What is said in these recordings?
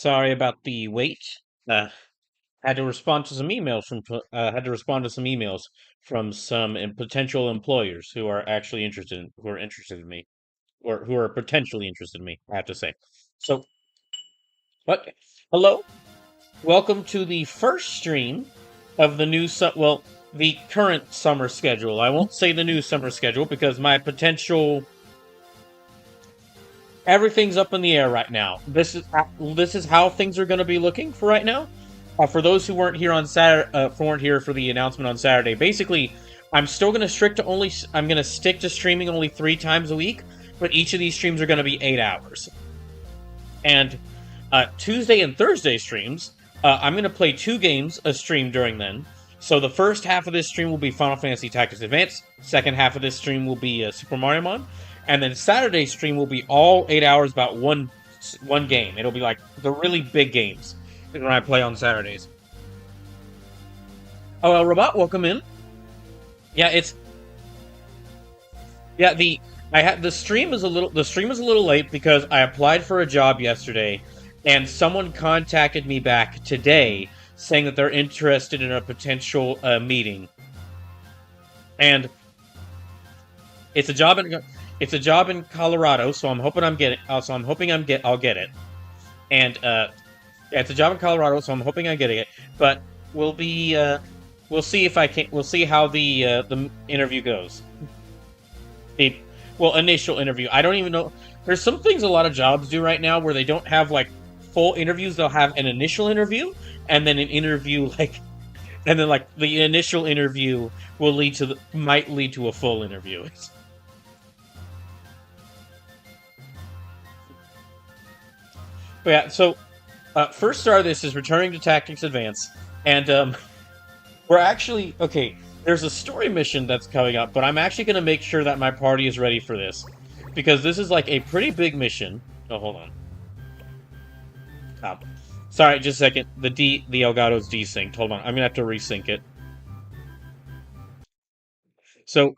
Sorry about the wait. Uh, had to respond to some emails from some potential employers who are actually interested in me, or who are potentially interested in me. I have to say. So, what? Hello, welcome to the first stream of the current summer schedule. I won't say the new summer schedule because my potential everything's up in the air right now. This is how things are going to be looking for right now. For those who weren't here on Saturday, weren't here for the announcement on Saturday, basically, I'm going to stick to streaming only 3 times a week, but each of these streams are going to be 8 hours. And Tuesday and Thursday streams, I'm going to play 2 games a stream during then. So the first half of this stream will be Final Fantasy Tactics Advance. Second half of this stream will be Super Mariomon. And then Saturday's stream will be all 8 hours about one game. It'll be like the really big games when I play on Saturdays. Oh, well, Robot, welcome in. Yeah, the stream is a little late because I applied for a job yesterday, and someone contacted me back today saying that they're interested in a potential meeting, and it's a job in Colorado, so I'm hoping I'll get it. And yeah, it's a job in Colorado, so I'm hoping I'm getting it. But we'll see if I can. We'll see how the interview goes. Initial interview. I don't even know. There's some things a lot of jobs do right now where they don't have like full interviews. They'll have an initial interview and then an interview and then like the initial interview might lead to a full interview. But yeah, so first star of this is returning to Tactics Advance, and we're actually okay. There's a story mission that's coming up, but I'm actually going to make sure that my party is ready for this, because this is like a pretty big mission. Oh, hold on. Sorry, just a second. The Elgato's desynced. Hold on, I'm gonna have to resync it. So,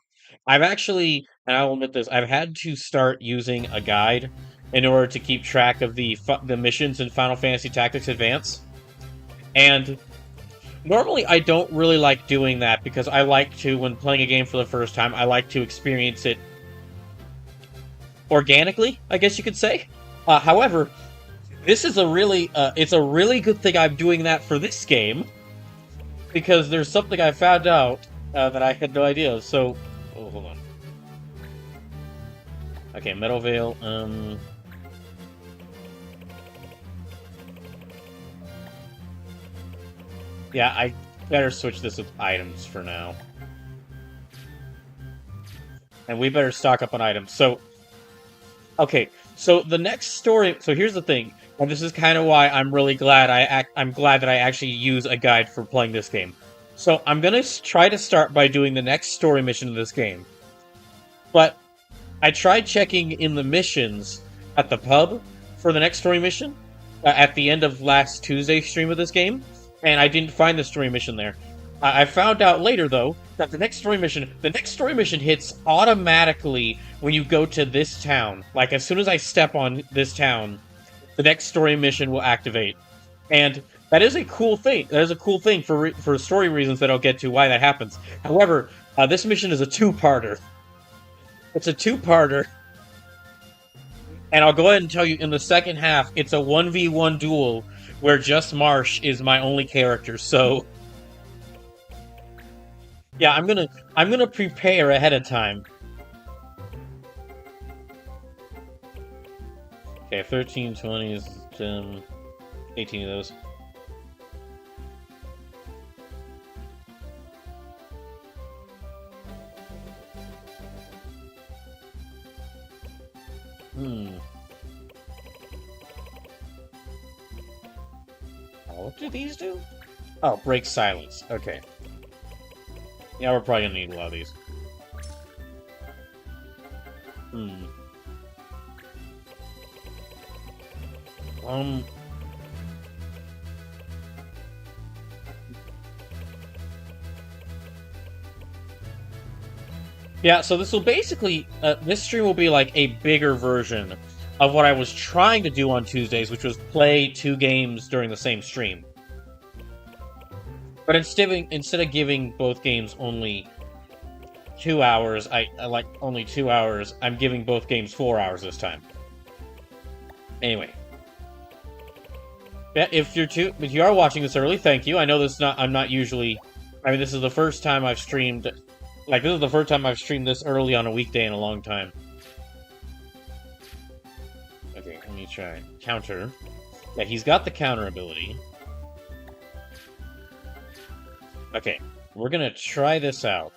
I've actually, and I'll admit this, I've had to start using a guide in order to keep track of the missions in Final Fantasy Tactics Advance. And normally I don't really like doing that because I like to, when playing a game for the first time, I like to experience it organically, I guess you could say. However, this is it's a really good thing I'm doing that for this game, because there's something I found out that I had no idea. So, oh, hold on. Okay, Metal Veil. Yeah, I better switch this with items for now. And we better stock up on items. So, okay, so the next story. So here's the thing, and this is kind of why I'm really glad I'm glad that I actually use a guide for playing this game. So I'm gonna try to start by doing the next story mission of this game. But I tried checking in the missions at the pub for the next story mission at the end of last Tuesday's stream of this game, and I didn't find the story mission there. I found out later, though, that the next story mission hits automatically when you go to this town. Like, as soon as I step on this town, the next story mission will activate. And that is a cool thing. That is a cool thing for story reasons that I'll get to why that happens. However, this mission is a two-parter. It's a two-parter. And I'll go ahead and tell you, in the second half, it's a 1v1 duel where just Marsh is my only character, so yeah, I'm gonna prepare ahead of time. Okay, 13, 20, 18 of those. What do these do? Oh, break silence. Okay. Yeah, we're probably gonna need a lot of these. Yeah, so this will basically, this stream will be like a bigger version of what I was trying to do on Tuesdays, which was play 2 games during the same stream. But instead of giving both games only 2 hours, I like only 2 hours. I'm giving both games 4 hours this time. Anyway, yeah, if you are watching this early, thank you. I know I'm not usually. I mean, this is the first time I've streamed. Like, this is the first time I've streamed this early on a weekday in a long time. Okay, let me try counter. Yeah, he's got the counter ability. Okay, we're gonna try this out.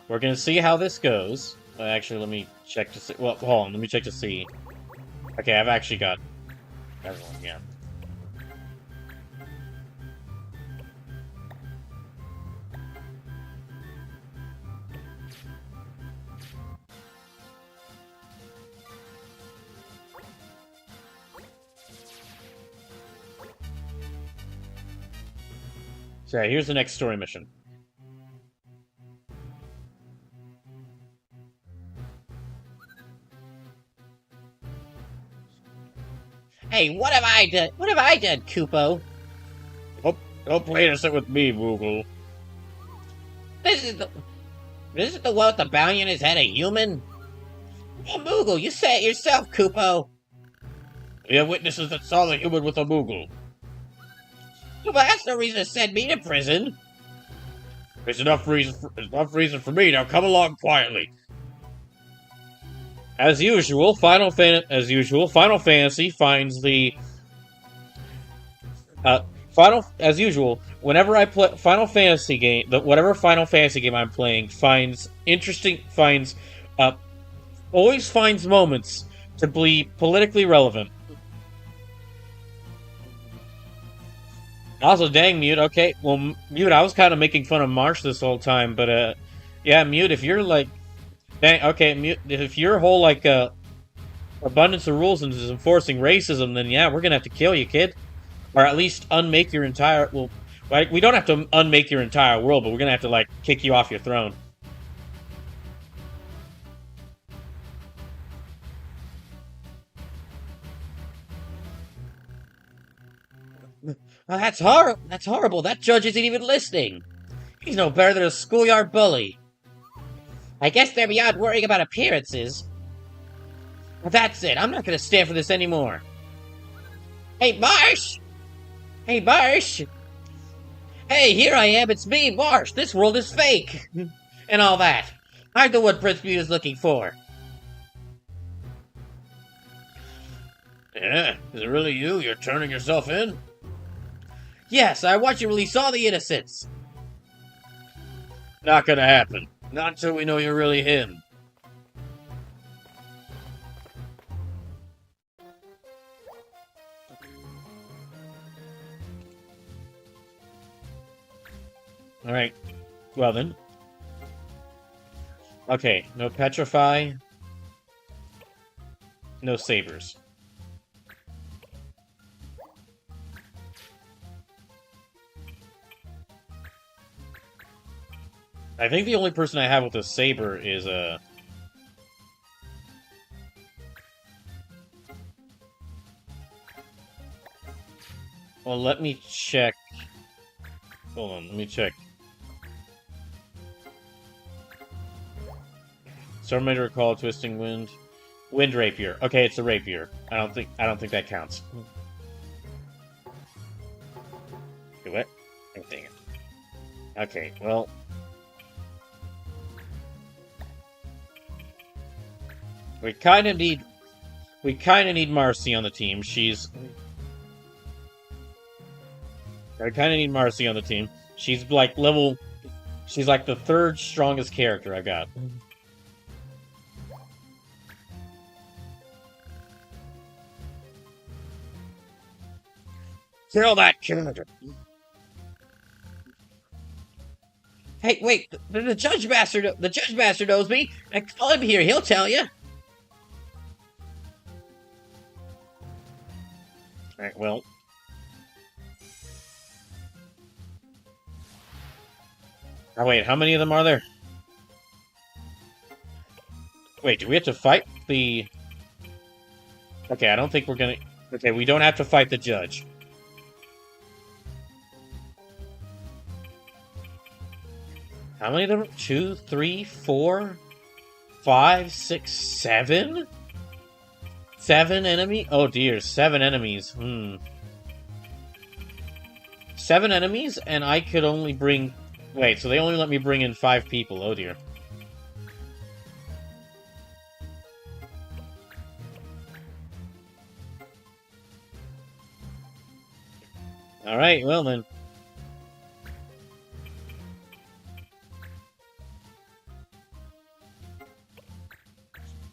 We're gonna see how this goes. Actually, let me check to see. Well, hold on. Let me check to see. Okay, I've actually got everyone. Yeah. So yeah, here's the next story mission. Hey, what have I done? What have I done, Kupo? Don't play this with me, Moogle. This is the this is the one with the bounty on his head, a human? Oh, Moogle, you say it yourself, Kupo. We have witnesses that saw the human with a Moogle. But that's no reason to send me to prison. There's enough reason for me. Now come along quietly. As usual, Final Fantasy finds the as usual, whenever I play Final Fantasy game, whatever Final Fantasy game I'm playing always finds moments to be politically relevant. Also, dang, Mute. Okay, well, Mute, I was kind of making fun of Marsh this whole time, but yeah, Mute, if you're like, dang, okay, Mute, if your whole like abundance of rules and is enforcing racism, then yeah, we're gonna have to kill you, kid. Or at least unmake your entire... Well, like, we don't have to unmake your entire world, but we're gonna have to, like, kick you off your throne. Oh, that's horrible. That's horrible. That judge isn't even listening. He's no better than a schoolyard bully. I guess they're beyond worrying about appearances. Well, that's it. I'm not gonna stand for this anymore. Hey, Marsh! Hey, Marsh! Hey, here I am, it's me, Marsh! This world is fake! And all that. I know what Prince Mute is looking for. Yeah? Is it really you? You're turning yourself in? Yes, I want you to release all the innocents. Not gonna happen. Not until we know you're really him. Alright. Well then. Okay, no petrify. No sabers. I think the only person I have with a saber is Well, let me check. Hold on, let me check. Storm Maker Recall, Twisting Wind. Wind Rapier. Okay, it's a rapier. I don't think that counts. Okay, what? Oh, dang it. Okay, well. We kinda need Marcy on the team. I kinda need Marcy on the team. She's like the third strongest character I've got. Kill that character. Hey, wait, the Judge Master knows me. Call him here, he'll tell you. Alright, well. Oh, wait, how many of them are there? Wait, do we have to fight the... Okay, I don't think we're gonna... Okay, we don't have to fight the judge. How many of them? 2, 3, 4, 5, 6, 7? 7 enemy? Oh dear, 7 enemies. 7 enemies, and I could only bring... Wait, so they only let me bring in 5 people. Oh dear. Alright, well then.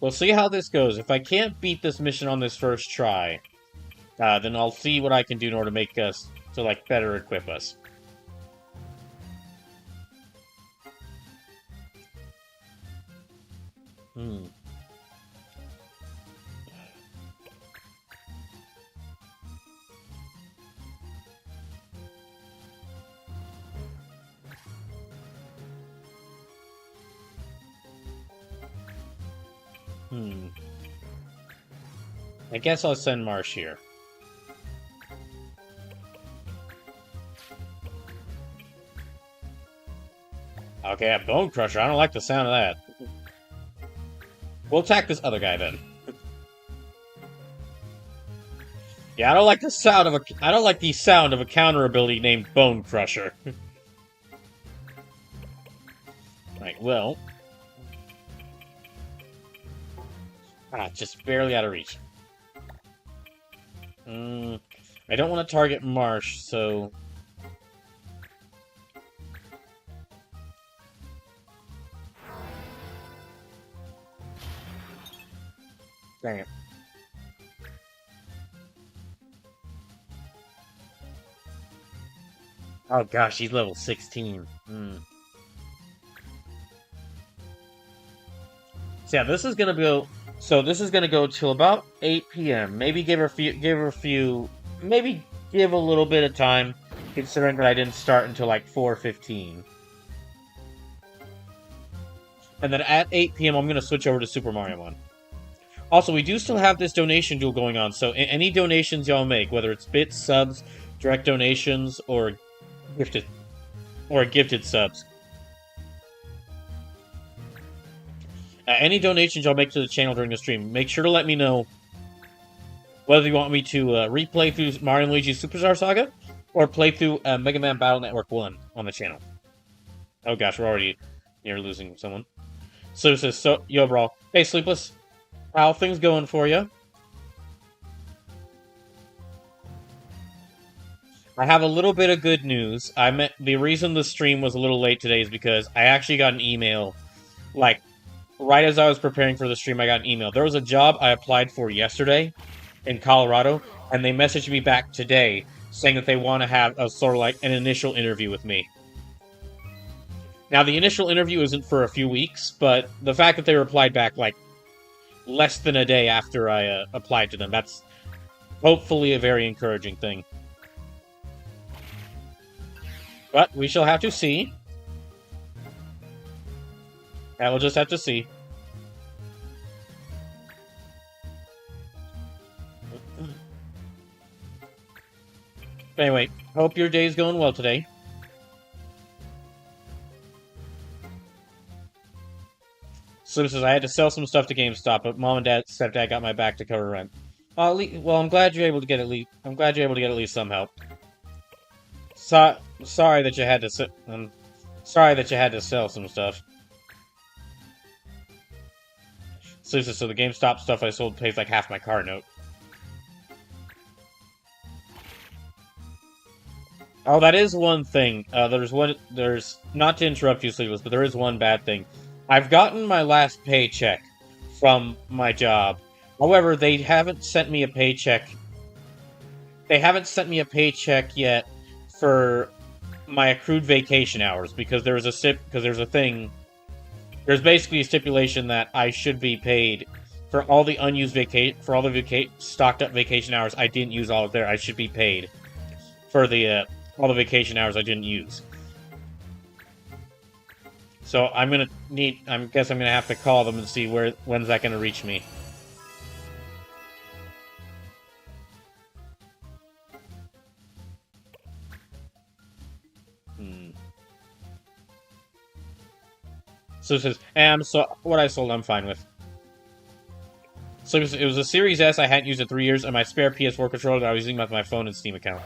We'll see how this goes. If I can't beat this mission on this first try, then I'll see what I can do in order to make us, to like, better equip us. Hmm. Hmm. I guess I'll send Marsh here. Okay, a Bone Crusher. I don't like the sound of that. We'll attack this other guy then. Yeah, I don't like the sound of a counter ability named Bone Crusher. Right, well. Just barely out of reach. I don't want to target Marsh, so... Dang it. Oh gosh, he's level 16. So yeah, this is gonna go. So this is gonna go till about 8 p.m. Maybe give her a few, maybe give a little bit of time, considering that I didn't start until like 4:15. And then at 8 p.m. I'm gonna switch over to Super Mariomon. Also, we do still have this donation duel going on, so any donations y'all make, whether it's bits, subs, direct donations, or gifted subs. Any donations y'all make to the channel during the stream, make sure to let me know whether you want me to replay through Mario & Luigi Superstar Saga, or play through Mega Man Battle Network 1 on the channel. Oh gosh, we're already near losing someone. So it says, yo bro. Hey Sleepless, how things going for you? I have a little bit of good news. The reason the stream was a little late today is because I actually got an email, like, right as I was preparing for the stream, I got an email. There was a job I applied for yesterday in Colorado, and they messaged me back today saying that they want to have a sort of like an initial interview with me. Now, the initial interview isn't for a few weeks, but the fact that they replied back like less than a day after I applied to them, that's hopefully a very encouraging thing. But we shall have to see. Yeah, we'll just have to see. But anyway, hope your day's going well today. Slim says, I had to sell some stuff to GameStop, but Mom and Stepdad got my back to cover rent. Well, I'm glad you're able to get at least. I'm glad you're able to get at least some help. Sorry that you had to. Sorry that you had to sell some stuff. So the GameStop stuff I sold pays like half my car note. Oh, that is one thing. There's not to interrupt you, Sleepless, but there is one bad thing. I've gotten my last paycheck from my job. However, they haven't sent me a paycheck. They haven't sent me a paycheck yet for my accrued vacation hours because there's a thing. There's basically a stipulation that I should be paid for all the unused stocked up vacation hours I didn't use all of there. I should be paid for the all the vacation hours I didn't use. So I'm gonna need. I guess I'm gonna have to call them and see when's that gonna reach me. Hmm. So it says, and so what I sold, I'm fine with. So it was a Series S I hadn't used in 3 years, and my spare PS4 controller that I was using with my phone and Steam account.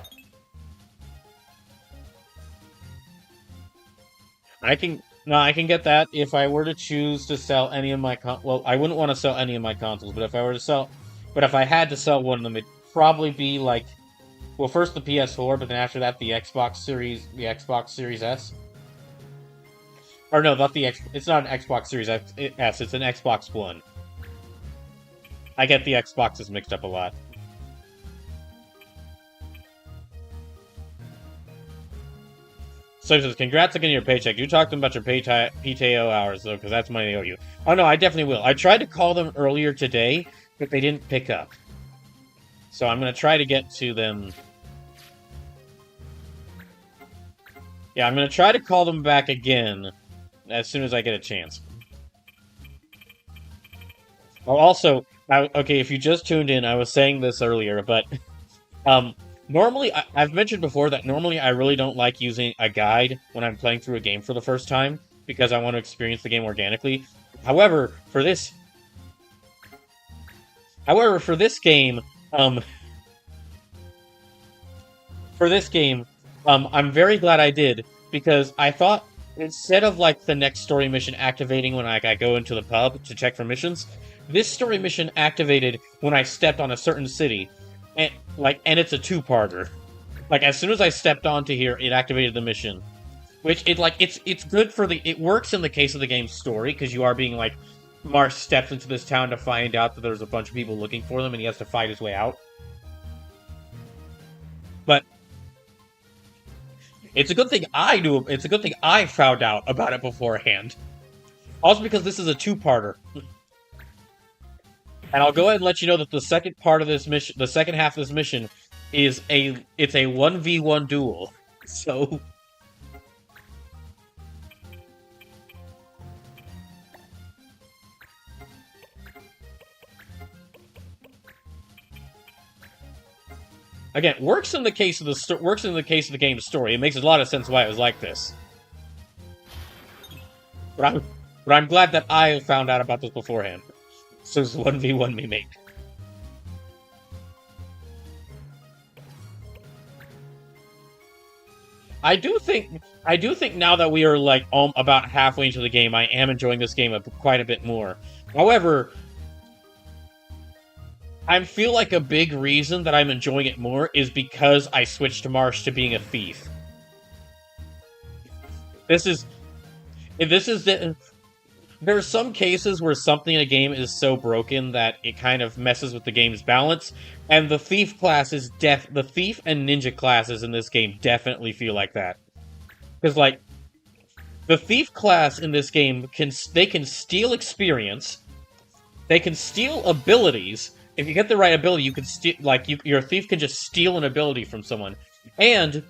I can no, I can get that if I were to choose to sell any of my well, I wouldn't want to sell any of my consoles, but if I had to sell one of them, it'd probably be like, well, first the PS4, but then after that the Xbox Series S. Or no, not the X. It's not an Xbox Series S. It's an Xbox One. I get the Xboxes mixed up a lot. So he says, "Congrats on getting your paycheck. You talked to them about your PTO hours though, because that's money they owe you." Oh no, I definitely will. I tried to call them earlier today, but they didn't pick up. So I'm gonna try to get to them. Yeah, I'm gonna try to call them back again as soon as I get a chance. Oh, also, okay, if you just tuned in, I was saying this earlier, but Um, normally, I've mentioned before that normally I really don't like using a guide when I'm playing through a game for the first time because I want to experience the game organically. However, for this, however, um, for this game, I'm very glad I did because I thought instead of like the next story mission activating when I go into the pub to check for missions, this story mission activated when I stepped on a certain city, and it's a two-parter. Like as soon as I stepped onto here, it activated the mission. Which it's good for it works in the case of the game's story because you are being like Marsh steps into this town to find out that there's a bunch of people looking for them and he has to fight his way out. But it's a good thing I knew. It's a good thing I found out about it beforehand. Also because this is a two-parter, and I'll go ahead and let you know that the second part of this mission, the second half of this mission, it's a 1v1 duel. So again, works in the case of the game's story. It makes a lot of sense why it was like this. But I'm glad that I found out about this beforehand. So it's 1v1 me mate. I do think now that we are like about halfway into the game, I am enjoying this game quite a bit more. However, I feel like a big reason that I'm enjoying it more is because I switched to Marsh to being a thief. This is this is the There are some cases where something in a game is so broken that it kind of messes with the game's balance, and the thief and ninja classes in this game definitely feel like that. Because like the thief class in this game can steal experience, they can steal abilities. If you get the right ability, you can steal your thief can just steal an ability from someone, and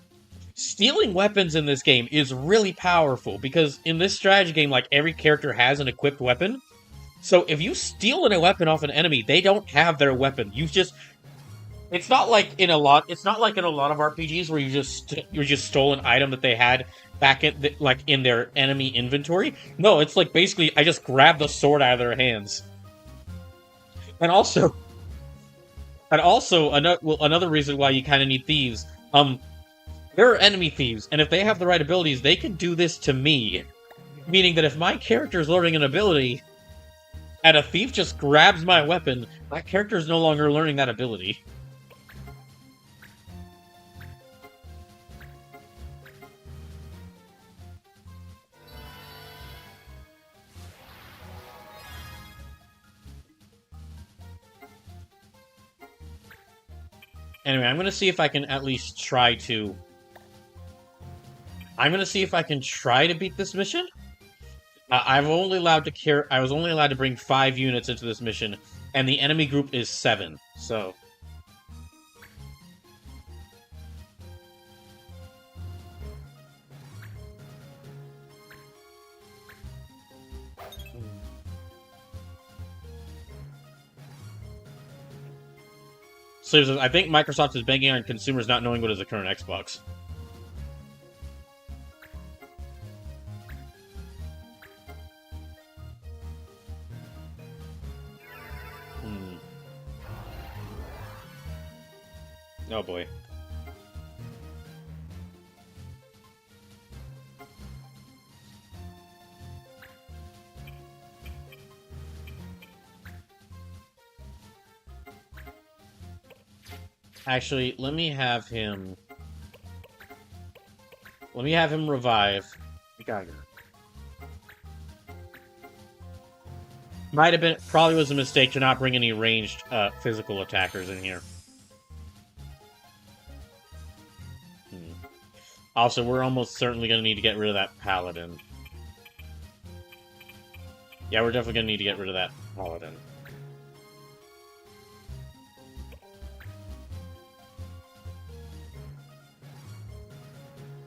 stealing weapons in this game is really powerful because in this strategy game, like every character has an equipped weapon. So if you steal a weapon off an enemy, they don't have their weapon. It's not like in a lot. It's not like in a lot of RPGs where you just stole an item that they had back in their enemy inventory. No, it's like basically I just grabbed the sword out of their hands. And also, another reason why you kind of need thieves. There are enemy thieves, and if they have the right abilities, they can do this to me. Meaning that if my character is learning an ability, and a thief just grabs my weapon, my character is no longer learning that ability. Anyway, I'm gonna see if I can at least try to... I'm gonna see if I can try to beat this mission. I was only allowed to bring 5 units into this mission, and the enemy group is 7, so... seriously, I think Microsoft is banking on consumers not knowing what is the current Xbox. Hmm. Oh boy. Actually, let me have him. Let me have him revive Geiger. Might have been, probably was a mistake to not bring any ranged physical attackers in here. Hmm. Also, we're almost certainly going to need to get rid of that paladin. Yeah, we're definitely going to need to get rid of that paladin.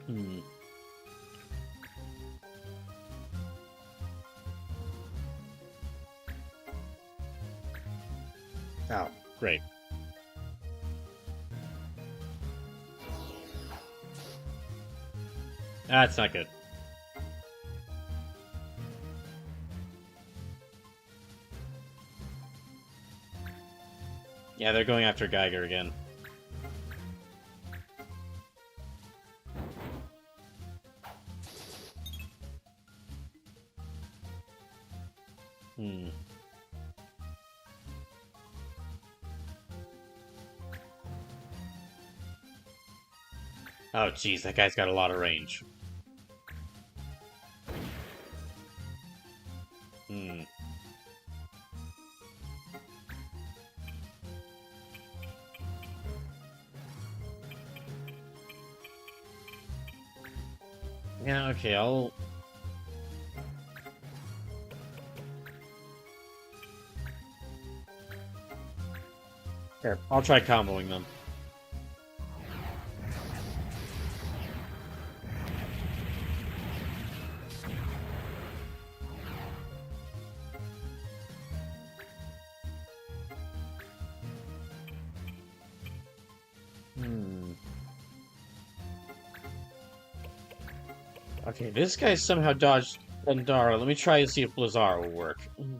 Hmm. Oh, great. That's not good. Yeah, they're going after Geiger again. Hmm. Oh, jeez, that guy's got a lot of range. Hmm. Yeah, okay, I'll... Here, I'll try comboing them. Hmm. Okay, this guy somehow dodged Endara. Let me try to see if Blizzard will work. Hmm.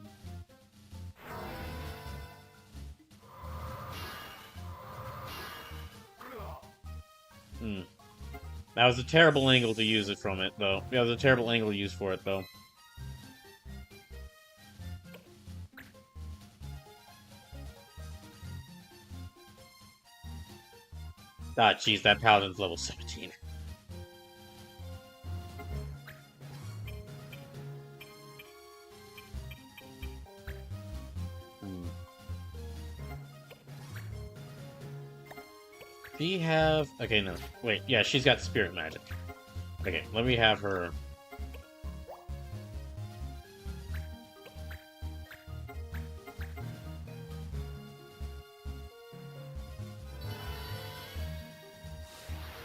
That was a terrible angle to use it from it, though. Yeah, it was a terrible angle to use for it, though. Ah, jeez, that paladin's level 17. Hmm. She have... Okay, no. Wait, yeah, she's got spirit magic. Okay, let me have her...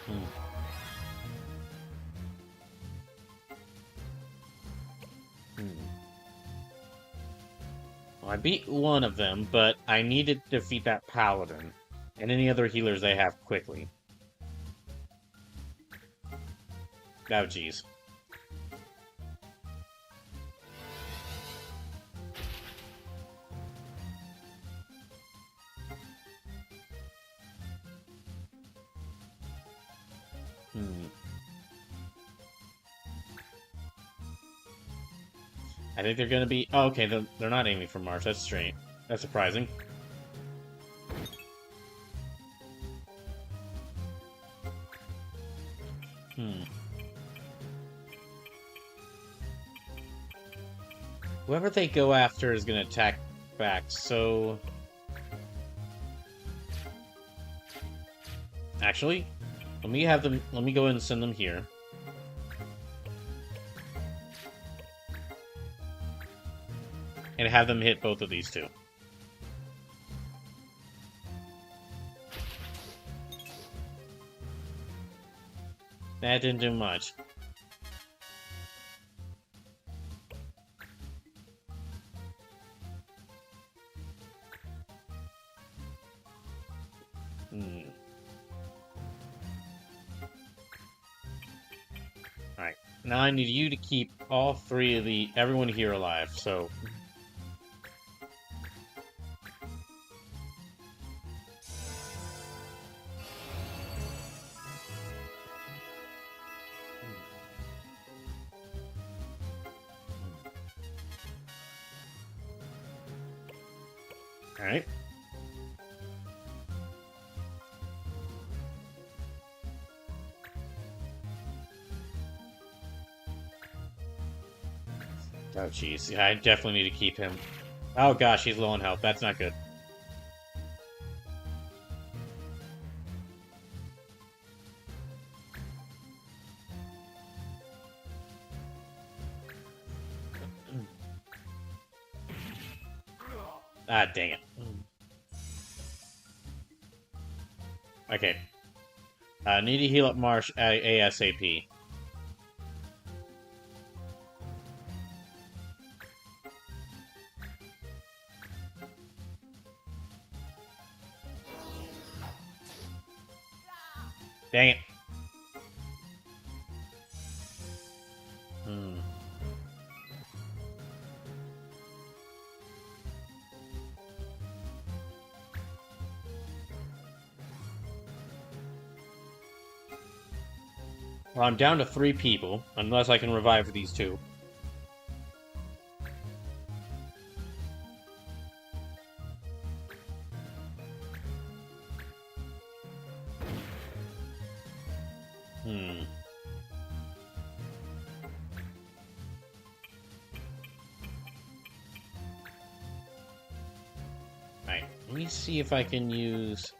Hmm. Hmm. Well, I beat one of them, but I needed to defeat that paladin. And any other healers they have quickly. Oh, jeez. Hmm. I think they're gonna be... Oh, okay, they're not aiming for March. That's strange. That's surprising. Hmm. Whoever they go after is gonna attack back, so... Actually, let me have them... Let me go ahead and send them here. And have them hit both of these two. That didn't do much. Hmm. Alright. Now I need you to keep all three of everyone here alive, so... Alright. Oh, jeez. Yeah, I definitely need to keep him. Oh, gosh, he's low on health. That's not good. Ah, dang it. Okay. Need to heal up Marsh ASAP. Dang it. Hmm. Well, I'm down to 3 people, unless I can revive these 2. Hmm. Alright, let me see if I can use...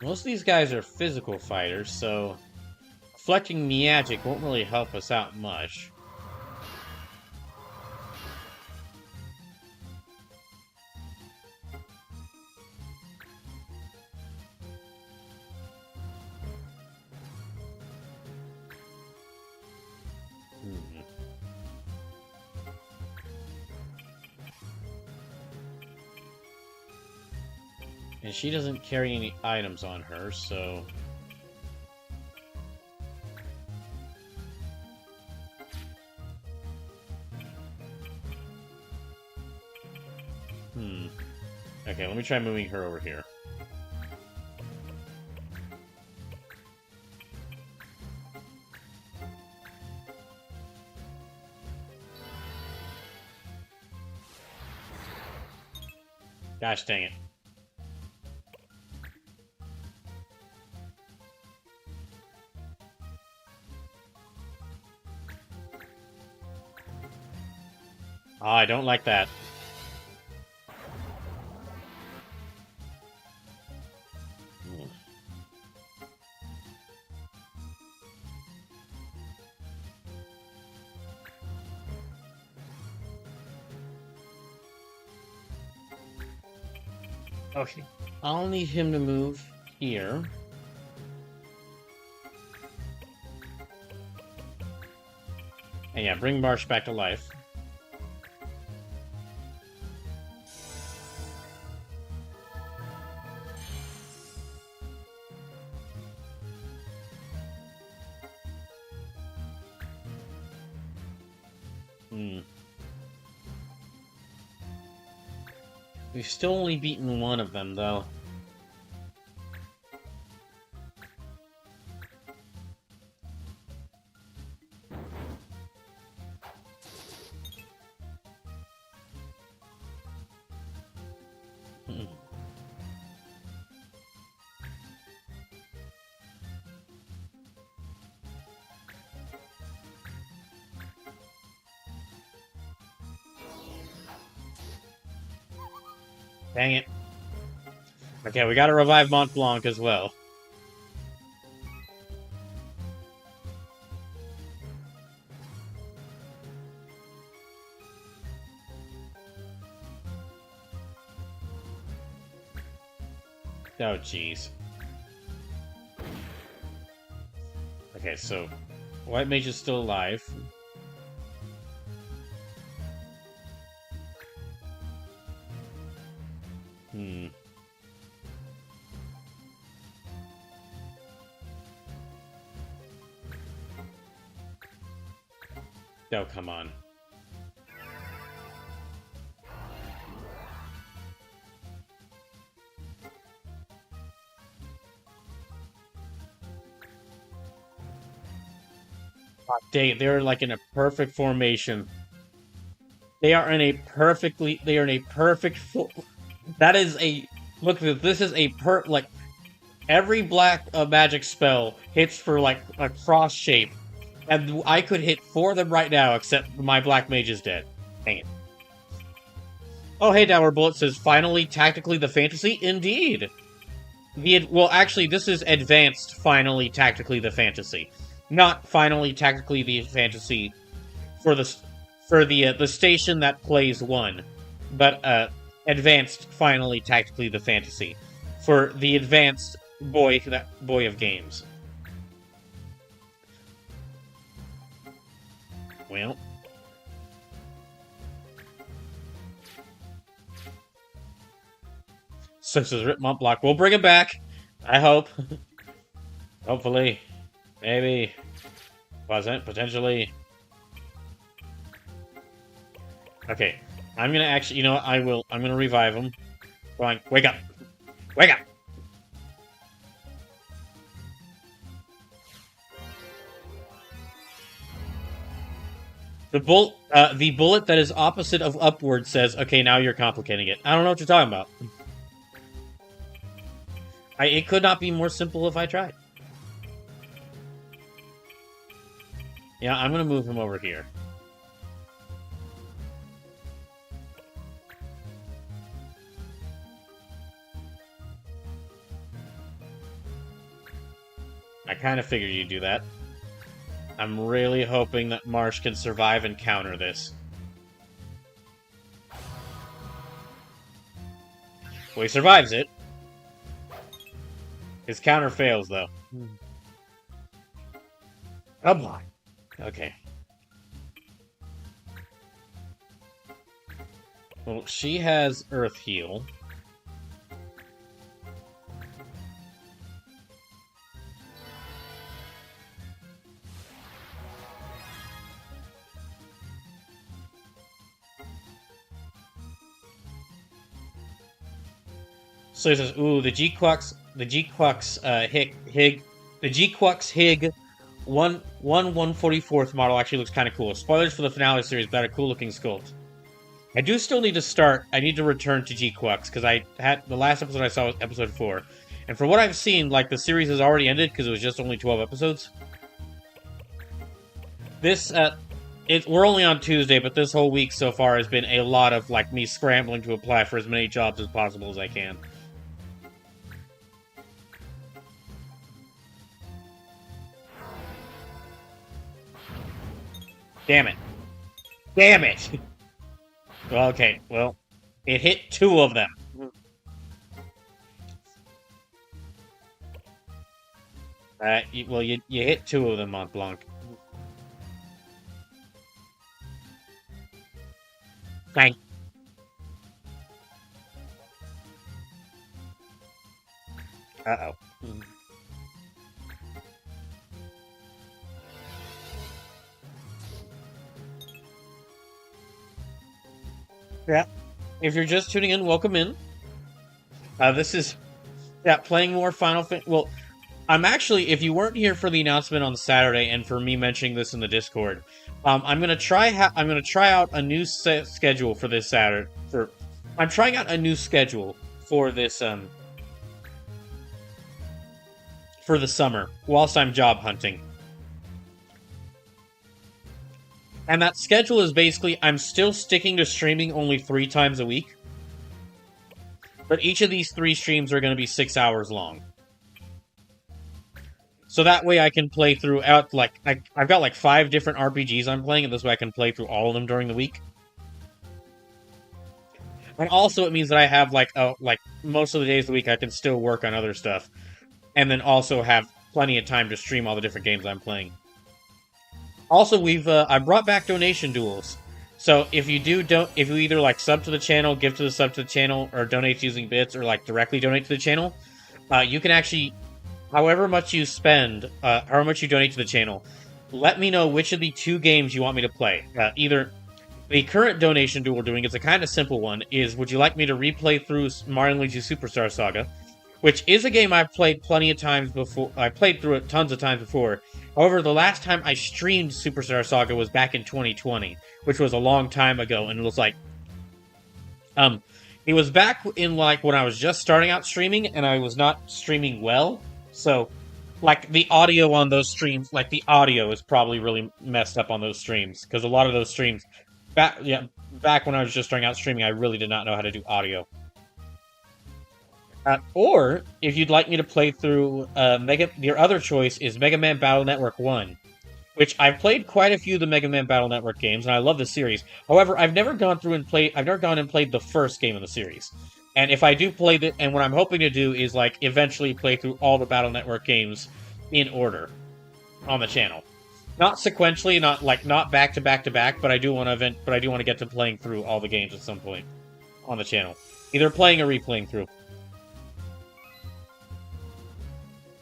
Most of these guys are physical fighters, so... Reflecting magic won't really help us out much. Hmm. And she doesn't carry any items on her, so... Hmm. Okay, let me try moving her over here. Gosh dang it. Oh, I don't like that. Hmm. Okay. I'll need him to move here. And yeah, bring Marsh back to life. Hmm. We've still only beaten one of them, though. Hmm. Dang it. Okay, we gotta revive Mont Blanc as well. Oh, jeez. Okay, so White Mage is still alive. Hmm. Oh, come on. They're like in a perfect formation. They are in a perfectly. They are in a perfect. That is a look. This is a like every black magic spell hits for like a cross shape, and I could hit 4 of them right now, except my black mage is dead. Dang it. Oh, hey, Dower Bullet says finally tactically the fantasy. Indeed. Well, actually, this is advanced. Finally, tactically the fantasy, not finally tactically the fantasy for the station that plays one, but advanced finally tactically the fantasy for the advanced boy of games. Well, since it's Rip Mont Block, we'll bring it back. I hope. Hopefully, maybe, wasn't potentially. Okay, I'm gonna actually, you know what, I will. I'm gonna revive him. Go on, wake up! Wake up! The bullet that is opposite of upward says, okay, now you're complicating it. I don't know what you're talking about. It could not be more simple if I tried. Yeah, I'm gonna move him over here. I kind of figured you'd do that. I'm really hoping that Marsh can survive and counter this. Well, he survives it. His counter fails, though. Come on. Okay. Well, she has Earth Heal. So he says, ooh, the G-Quux Hig 144th model actually looks kind of cool. Spoilers for the finale series, but a cool looking sculpt. I do still need to start. I need to return to G-Quux because I had the last episode I saw was episode 4, and for what I've seen, like the series has already ended because it was just only 12 episodes. This we're only on Tuesday, but this whole week so far has been a lot of like me scrambling to apply for as many jobs as possible as I can. Damn it. Damn it! Okay, well, it hit 2 of them. Well, you hit 2 of them, Mont Blanc. Thank. Uh-oh. Yeah. If you're just tuning in, welcome in. This is playing more Final Fantasy. Well, I'm actually, if you weren't here for the announcement on Saturday and for me mentioning this in the Discord, I'm gonna try out a new schedule for this Saturday. I'm trying out a new schedule for this for the summer whilst I'm job hunting. And that schedule is basically, I'm still sticking to streaming only 3 times a week. But each of these 3 streams are going to be 6 hours long. So that way I can play throughout, like, I've got like 5 different RPGs I'm playing, and this way I can play through all of them during the week. And also it means that I have, like most of the days of the week I can still work on other stuff. And then also have plenty of time to stream all the different games I'm playing. Also, I brought back donation duels. So if you don't, if you either like sub to the channel, give to the sub to the channel, or donate using bits, or like directly donate to the channel, you can actually, however much you spend, however much you donate to the channel, let me know which of the two games you want me to play. Either the current donation duel we're doing is a kind of simple one. Is would you like me to replay through Mario and Luigi Superstar Saga, which is a game I've played plenty of times before. I played through it tons of times before. However, the last time I streamed Superstar Saga was back in 2020, which was a long time ago, and it was like, um, it was back in like when I was just starting out streaming, and I was not streaming well, so like the audio on those streams, like the audio is probably really messed up on those streams because a lot of those streams, back when I was just starting out streaming, I really did not know how to do audio. Or if you'd like me to play through your other choice is Mega Man Battle Network 1, which I've played quite a few of the Mega Man Battle Network games, and I love the series. However, I've never gone and played the first game of the series. And if I do play and what I'm hoping to do is like eventually play through all the Battle Network games in order on the channel, not sequentially, not back to back to back, but I do want to get to playing through all the games at some point on the channel, either playing or replaying through.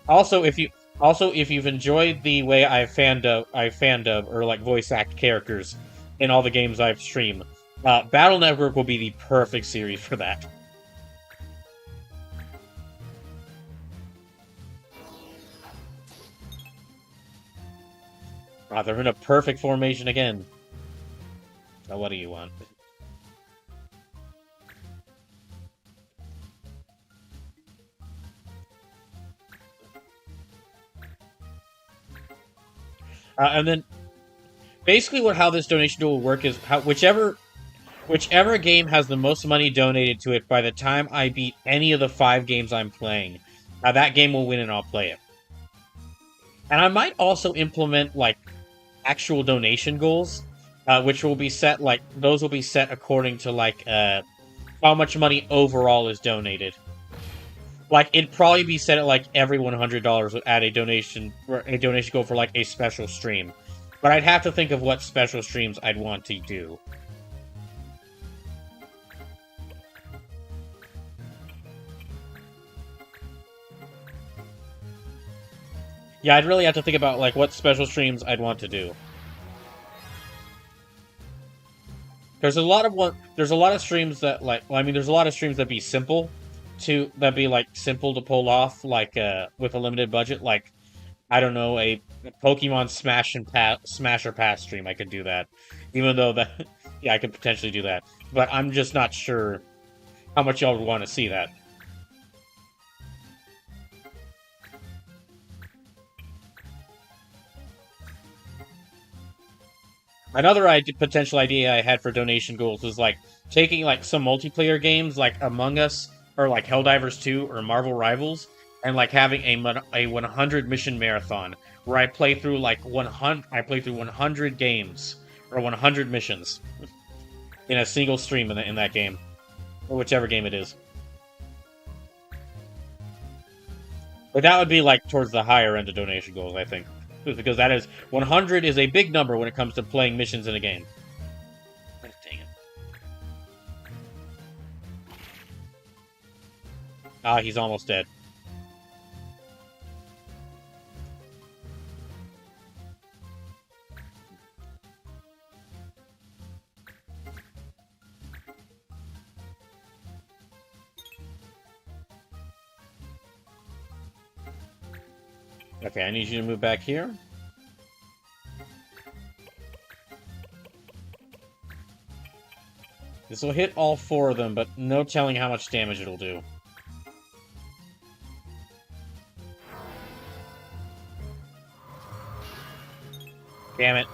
Also, if you've enjoyed the way I fan dub or like voice act characters in all the games I've streamed, Battle Network will be the perfect series for that. They're in a perfect formation again. Now, what do you want? And then basically how this donation duel will work is whichever game has the most money donated to it by the time I beat any of the 5 games I'm playing, that game will win and I'll play it. And I might also implement like actual donation goals, which will be set those will be set according to how much money overall is donated. Like it'd probably be set at like every $100 would add a donation goal for like a special stream. But I'd have to think of what special streams I'd want to do. Yeah, I'd really have to think about like what special streams I'd want to do. There's a lot of streams that there's a lot of streams that be simple simple to pull off with a limited budget, like I don't know, a Pokemon Smash or Pass stream. I could do that. Even though that yeah, I could potentially do that. But I'm just not sure how much y'all would want to see that. Another potential idea I had for donation goals was like taking like some multiplayer games like Among Us or like Helldivers 2 or Marvel Rivals and like having a 100 mission marathon where I play through 100 games or 100 missions in a single stream in that game or whichever game it is. But that would be like towards the higher end of donation goals, I think. Because 100 is a big number when it comes to playing missions in a game. Dang it. Ah, he's almost dead. Okay, I need you to move back here. This will hit all 4 of them, but no telling how much damage it'll do. Damn it.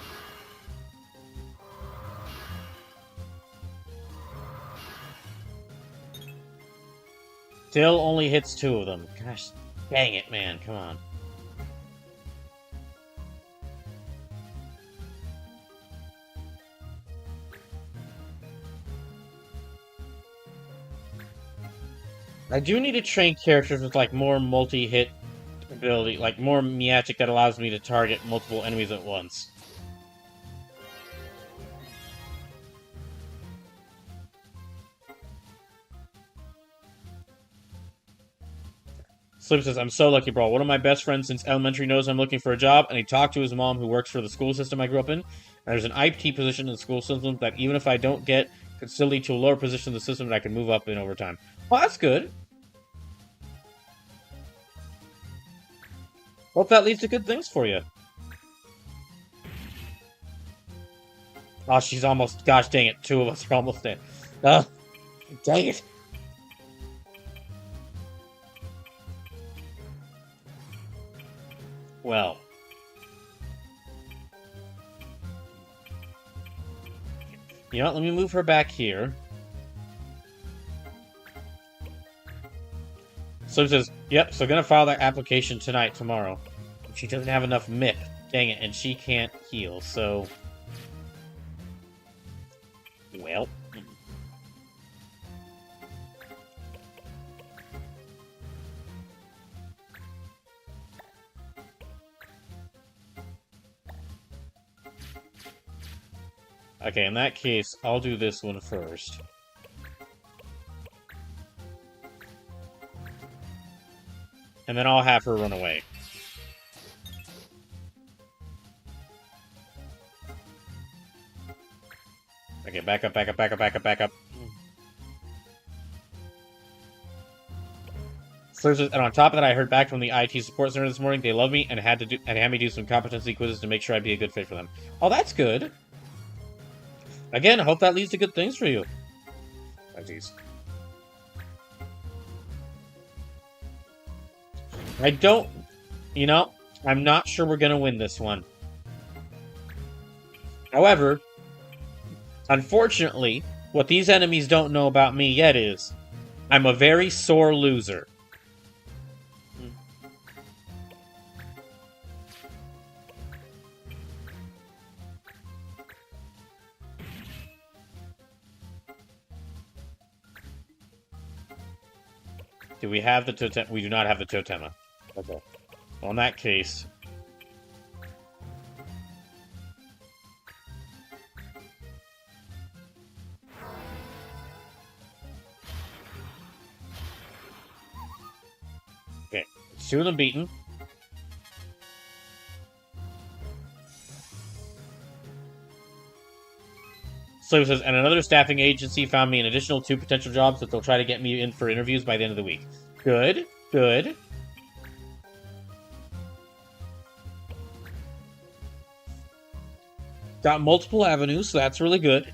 Still only hits 2 of them. Gosh, dang it, man. Come on. I do need to train characters with like more multi-hit ability, like more magic that allows me to target multiple enemies at once. Slip says, I'm so lucky, bro. One of my best friends since elementary knows I'm looking for a job, and he talked to his mom who works for the school system I grew up in. And there's an IT position in the school system that even if I don't get, could still lead to a lower position in the system that I can move up in over time. Well, that's good. Hope that leads to good things for you. Oh, she's almost... Gosh dang it. Two of us are almost dead. Oh, dang it. Well. You know what? Let me move her back here. So it says, yep, so gonna file that application tonight, tomorrow. She doesn't have enough MIP. Dang it, and she can't heal, so... Well... Okay, in that case, I'll do this one first. And then I'll have her run away. Okay, back up, back up, back up, back up, back up. So, and on top of that, I heard back from the IT support center this morning. They love me and had me do some competency quizzes to make sure I'd be a good fit for them. Oh, that's good. Again, I hope that leads to good things for you. Oh, jeez. I don't... You know, I'm not sure we're gonna win this one. However, unfortunately, what these enemies don't know about me yet is I'm a very sore loser. Do we have the totem? We do not have the totema. Okay. Well, in that case... Okay. 2 of them beaten. So says, and another staffing agency found me an additional 2 potential jobs that they'll try to get me in for interviews by the end of the week. Good, good. Got multiple avenues, so that's really good.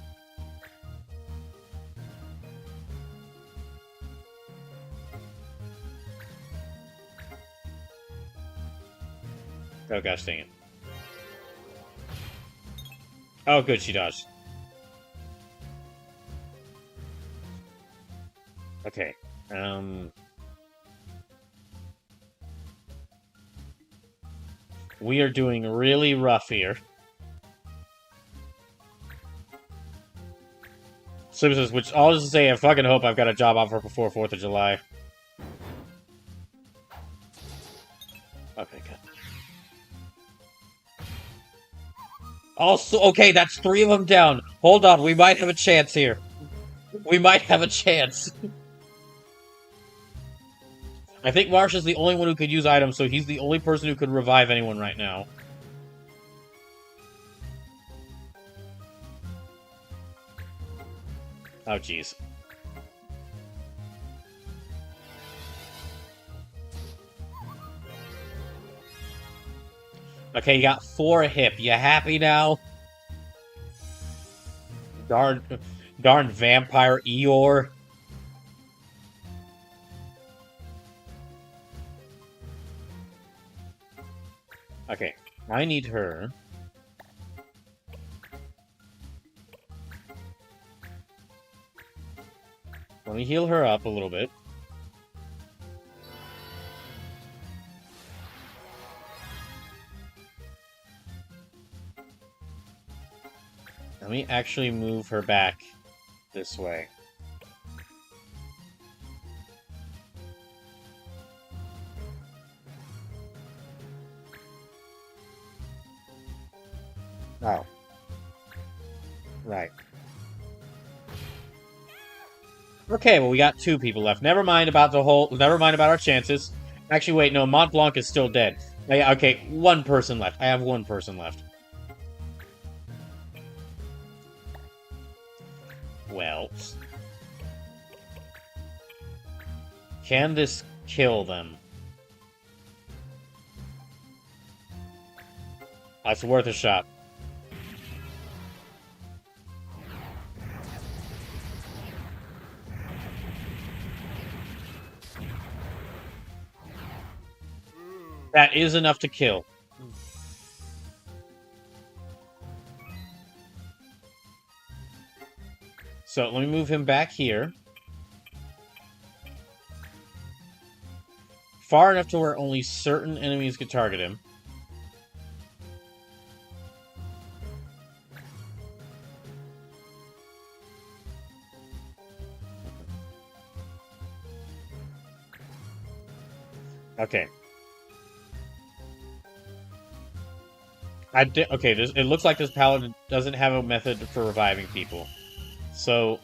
Oh gosh, dang it. Oh good, she dodged. Okay, we are doing really rough here. Slim says, which I'll just say, I fucking hope I've got a job offer before 4th of July. Okay, good. Also, okay, that's 3 of them down. Hold on, we might have a chance here. We might have a chance. I think Marsh is the only one who could use items, so he's the only person who could revive anyone right now. Oh, jeez. Okay, you got 4 hip. You happy now? Darn vampire Eeyore. Okay, I need her. Let me heal her up a little bit. Let me actually move her back this way. Oh. Right. Okay, well we got 2 people left. Never mind about our chances. Actually, wait, no, Mont Blanc is still dead. Yeah, okay, one person left. I have one person left. Well, can this kill them? That's worth a shot. That is enough to kill. So let me move him back here. Far enough to where only certain enemies could target him. Okay. Okay, it looks like this paladin doesn't have a method for reviving people. So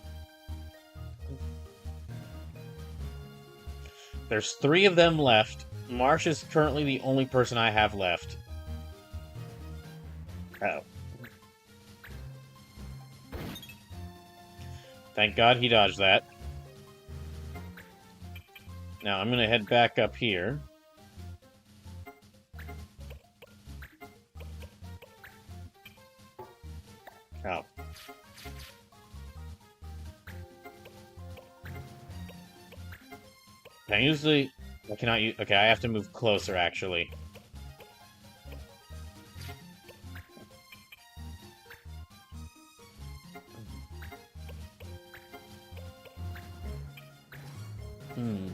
there's 3 of them left. Marsh is currently the only person I have left. Oh. Thank God he dodged that. Now I'm gonna head back up here. Oh. Can I usually... I cannot use... Okay, I have to move closer, actually. Hmm.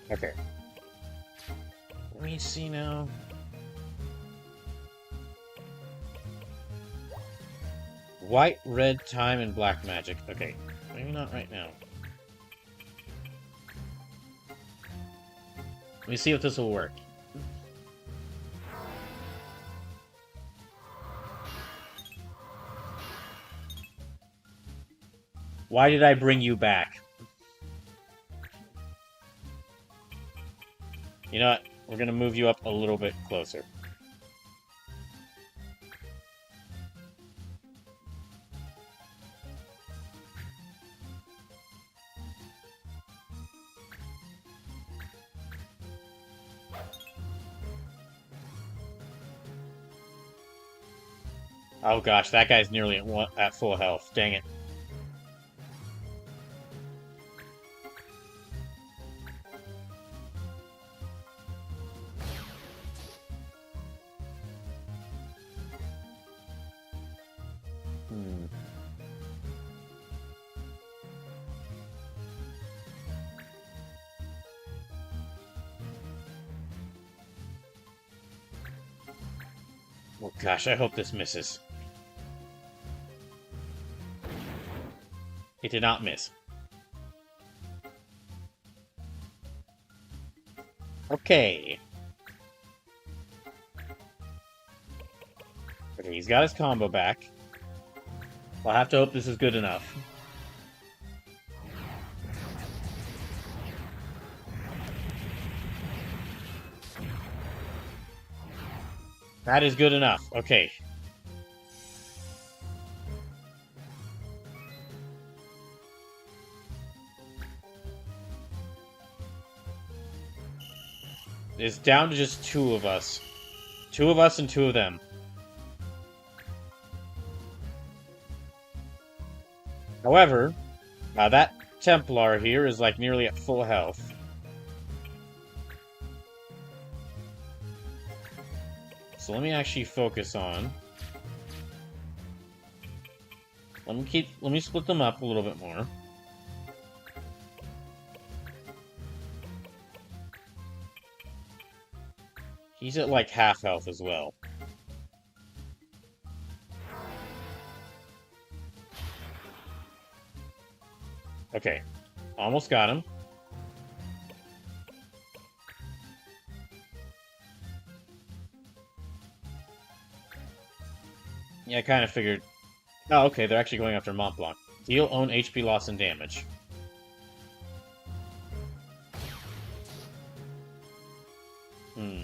Okay. Let me see now. White, red, time, and black magic. Okay. Maybe not right now. Let me see if this will work. Why did I bring you back? You know what? We're gonna move you up a little bit closer. Oh gosh, that guy's nearly at full health. Dang it. Hmm. Oh gosh, I hope this misses. It did not miss. Okay. Okay, he's got his combo back. I'll have to hope this is good enough. That is good enough. Okay. It's down to just 2 of us. 2 of us and 2 of them. However, that Templar here is like nearly at full health. So let me actually focus on... Let me split them up a little bit more. He's at like half health as well. Okay. Almost got him. Yeah, I kind of figured. Oh, okay, they're actually going after Mont Blanc. Deal own HP loss and damage. Hmm.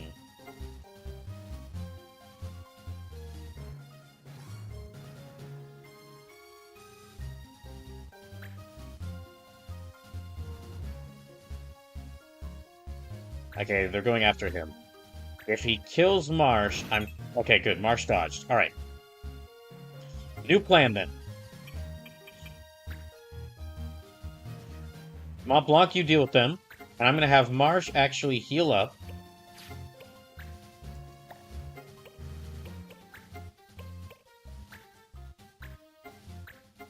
Okay, they're going after him. If he kills Marsh, I'm... Okay, good. Marsh dodged. Alright. New plan, then. Mont Blanc, you deal with them. And I'm going to have Marsh actually heal up.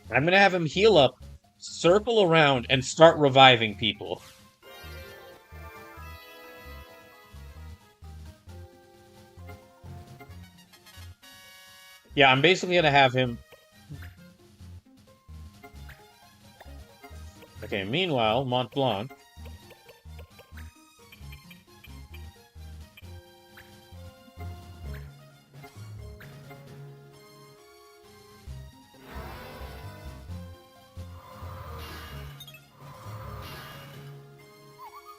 I'm going to have him heal up, circle around, and start reviving people. Yeah, I'm basically going to have him... Okay, meanwhile, Mont Blanc...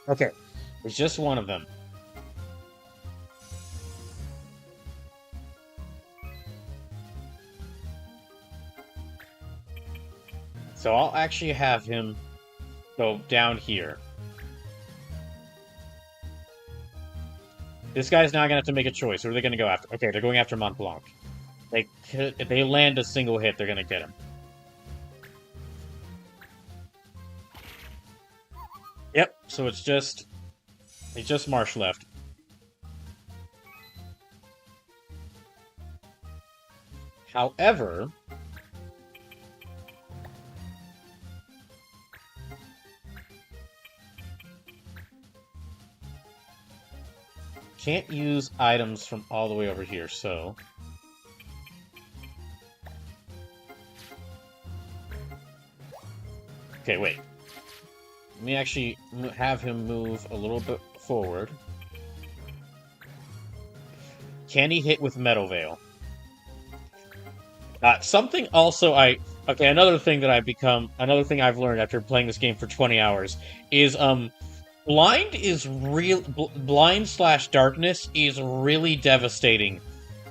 Okay, it's just one of them. So I'll actually have him go down here. This guy's now going to have to make a choice. Who are they going to go after? Okay, they're going after Mont Blanc. If they land a single hit, they're going to get him. Yep, so it's just Marsh left. However, can't use items from all the way over here, so... Okay, wait. Let me actually have him move a little bit forward. Can he hit with Metal Veil? Something also Okay, another thing that another thing I've learned after playing this game for 20 hours is, blind slash darkness is really devastating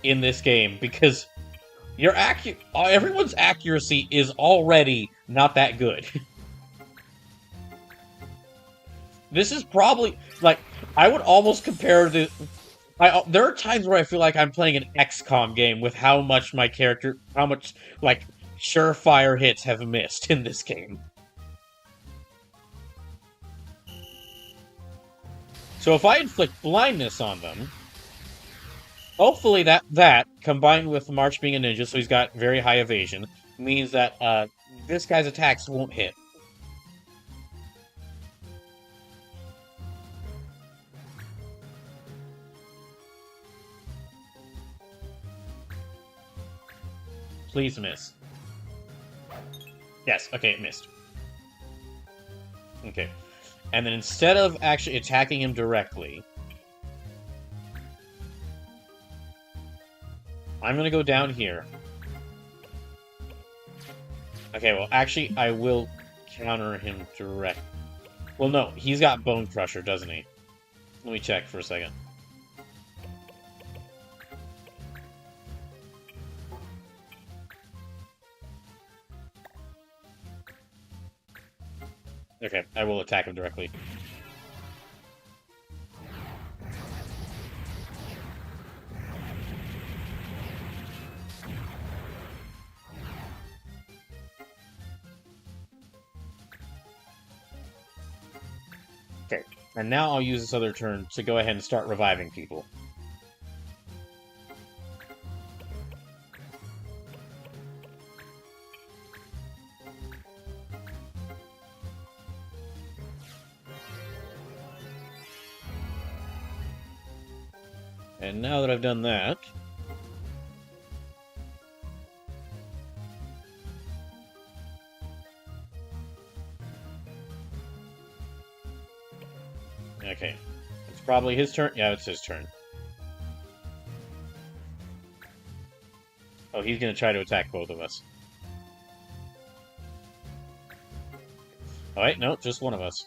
in this game because everyone's accuracy is already not that good. This is probably, like, I would almost compare there are times where I feel like I'm playing an XCOM game with how much, like, surefire hits have missed in this game. So if I inflict blindness on them, hopefully that combined with March being a ninja, so he's got very high evasion, means that this guy's attacks won't hit. Please miss. Yes, okay, it missed. Okay. And then instead of actually attacking him directly, I'm gonna go down here. Okay, well, actually, I will counter him direct. Well, no, he's got Bone Crusher, doesn't he? Let me check for a second. Okay, I will attack him directly. Okay, and now I'll use this other turn to go ahead and start reviving people. And now that I've done that... Okay. It's probably his turn. Yeah, it's his turn. Oh, he's gonna try to attack both of us. Alright, no, just one of us.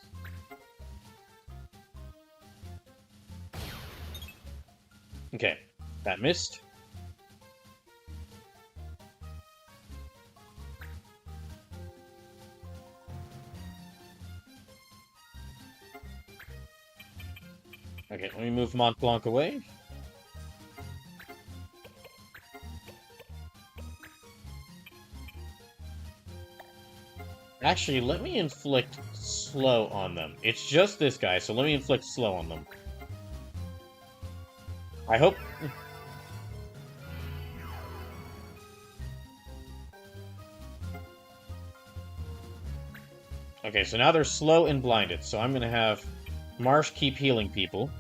Okay, that missed. Okay, let me move Mont Blanc away. Actually, let me inflict slow on them. It's just this guy, so let me inflict slow on them. I hope... Okay, so now they're slow and blinded, so I'm gonna have Marsh keep healing people.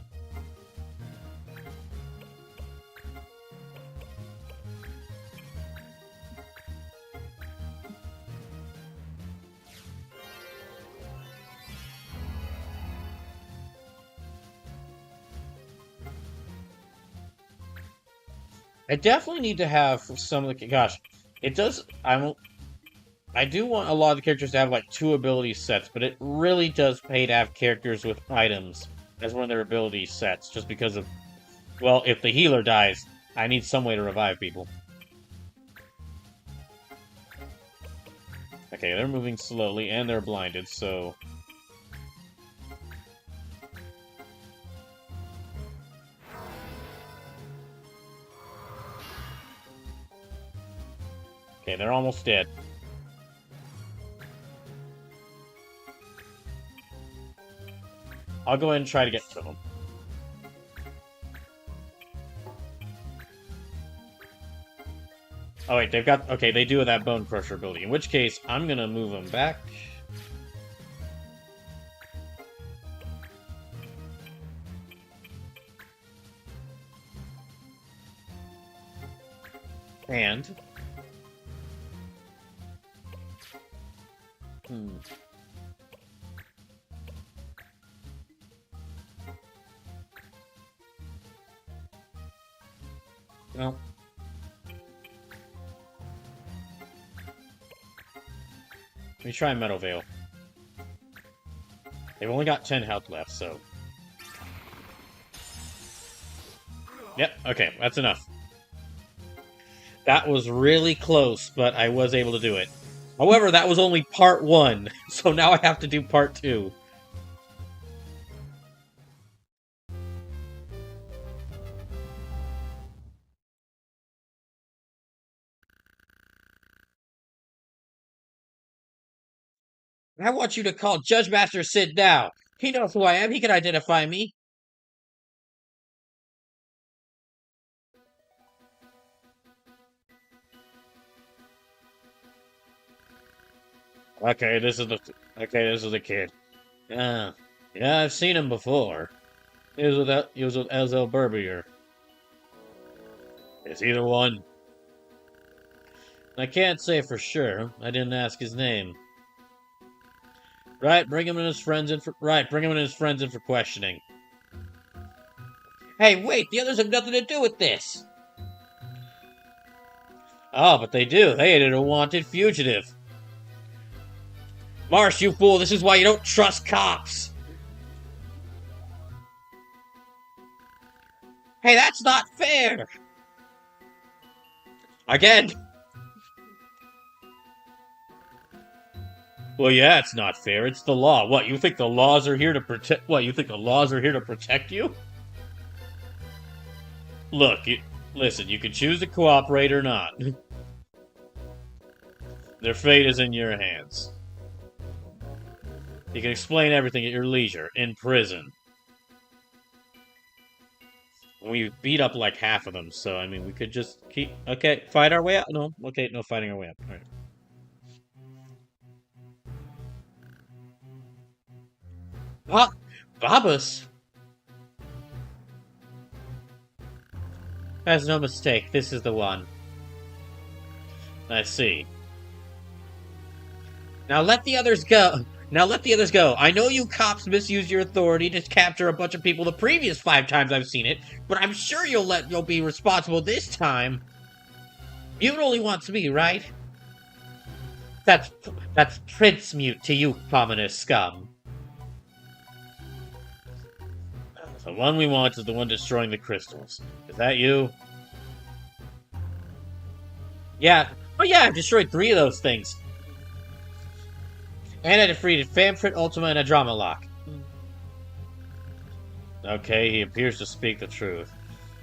I definitely need to have some of the... Gosh, it does... I do want a lot of the characters to have, like, 2 ability sets, but it really does pay to have characters with items as one of their ability sets, just because of... Well, if the healer dies, I need some way to revive people. Okay, they're moving slowly, and they're blinded, so... Okay, they're almost dead. I'll go ahead and try to get to them. Oh wait, they've got... Okay, they do have that Bone Crusher ability. In which case, I'm gonna move them back. And... Well... Let me try Meadow Veil. They've only got 10 health left, so... Yep, okay, that's enough. That was really close, but I was able to do it. However, that was only part 1, so now I have to do part 2. I want you to call Judge Master Sid now. He knows who I am. He can identify me. Okay, this is the kid. Yeah, I've seen him before. He was with Ezel Berbier. Is he the one? I can't say for sure. I didn't ask his name. Right, bring him and his friends in for questioning. Hey, wait, the others have nothing to do with this. Oh, but they do. They aided a wanted fugitive. Marsh, you fool, this is why you don't trust cops. Hey, that's not fair. Again. Well, yeah, it's not fair. It's the law. What, you think the laws are here to protect... What, you think the laws are here to protect you? Look, listen, you can choose to cooperate or not. Their fate is in your hands. You can explain everything at your leisure, in prison. We beat up like half of them, so, I mean, we could just keep... Okay, fight our way out? No, okay, no fighting our way out. Alright. Babas? That's no mistake, this is the one. I see. Now let the others go. I know you cops misused your authority to capture a bunch of people the previous 5 times I've seen it, but I'm sure you'll be responsible this time. Mute only wants me, right? That's that's Prince Mute to you, commoner scum. The one we want is the one destroying the crystals. Is that you? Yeah. Oh yeah, I've destroyed 3 of those things. And I defeated Famfrit, Ultima, and a Drama Lock. Okay, he appears to speak the truth.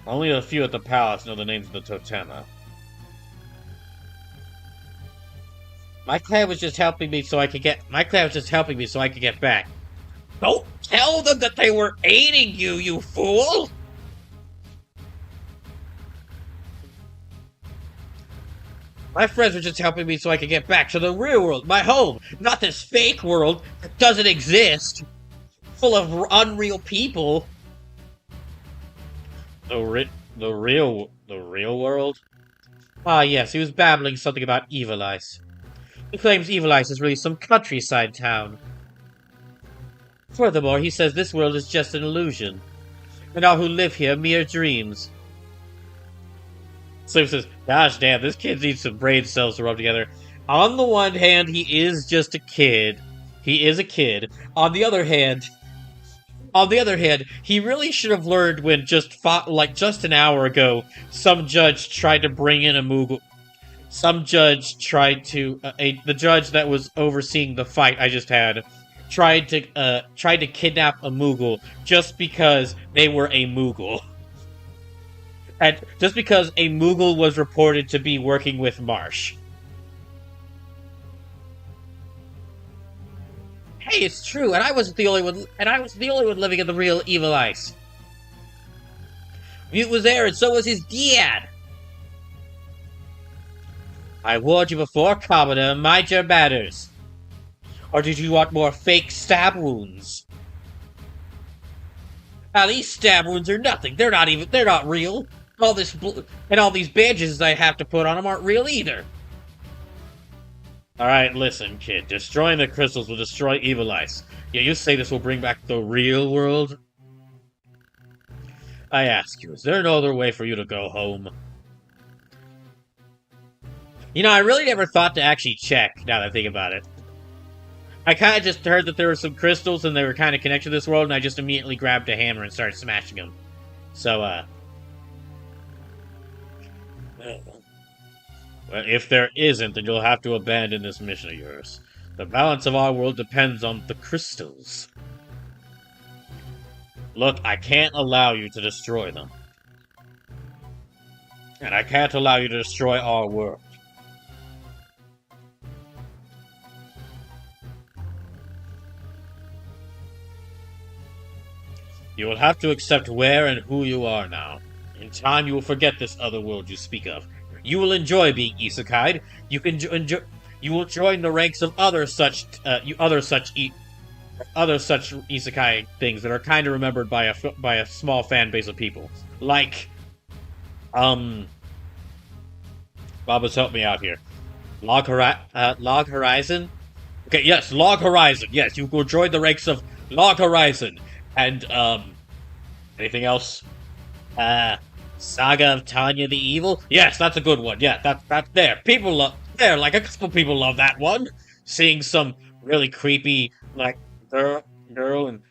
Only a few at the palace know the names of the Totema. My clan was just helping me so I could get back. Don't tell them that they were aiding you, you fool! My friends were just helping me so I could get back to the real world, my home, not this fake world that doesn't exist, full of unreal people. The real world? Ah, yes, he was babbling something about Evil Ice. He claims Evil Ice is really some countryside town. Furthermore, he says this world is just an illusion, and all who live here mere dreams. Slim says, gosh damn, this kid needs some brain cells to rub together. On the one hand, he is just a kid. He is a kid. On the other hand, he really should have learned when just an hour ago, some judge tried to bring in a Moogle. Some judge tried to the judge that was overseeing the fight I just had tried to kidnap a Moogle just because they were a Moogle. And just because a Moogle was reported to be working with Marsh. Hey, it's true, and I wasn't the only one. And I was the only one living in the real Evil Ice. Mute was there, and so was his dad. I warned you before, commoner. Mind your manners. Or did you want more fake stab wounds? Now these stab wounds are nothing. They're not real. All these badges I have to put on them aren't real either. Alright, listen, kid. Destroying the crystals will destroy Evil Ice. Yeah, you say this will bring back the real world? I ask you, is there no other way for you to go home? You know, I really never thought to actually check, now that I think about it. I kind of just heard that there were some crystals and they were kind of connected to this world, and I just immediately grabbed a hammer and started smashing them. So, Well, if there isn't, then you'll have to abandon this mission of yours. The balance of our world depends on the crystals. Look, I can't allow you to destroy them. And I can't allow you to destroy our world. You will have to accept where and who you are now. In time, you will forget this other world you speak of. You will enjoy being isekai'd. You will join the ranks of other such isekai things that are kind of remembered by a small fan base of people. Like, Baba's help me out here. Log Horizon? Okay, yes, Log Horizon. Yes, you will join the ranks of Log Horizon. And, anything else? Saga of Tanya the Evil? Yes, that's a good one. Yeah, that's there. Like, a couple people love that one. Seeing some really creepy, like, girl in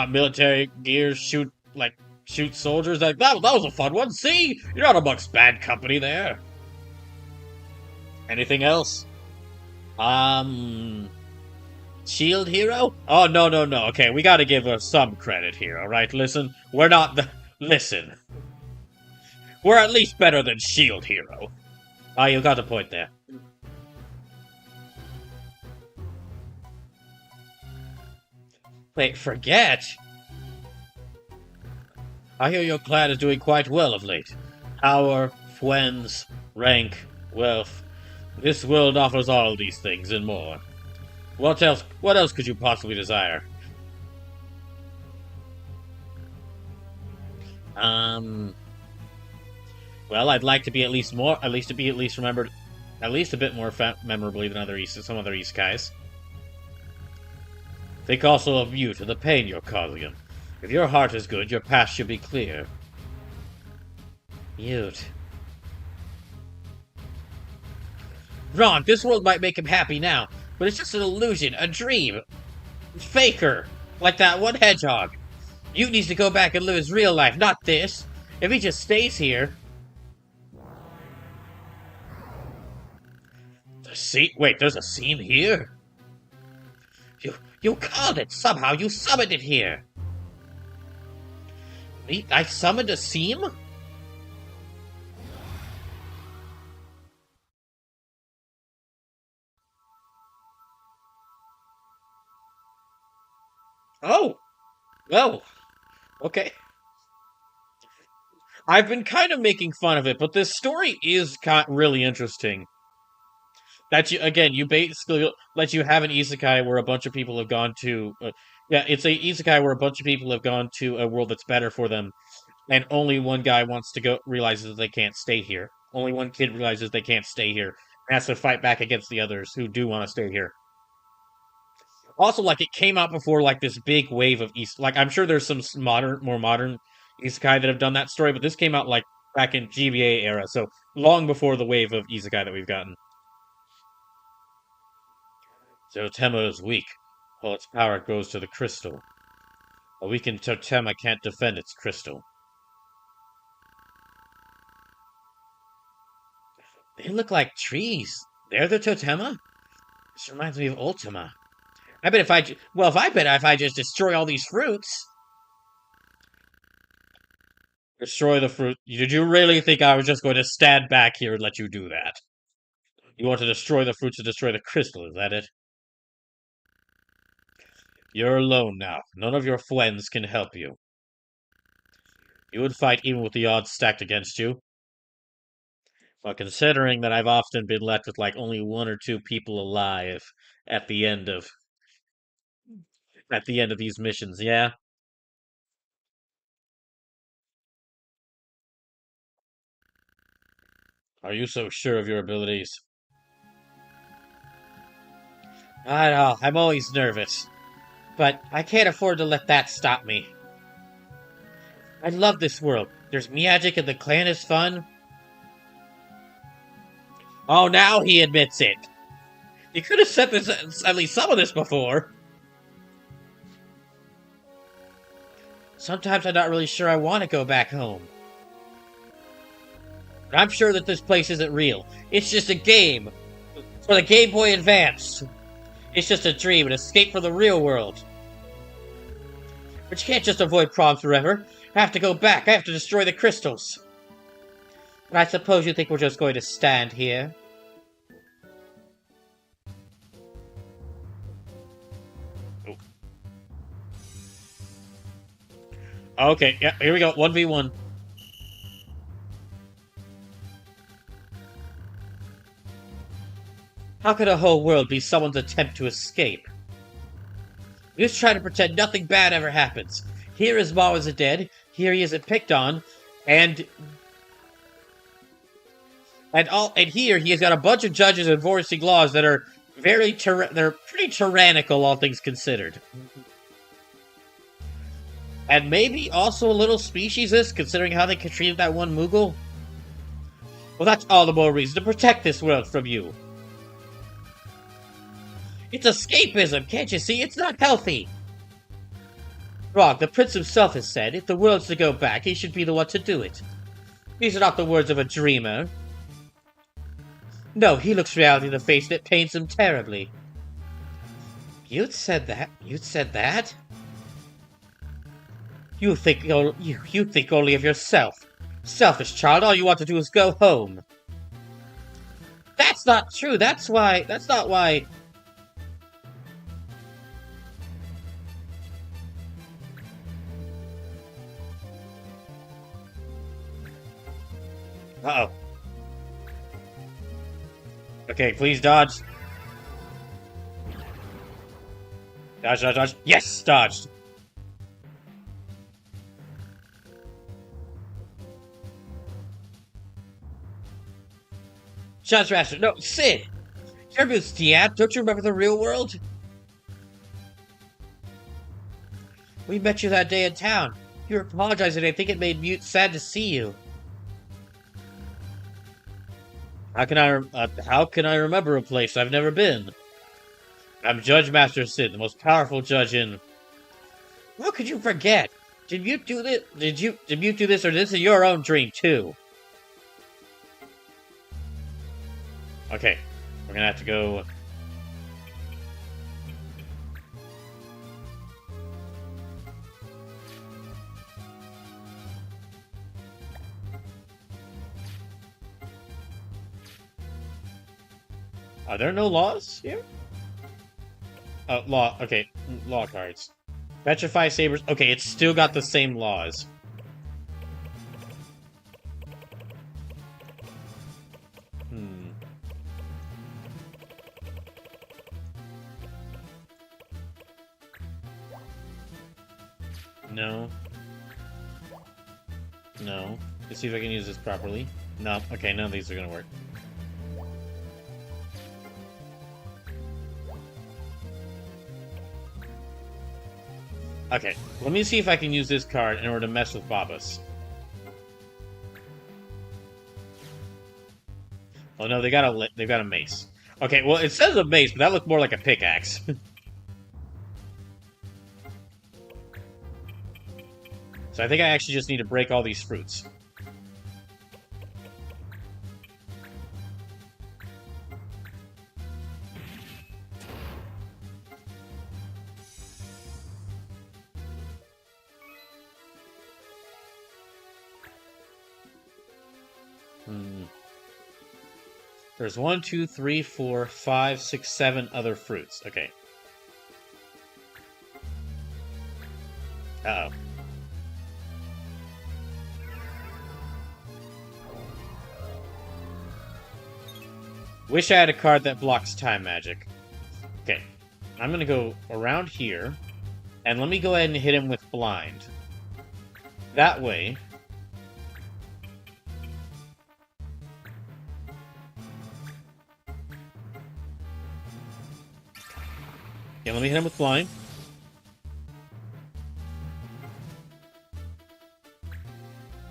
military gear shoot soldiers. Like, that was a fun one. See? You're not amongst bad company there. Anything else? Shield Hero? Oh, no. Okay, we gotta give her some credit here, alright? Listen, we're not the... Listen. We're at least better than Shield Hero. Oh, you got a point there. Wait, forget? I hear your clan is doing quite well of late. Power, friends, rank, wealth. This world offers all these things and more. What else could you possibly desire? Well, I'd like to be remembered, at least a bit more memorably than some other isekais. Think also of you, to the pain you're causing him. If your heart is good, your path should be clear. Mute. Wrong, this world might make him happy now, but it's just an illusion, a dream. Faker, like that one hedgehog. You needs to go back and live his real life, not this. If he just stays here. Wait, there's a seam here? You called it somehow, you summoned it here. I summoned a seam? Oh, well, okay. I've been kind of making fun of it, but this story is really interesting. That you again, you basically let you have an isekai where a bunch of people have gone to. Yeah, it's a isekai where a bunch of people have gone to a world that's better for them, and only one guy wants to go realizes that they can't stay here. Only one kid realizes they can't stay here and has to fight back against the others who do want to stay here. Also, like it came out before like this big wave of East. Like I'm sure there's some more modern isekai that have done that story, but this came out like back in GBA era, so long before the wave of isekai that we've gotten. Totema is weak. All its power goes to the crystal. A weakened Totema can't defend its crystal. They look like trees. They're the Totema? This reminds me of Ultima. I bet if I... if I just destroy all these fruits... Destroy the fruit. Did you really think I was just going to stand back here and let you do that? You want to destroy the fruits to destroy the crystal, is that it? You're alone now. None of your friends can help you. You would fight even with the odds stacked against you. Well, considering that I've often been left with like only one or two people alive at the end of these missions, yeah? Are you so sure of your abilities? I know, I'm always nervous. But I can't afford to let that stop me. I love this world. There's magic and the clan is fun. Oh, now he admits it. You could have said this, at least some of this before. Sometimes I'm not really sure I want to go back home. I'm sure that this place isn't real. It's just a game. For the Game Boy Advance. It's just a dream, an escape from the real world. But you can't just avoid problems forever. I have to go back. I have to destroy the crystals. And I suppose you think we're just going to stand here? Okay, yeah, here we go. 1v1. How could a whole world be someone's attempt to escape? We just try to pretend nothing bad ever happens. Here his mom isn't dead. Here he isn't picked on, and here he has got a bunch of judges enforcing laws that are they're pretty tyrannical, all things considered. And maybe also a little speciesist, considering how they treated that one Moogle. Well, that's all the more reason to protect this world from you. It's escapism, can't you see? It's not healthy. Wrong, the prince himself has said, if the world's to go back, he should be the one to do it. These are not the words of a dreamer. No, he looks reality in the face and it pains him terribly. You said that? You said that? You think only of yourself. Selfish child, all you want to do is go home. That's not true, that's not why... Uh-oh. Okay, please dodge. Dodge, dodge, dodge. Yes, dodged. Shots Raster. No, Sid! You're Diab, don't you remember the real world? We met you that day in town. You were apologizing, I think it made Mute sad to see you. How can I remember a place I've never been? I'm Judge Master Sid, the most powerful judge in. How could you forget? Did you do this? Did you do this, or this is your own dream too? Okay, we're gonna have to go. Are there no laws here? Law. Okay, law cards. Petrify sabers. Okay, it's still got the same laws. Hmm. No. No. Let's see if I can use this properly. No. Okay, none of these are gonna work. Okay, let me see if I can use this card in order to mess with Babas. Oh no, they've got a mace. Okay, well it says a mace, but that looked more like a pickaxe. So I think I actually just need to break all these fruits. Hmm. There's 1, 2, 3, 4, 5, 6, 7 other fruits. Okay. Uh-oh. Wish I had a card that blocks time magic. Okay. I'm gonna go around here, and let me go ahead and hit him with blind. That way... Okay, let me hit him with blind.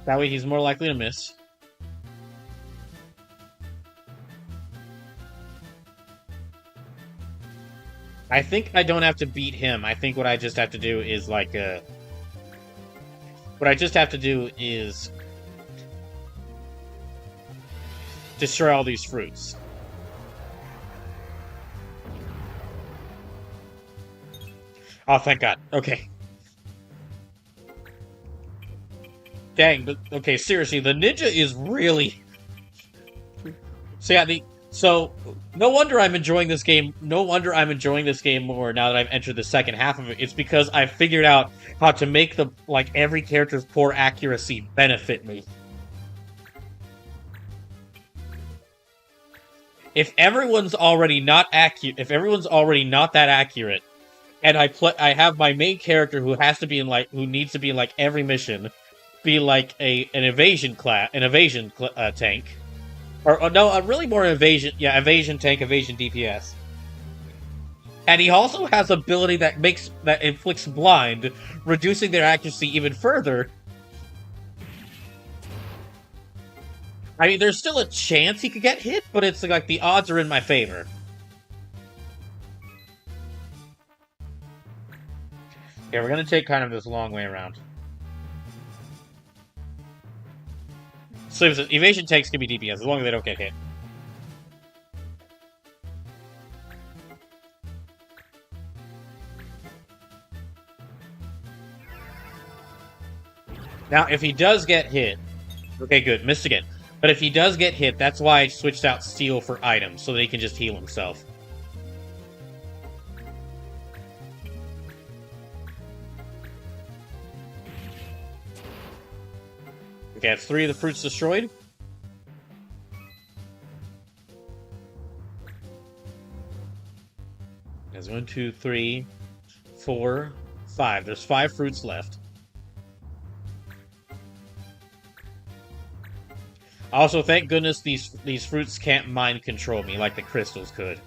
That way he's more likely to miss. I think I don't have to beat him. I think what I just have to do is like what I just have to do is destroy all these fruits. Oh, thank God. Okay. Dang, but okay, seriously, the ninja is really... So yeah, So, no wonder I'm enjoying this game. No wonder I'm enjoying this game more now that I've entered the second half of it. It's because I've figured out how to make every character's poor accuracy benefit me. If everyone's already not accurate, if everyone's already not that accurate, and I have my main character who has to be in who needs to be in every mission, be like an evasion tank. Or no, really more evasion. Yeah, evasion tank, evasion DPS. And he also has ability that inflicts blind, reducing their accuracy even further. I mean, there's still a chance he could get hit, but it's like the odds are in my favor. Okay, we're gonna take kind of this long way around. So evasion tanks can be DPS as long as they don't get hit. Now, if he does get hit... Okay, good. Missed again. But if he does get hit, that's why I switched out Steel for items, so that he can just heal himself. Okay, that's 3 of the fruits destroyed. There's 1, 2, 3, 4, 5. There's 5 fruits left. Also, thank goodness these fruits can't mind control me like the crystals could.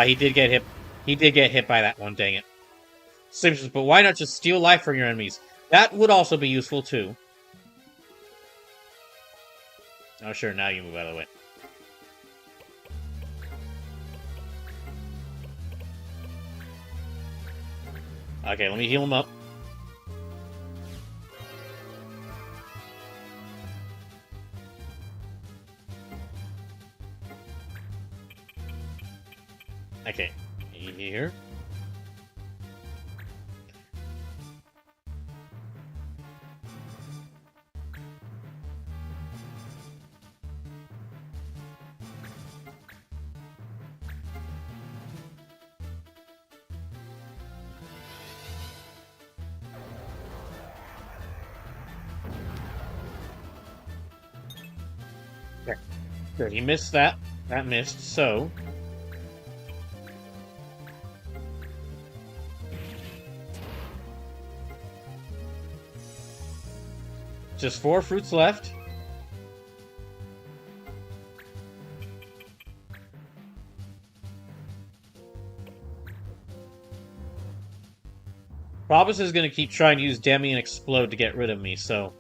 He did get hit. He did get hit by that one, dang it. Simpsons, but why not just steal life from your enemies? That would also be useful, too. Oh, sure, now you move out of the way. Okay, let me heal him up. Okay, here. Okay, good. He missed that. That missed, so... Just 4 fruits left. Probus is going to keep trying to use Demi and Explode to get rid of me, so...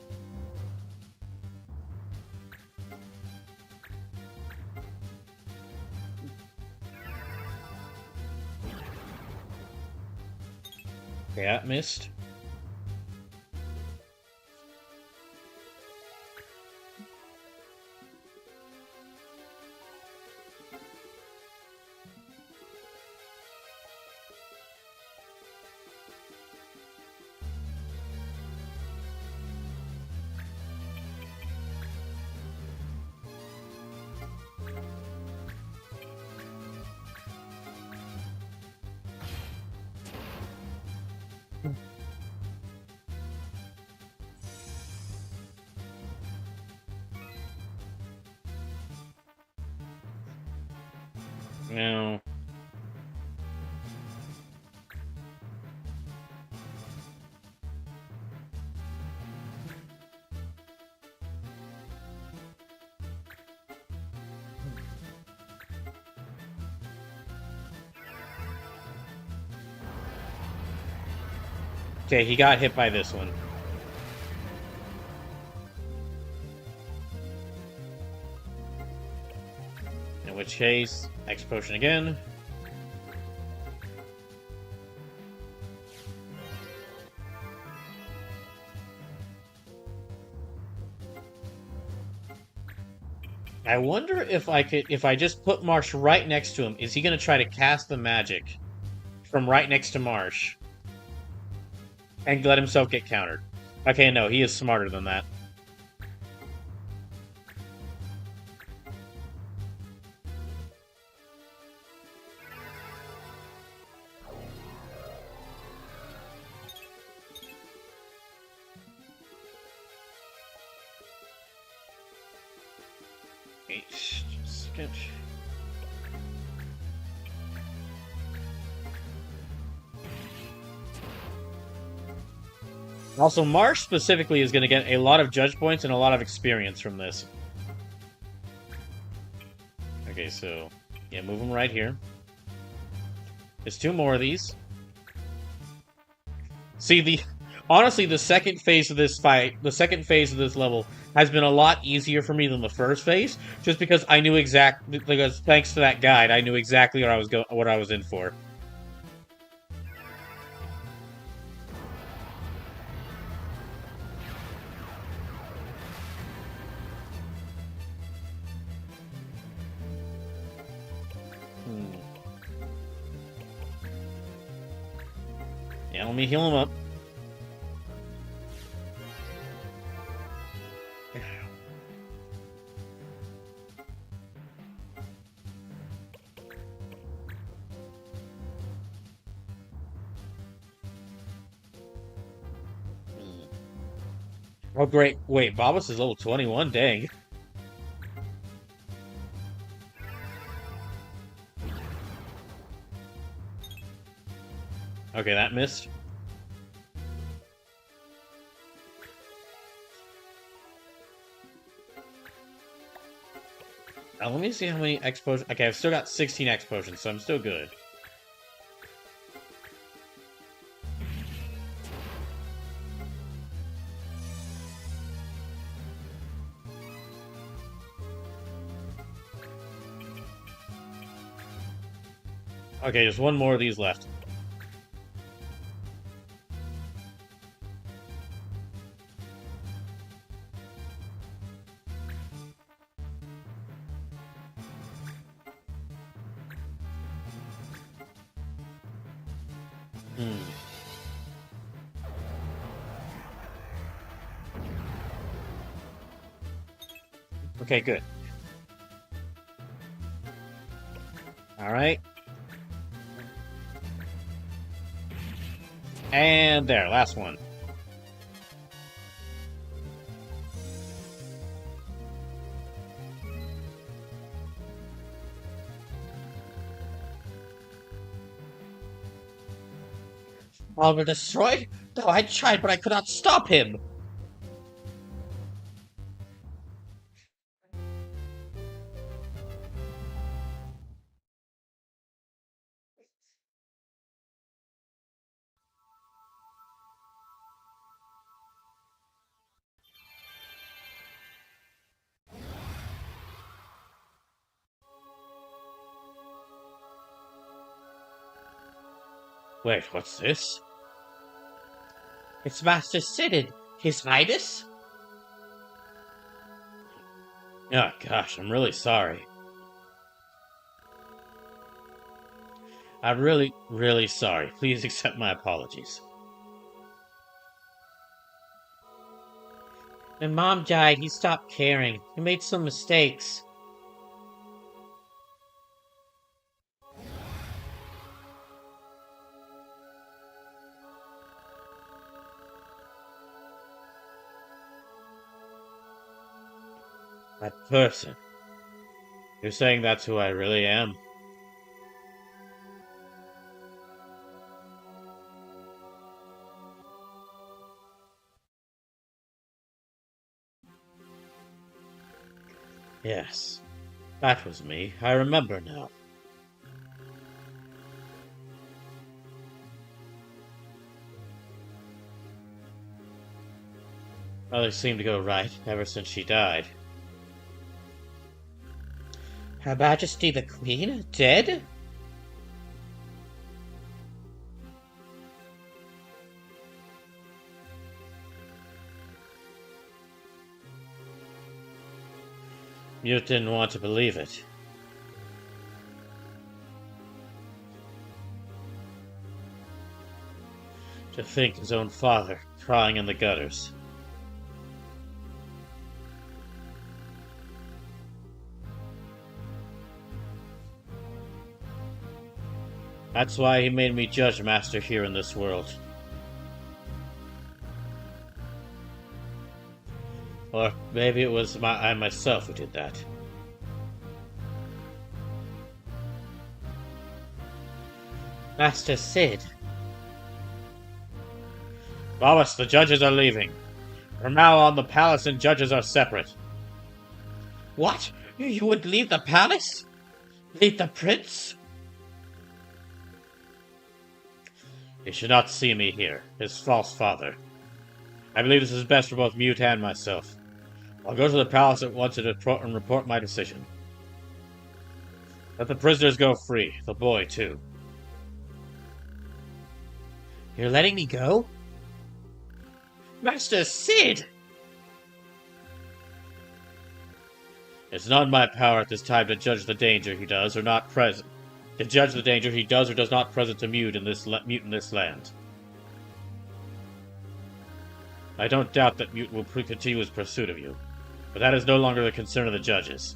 Okay, that missed. No. Okay, he got hit by this one. In which case, X potion again. I wonder if I just put Marsh right next to him, is he going to try to cast the magic from right next to Marsh and let himself get countered? Okay, no, he is smarter than that. Also, Marsh specifically is going to get a lot of judge points and a lot of experience from this. Okay, so yeah, move him right here. There's 2 more of these. See, honestly, the second phase of this fight, the second phase of this level, has been a lot easier for me than the first phase, just because I knew exactly, because thanks to that guide, I knew exactly what I was in for. Yeah, let me heal him up. Oh, great. Wait, Babas is level 21? Dang. Okay, that missed. Let me see how many X potions... Okay, I've still got 16 X potions, so I'm still good. Okay, just one more of these left. Hmm. Okay, good. Alright. And there, last one. Oliver destroyed? No, I tried, but I could not stop him. Wait, what's this? It's Master Sidon, His Highness? Oh gosh, I'm really sorry. I'm really, really sorry. Please accept my apologies. When Mom died, he stopped caring. He made some mistakes. That person. You're saying that's who I really am? Yes. That was me. I remember now. Others seemed to go right ever since she died. Her Majesty the Queen? Dead? Mute didn't want to believe it. To think his own father crying in the gutters. That's why he made me Judge Master here in this world. Or maybe it was I myself who did that. Master Sid. Wallace, the judges are leaving. From now on, the palace and judges are separate. What? You would leave the palace? Leave the prince? He should not see me here, his false father. I believe this is best for both Mute and myself. I'll go to the palace at once and report my decision. Let the prisoners go free, the boy too. You're letting me go? Master Sid! It's not in my power at this time to judge the danger he does or not present. To judge the danger he does or does not present to Mute in this land. I don't doubt that Mute will continue his pursuit of you, but that is no longer the concern of the judges.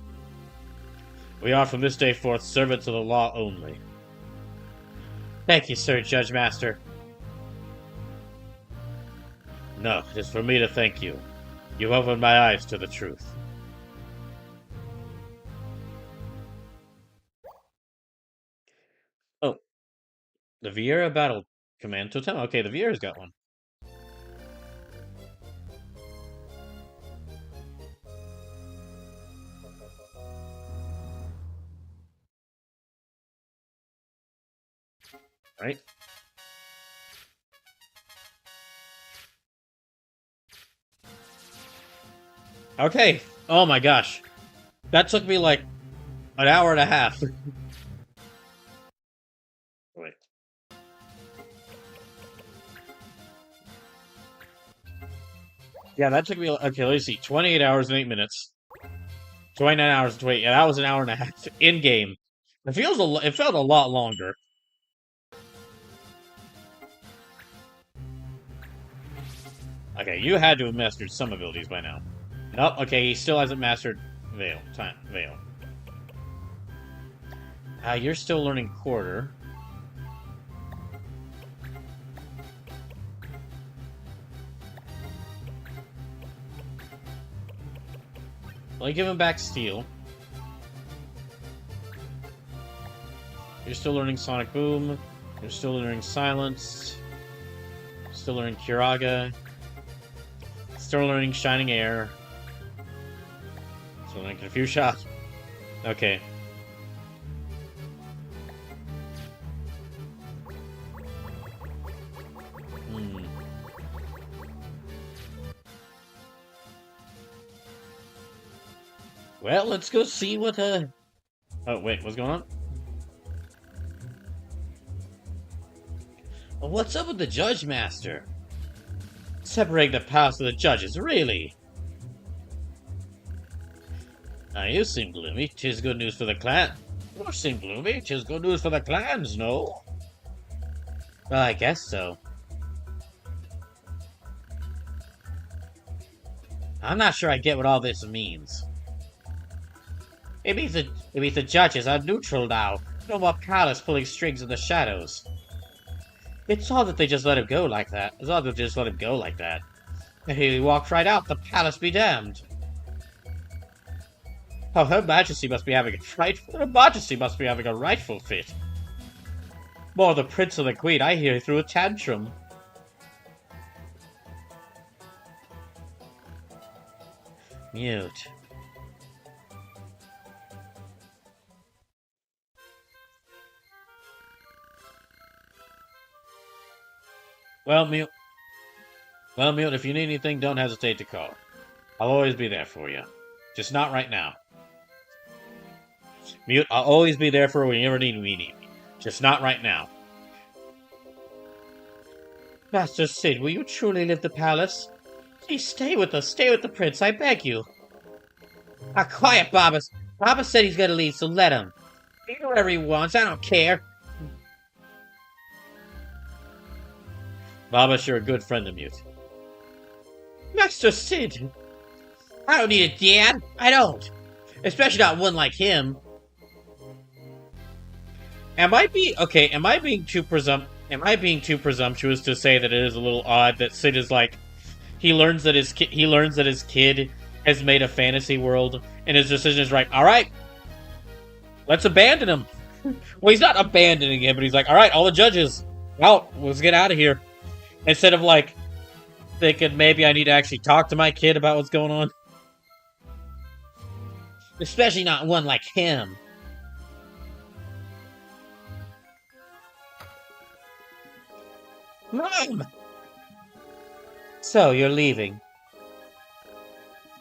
We are from this day forth servants of the law only. Thank you, Sir Judge Master. No, it is for me to thank you. You've opened my eyes to the truth. Oh, the Vieira Battle Command Totem? Okay, the Vieira's got one. Right? Okay. Oh my gosh. That took me like an hour and a half. Wait. Yeah, that took me. Okay, let's see. 28 hours and 8 minutes. 29 hours and 20. Yeah, that was an hour and a half in game. It felt a lot longer. Okay, you had to have mastered some abilities by now. Nope. Okay, he still hasn't mastered Veil. You're still learning Quarter. Well, give him back Steel. You're still learning Sonic Boom. You're still learning Silence. Still learning Kiraga. Still learning Shining Air. Still learning Confuse Shot. Okay. Well, let's go see what, Oh, wait, what's going on? What's up with the Judge Master? Separate the palace of the judges, really? Now, you seem gloomy. 'Tis good news for the clan. You seem gloomy. 'Tis good news for the clans, no? Well, I guess so. I'm not sure I get what all this means. It means the judges are neutral now. No more palace pulling strings in the shadows. It's odd that they just let him go like that. It's odd that they just let him go like that. And he walked right out, the palace be damned. Oh, Her Majesty must be having a rightful fit. More the Prince and the Queen, I hear he threw a tantrum. Mute. Well, Mute, if you need anything, don't hesitate to call. I'll always be there for you. Just not right now. Mute, I'll always be there for when you ever need me. Just not right now. Master Sid, will you truly leave the palace? Please stay with us. Stay with the prince, I beg you. Quiet, Babas. Babas said he's gonna leave, so let him. He can do whatever he wants, I don't care. Babas, you're a good friend of Mute. Master Sid! I don't need a dad. I don't. Especially not one like him. Am I being too presumptuous to say that it is a little odd that Sid is like he learns that his kid has made a fantasy world and his decision is right. All right. Let's abandon him. Well, he's not abandoning him, but he's like, "All right, all the judges out. Let's get out of here." Instead of like thinking maybe I need to actually talk to my kid about what's going on. Especially not one like him. Mom! So, you're leaving?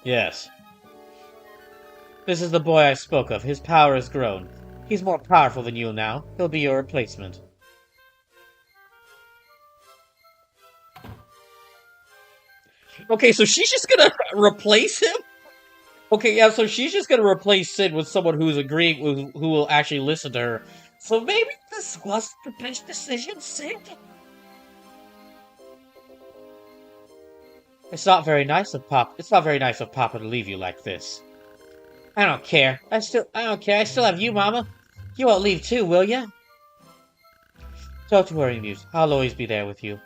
Yes. This is the boy I spoke of. His power has grown. He's more powerful than you now. He'll be your replacement. Okay, so she's just gonna replace him? Okay, yeah, so she's just gonna replace Sid with someone who's agreeing, who will actually listen to her. So maybe this was the best decision, Sid? It's not very nice of Papa to leave you like this. I don't care. I don't care. I still have you, Mama. You won't leave too, will ya? Don't worry, Muse. I'll always be there with you.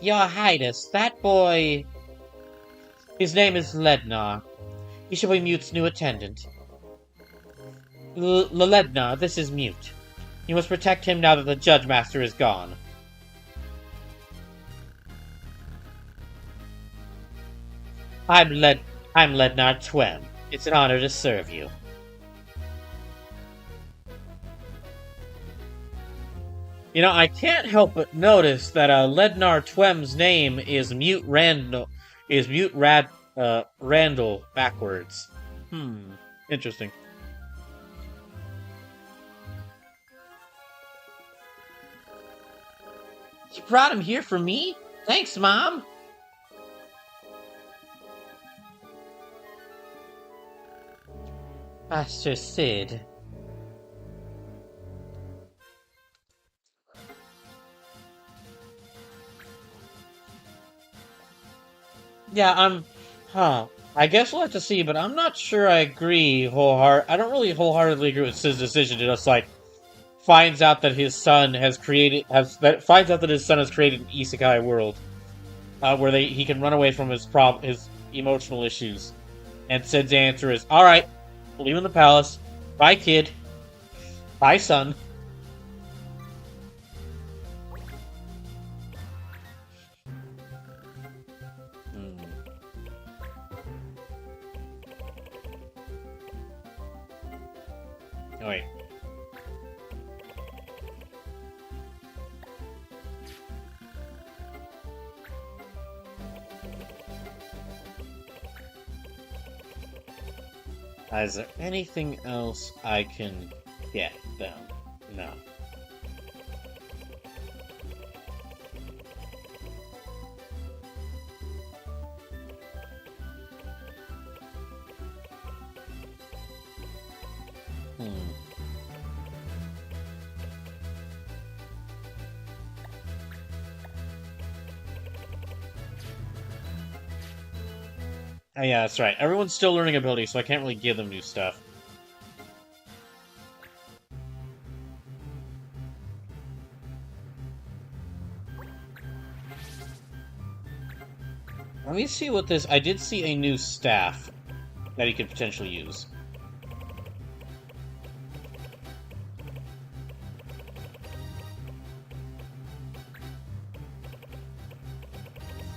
Your Highness, that boy... His name is Lednar. He shall be Mute's new attendant. Lednar, this is Mute. You must protect him now that the Judge Master is gone. I'm Lednar Twem. It's an honor to serve you. You know, I can't help but notice that Lednar Twem's name is Randall backwards. Interesting. You brought him here for me? Thanks, Mom. Master Sid. Yeah, I guess we'll have to see, but I'm not sure I agree I don't really wholeheartedly agree with Sid's decision to just like finds out that his son has created has that finds out that his son has created an isekai world where he can run away from his emotional issues. And Sid's answer is, "All right, leave him in the palace. Bye, kid. Bye, son." Hmm. Oh wait. Is there anything else I can get them? No. Hmm. Oh yeah, that's right. Everyone's still learning abilities, so I can't really give them new stuff. Let me see what this. I did see a new staff that he could potentially use.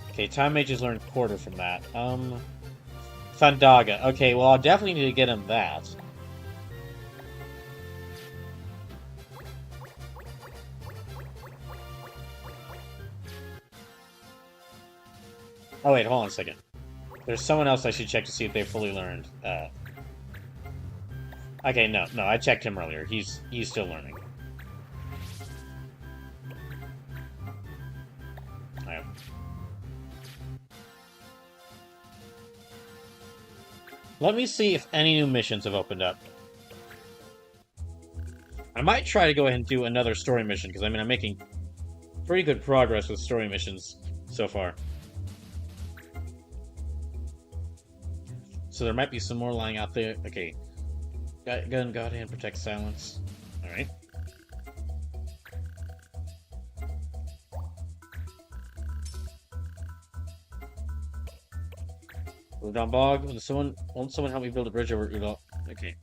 Okay, Time Mages learned quarter from that. Thundaga. Okay, well, I'll definitely need to get him that. Oh, wait, hold on a second. There's someone else I should check to see if they fully learned. Okay, no, I checked him earlier. He's still learning. Alright. Let me see if any new missions have opened up. I might try to go ahead and do another story mission, because I mean, I'm making pretty good progress with story missions so far. So there might be some more lying out there. Okay. Gun, God Hand, Protect Silence. Alright. Udon Bog. Won't someone help me build a bridge over Udon? Okay.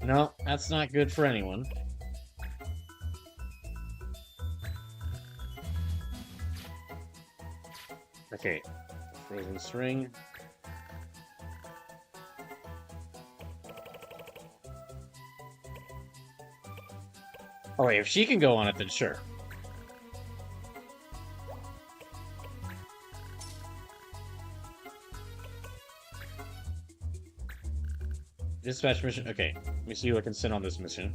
No, that's not good for anyone. Okay. Frozen String. Oh wait, if she can go on it, then sure. Dispatch mission. Okay, let me see who I can send on this mission.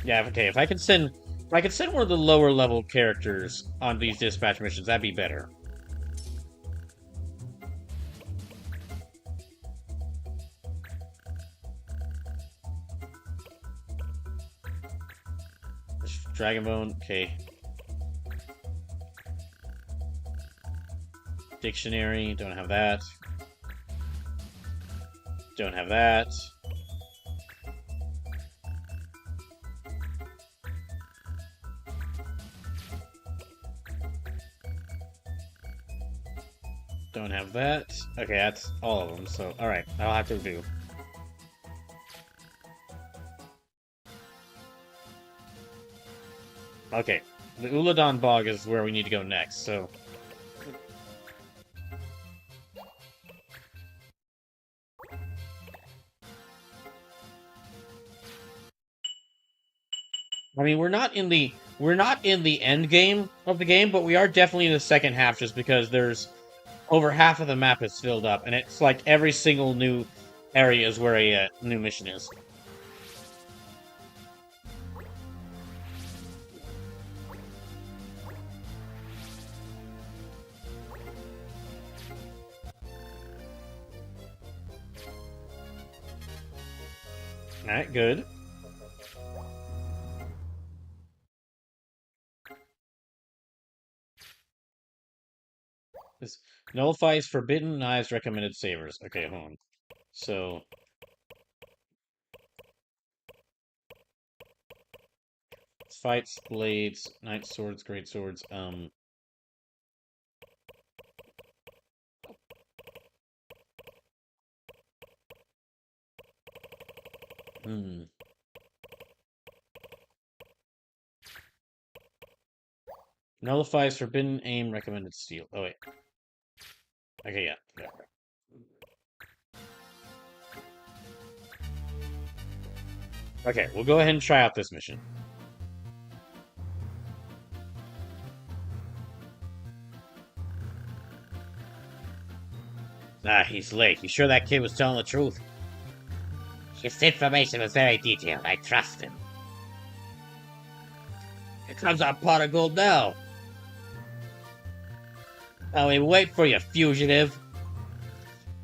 Yeah, okay. If I could send one of the lower level characters on these dispatch missions, that'd be better. Dragonbone. Okay. Dictionary. Don't have that. Don't have that. Don't have that. Okay, that's all of them. So, alright, I'll have to do. Okay, the Uladon Bog is where we need to go next, so... I mean, we're not in the We're not in the end game of the game, but we are definitely in the second half just because there's over half of the map is filled up, and it's like every single new area is where a new mission is. Alright, good. This nullifies forbidden knives, recommended savers. Okay, hold on. So, fights, blades, knight swords, great swords. Hmm. Nullifies forbidden aim, recommended steel. Oh wait. Okay, yeah. Okay, we'll go ahead and try out this mission. Ah, he's late. You sure that kid was telling the truth? His information was very detailed. I trust him. Here comes our pot of gold now. Oh, we wait for you, fugitive.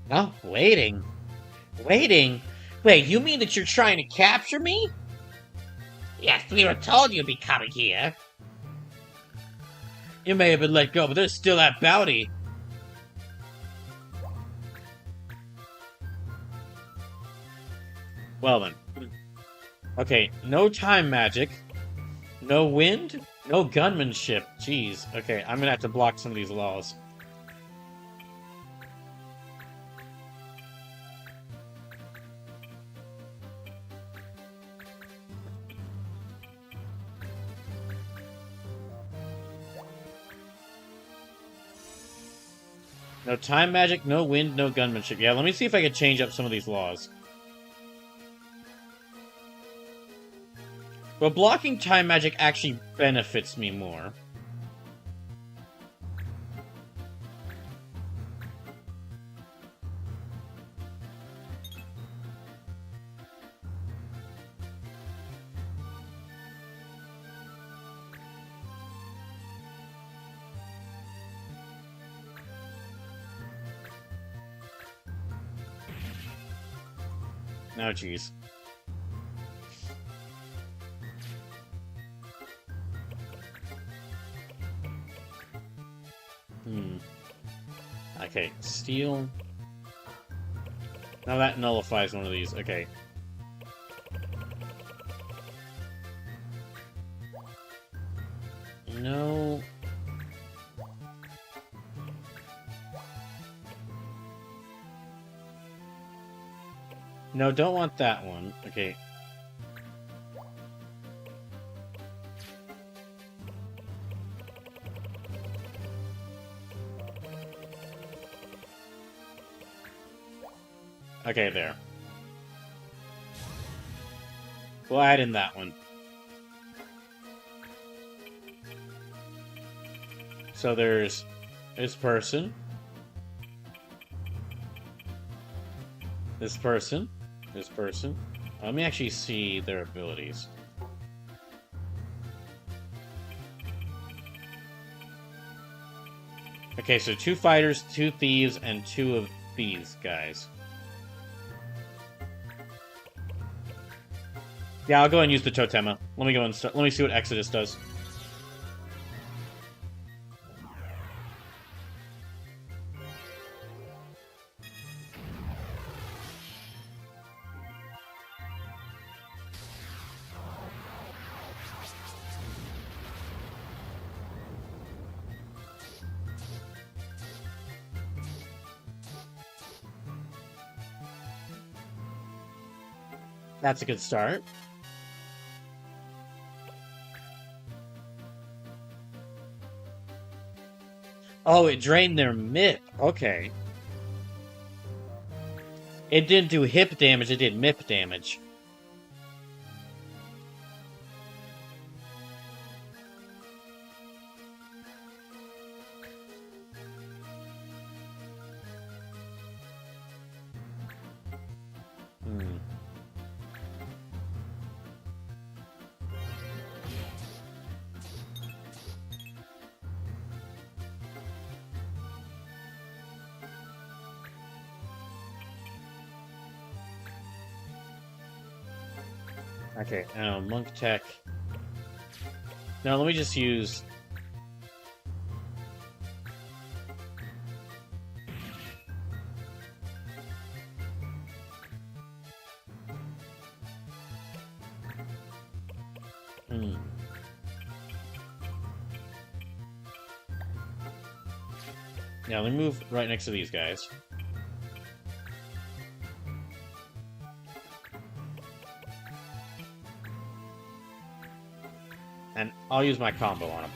No, waiting. Waiting? Wait, you mean that you're trying to capture me? Yes, we were told you'd be coming here. You may have been let go, but there's still that bounty. Well then. Okay, no time magic. No wind? No gunmanship. Jeez. Okay, I'm gonna have to block some of these laws. No time magic, no wind, no gunmanship. Yeah, let me see if I can change up some of these laws. Well, blocking time magic actually benefits me more. Oh, jeez. Okay, steel. Now that nullifies one of these. Okay. No. No, don't want that one. Okay. Okay, there. We'll add in that one. So there's this person. This person. This person. Let me actually see their abilities. Okay, so 2 fighters, 2 thieves, and 2 of these guys. Yeah, I'll go and use the Totema. Let me go and start. Let me see what Exodus does. That's a good start. Oh, it drained their MIP. Okay. It didn't do hip damage, it did MIP damage. Okay, Monk Tech. No, let me just use... Hmm. Yeah, let me move right next to these guys. And I'll use my combo on them.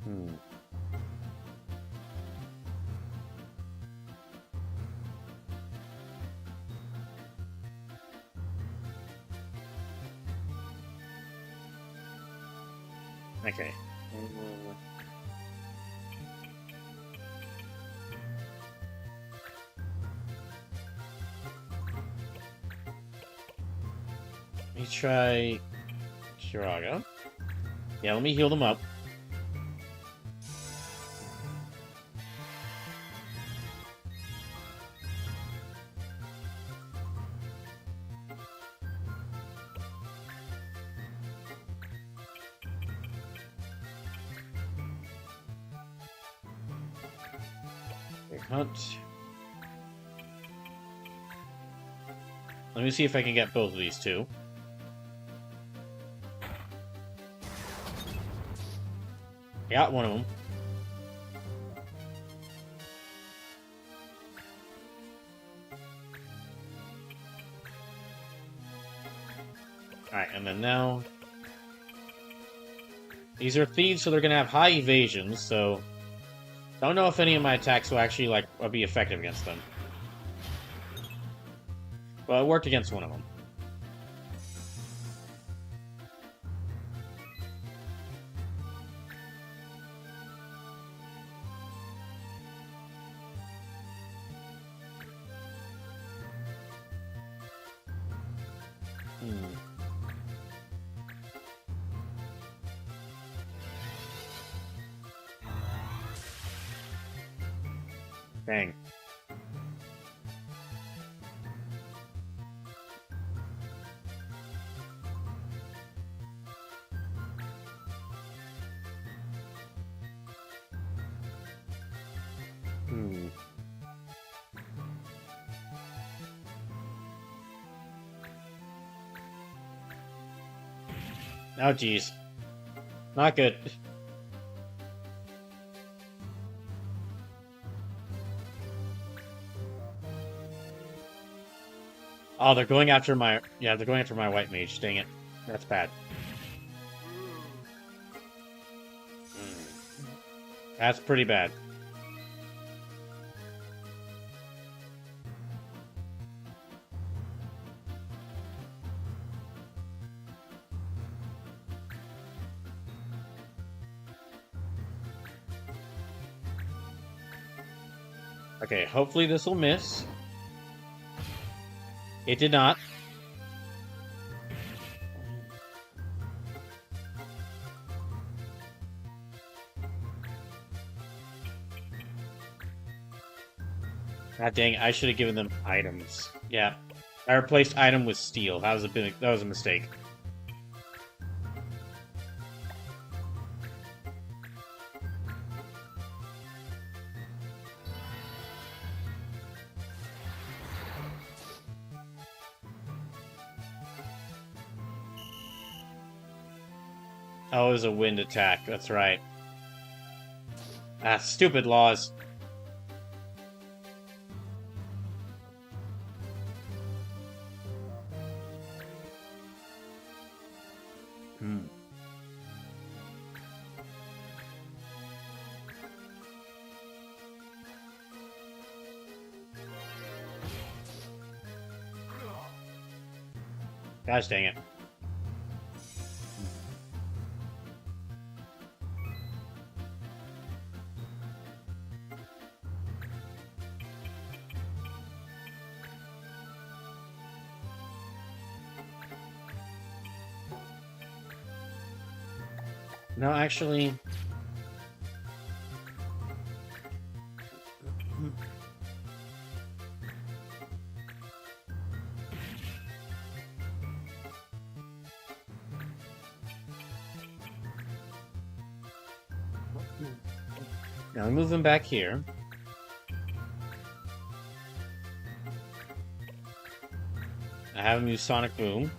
Hmm. Okay. Let me try... Kiraga. Yeah, let me heal them up. Okay, hunt. Let me see if I can get both of these two. Got one of them. Alright, and then now... These are thieves, so they're gonna have high evasions, so... Don't know if any of my attacks will actually, like, will be effective against them. Well, it worked against one of them. Hmm. Dang. Hmm. Oh, jeez. Not good. Oh, they're going after my... Yeah, they're going after my white mage. Dang it. That's bad. That's pretty bad. Okay, hopefully this will miss. It did not. God dang, I should have given them items. Yeah. I replaced item with steel. That was a mistake. Oh, it was a wind attack. That's right. Ah, stupid laws. Hmm. Gosh dang it. No, actually... Now we move him back here. I have him use Sonic Boom.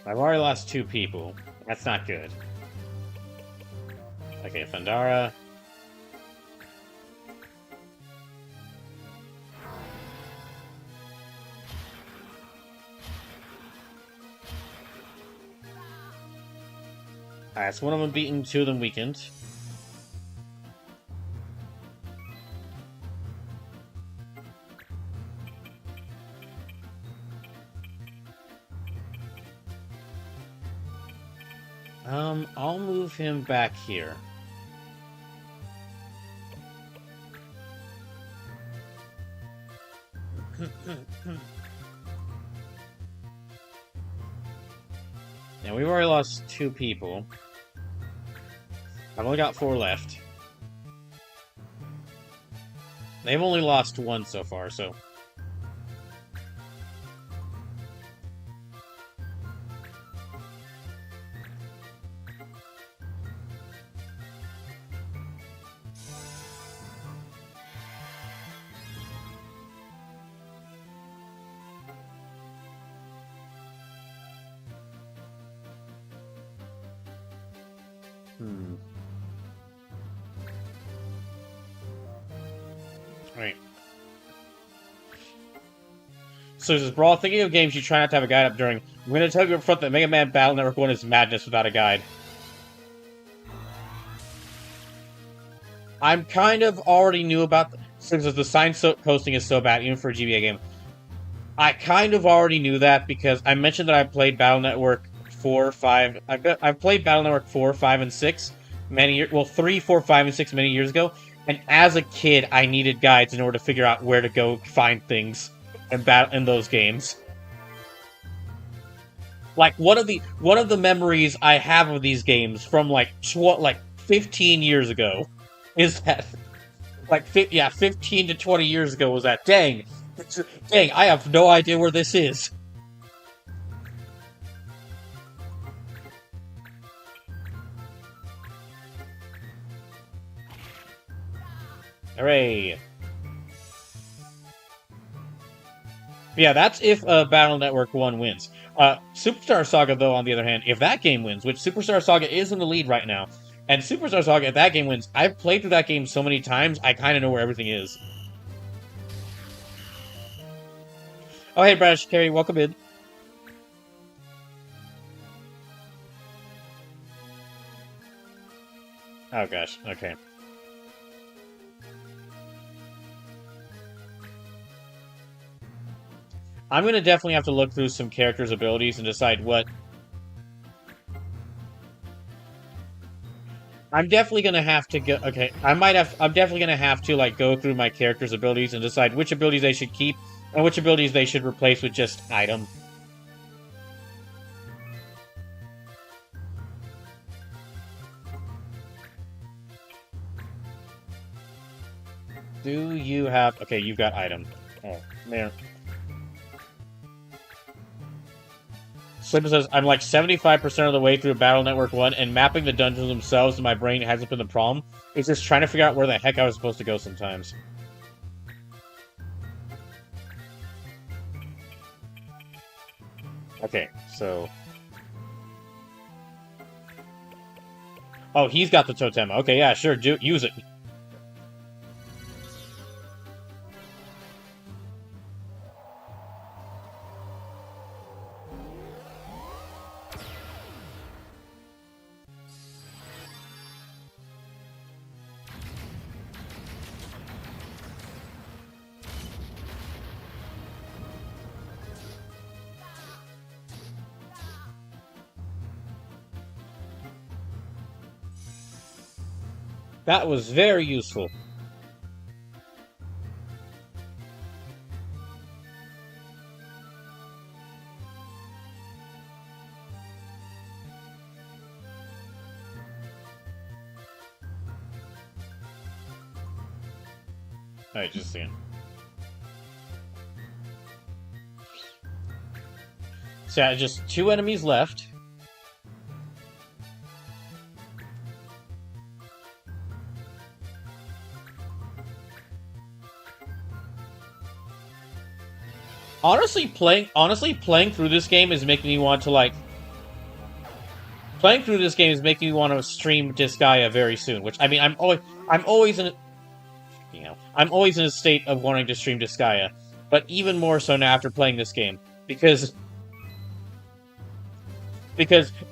I've already lost 2 people. That's not good. Okay, Thundara. Alright, so one of them beaten, 2 of them weakened. I'll move him back here. Now, we've already lost 2 people. I've only got 4 left. They've only lost 1 so far, so... Alright. So this is Brawl. Thinking of games you try not to have a guide up during. I'm going to tell you up front that Mega Man Battle Network 1 is madness without a guide. I'm kind of already knew about... Since the sign posting is so bad, even for a GBA game. I kind of already knew that because I mentioned that I played Battle Network 4, 5... I've played Battle Network 4, 5, and 6 many years... Well, 3, 4, 5, and 6 many years ago. And as a kid, I needed guides in order to figure out where to go find things in those games. Like one of the memories I have of these games from like 15 years ago is that 15 to 20 years ago was that dang, I have no idea where this is. Hooray. Yeah, that's if Battle Network 1 wins. Superstar Saga, though, on the other hand, if that game wins, which Superstar Saga is in the lead right now, and Superstar Saga, if that game wins, I've played through that game so many times, I kind of know where everything is. Oh, hey, Bradish Carey, welcome in. Oh, gosh, okay. I'm going to definitely have to look through some characters' abilities and decide what... I'm definitely going to have to go... Okay, I'm definitely going to have to, like, go through my characters' abilities and decide which abilities they should keep and which abilities they should replace with just item. Do you have... Okay, you've got item. Oh, man. Slipper says, I'm like 75% of the way through Battle Network 1, and mapping the dungeons themselves in my brain hasn't been the problem. It's just trying to figure out where the heck I was supposed to go sometimes. Okay, so... Oh, he's got the totem. Okay, yeah, sure, use it. That was very useful. Alright, just a second. So yeah, just two enemies left. Honestly playing through this game is making me want to like playing through this game is making me want to stream Disgaea very soon, which I mean I'm always in I'm always in a state of wanting to stream Disgaea, but even more so now after playing this game because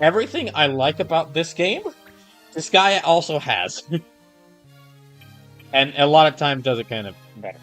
everything I like about this game, Disgaea also has. And a lot of times does it kind of better.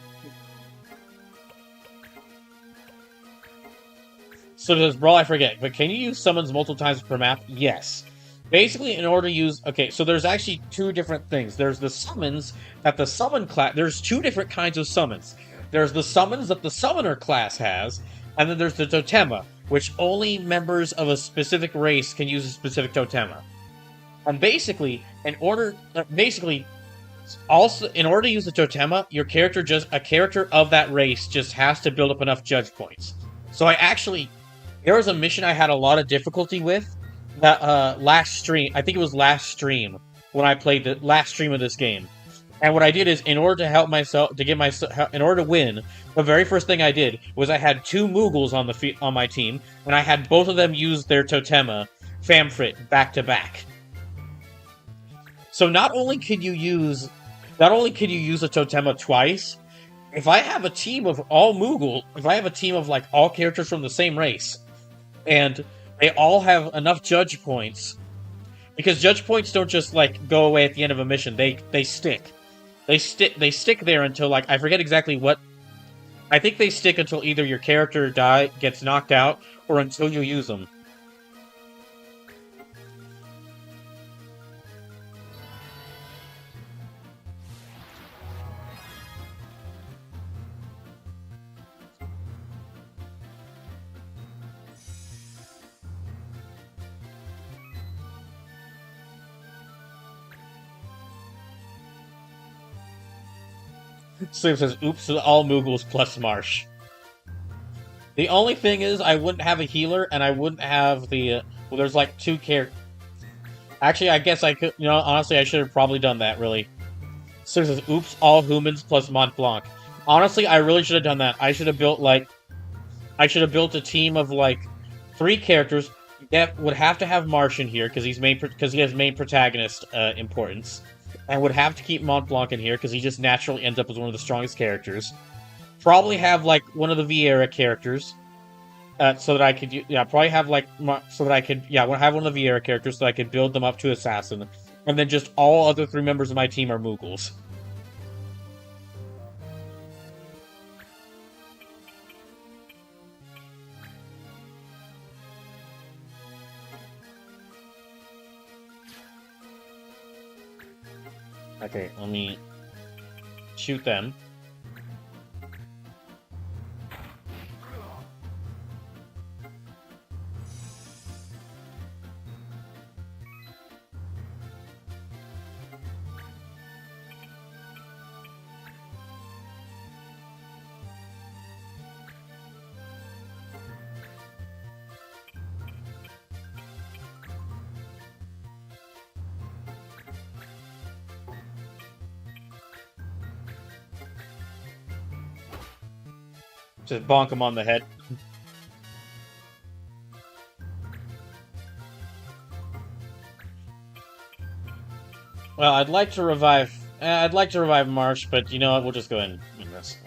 So does Brawl, I forget, but can you use summons multiple times per map? Yes. Basically, in order to use... Okay, so there's actually two different things. There's the summons that the summon class... There's two different kinds of summons. There's the summons that the summoner class has, and then there's the totema, which only members of a specific race can use a specific totema. And basically, in order to use the totema, your character a character of that race just has to build up enough judge points. So there was a mission I had a lot of difficulty with that last stream. I think it was last stream when I played the last stream of this game. And what I did is, in order to help myself in order to win, the very first thing I did was I had two Moogles on my team, and I had both of them use their totema, Famfrit, back to back. So not only could you use a totema twice, if I have a team of all Moogle, if I have a team of like all characters from the same race, and they all have enough judge points, because judge points don't just like go away at the end of a mission. They stick. They stick there until like I forget exactly what. I think they stick until either your character gets knocked out, or until you use them. Sleep says, "Oops, all Moogles plus Marsh." The only thing is, I wouldn't have a healer, and I wouldn't have the. Well, there's like two characters. Actually, I guess I could. Honestly, I should have probably done that. Really. So it says, "Oops, all humans plus Mont Blanc." Honestly, I really should have done that. I should have built a team of like three characters. That would have to have Marsh in here because he has main protagonist importance, and would have to keep Mont Blanc in here because he just naturally ends up as one of the strongest characters. Probably have like one of the Vieira characters, so that I could probably have like so that I could have one of the Vieira characters so I could build them up to assassin, and then just all other three members of my team are Moogles. Okay, let me shoot them. Just bonk him on the head. Well, I'd like to revive Marsh, but you know what? We'll just go ahead and do this.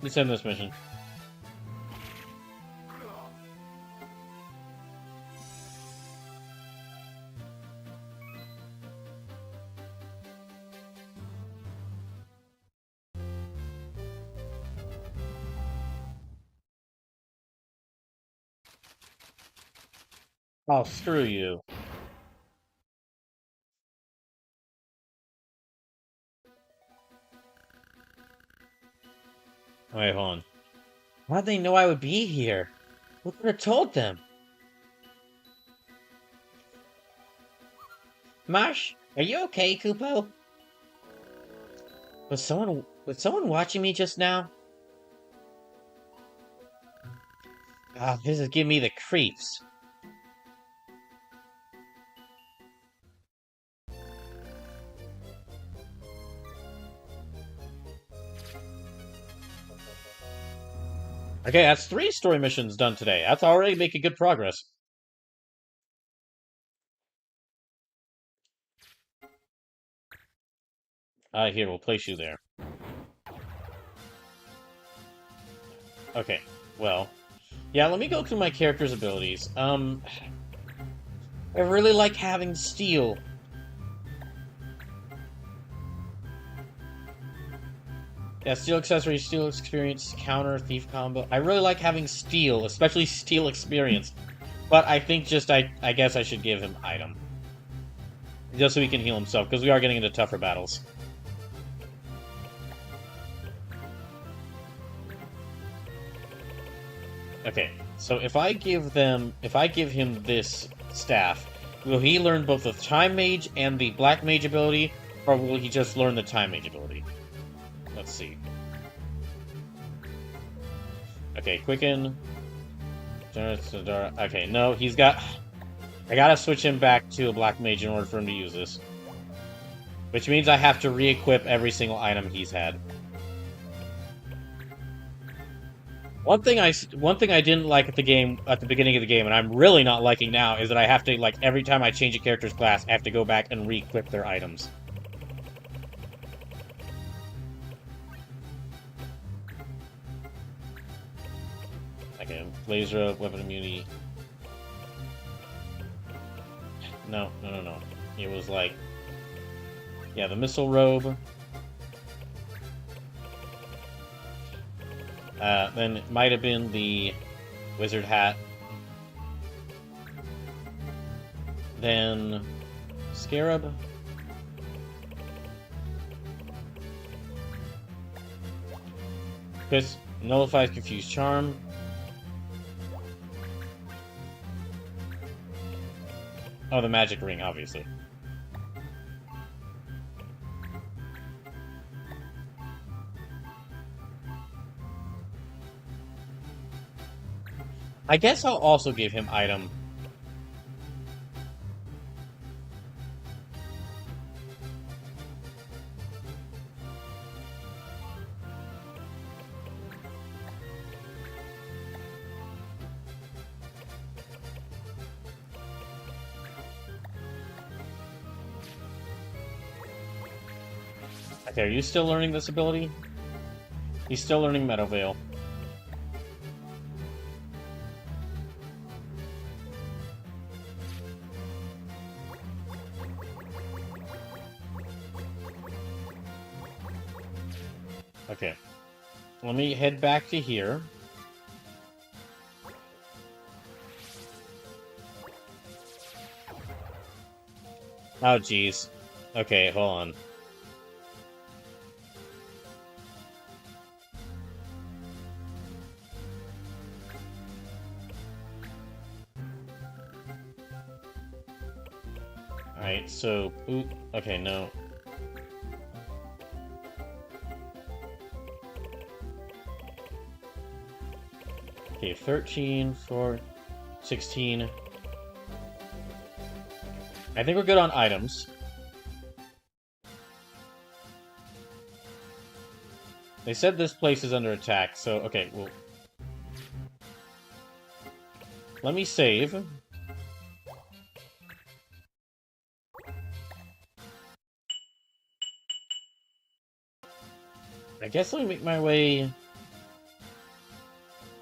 Let's end this mission. Oh, screw you. Wait, hold on. How'd they know I would be here? Who could have told them? Marsh, are you okay, Kupo? Was someone watching me just now? Ah, this is giving me the creeps. Okay, that's 3 story missions done today. That's already making good progress. Here, we'll place you there. Okay, well. Yeah, let me go through my character's abilities. I really like having steel. Yeah, steel accessory, steel experience, counter, thief combo. I really like having steel, especially steel experience. But I think I guess I should give him item. Just so he can heal himself, because we are getting into tougher battles. Okay, so if I give him this staff, will he learn both the Time Mage and the Black Mage ability, or will he just learn the Time Mage ability? Let's see. Okay, Quicken. Okay, no, he's got... I gotta switch him back to a Black Mage in order for him to use this. Which means I have to re-equip every single item he's had. One thing I didn't like at the beginning of the game, and I'm really not liking now, is that I have to, like, every time I change a character's class, I have to go back and re-equip their items. Okay, laser, weapon immunity. No. It was like... Yeah, the missile robe. Then it might have been the wizard hat. Then... Scarab. Chris nullifies confused charm. Oh, the magic ring, obviously. I guess I'll also give him item. Okay, are you still learning this ability? He's still learning Meadow Veil. Okay. Let me head back to here. Oh, jeez. Okay, hold on. Alright, so... Ooh, okay, no. Okay, 13, 4, 16. I think we're good on items. They said this place is under attack, so... Okay, well... Let me save. I guess let me make my way...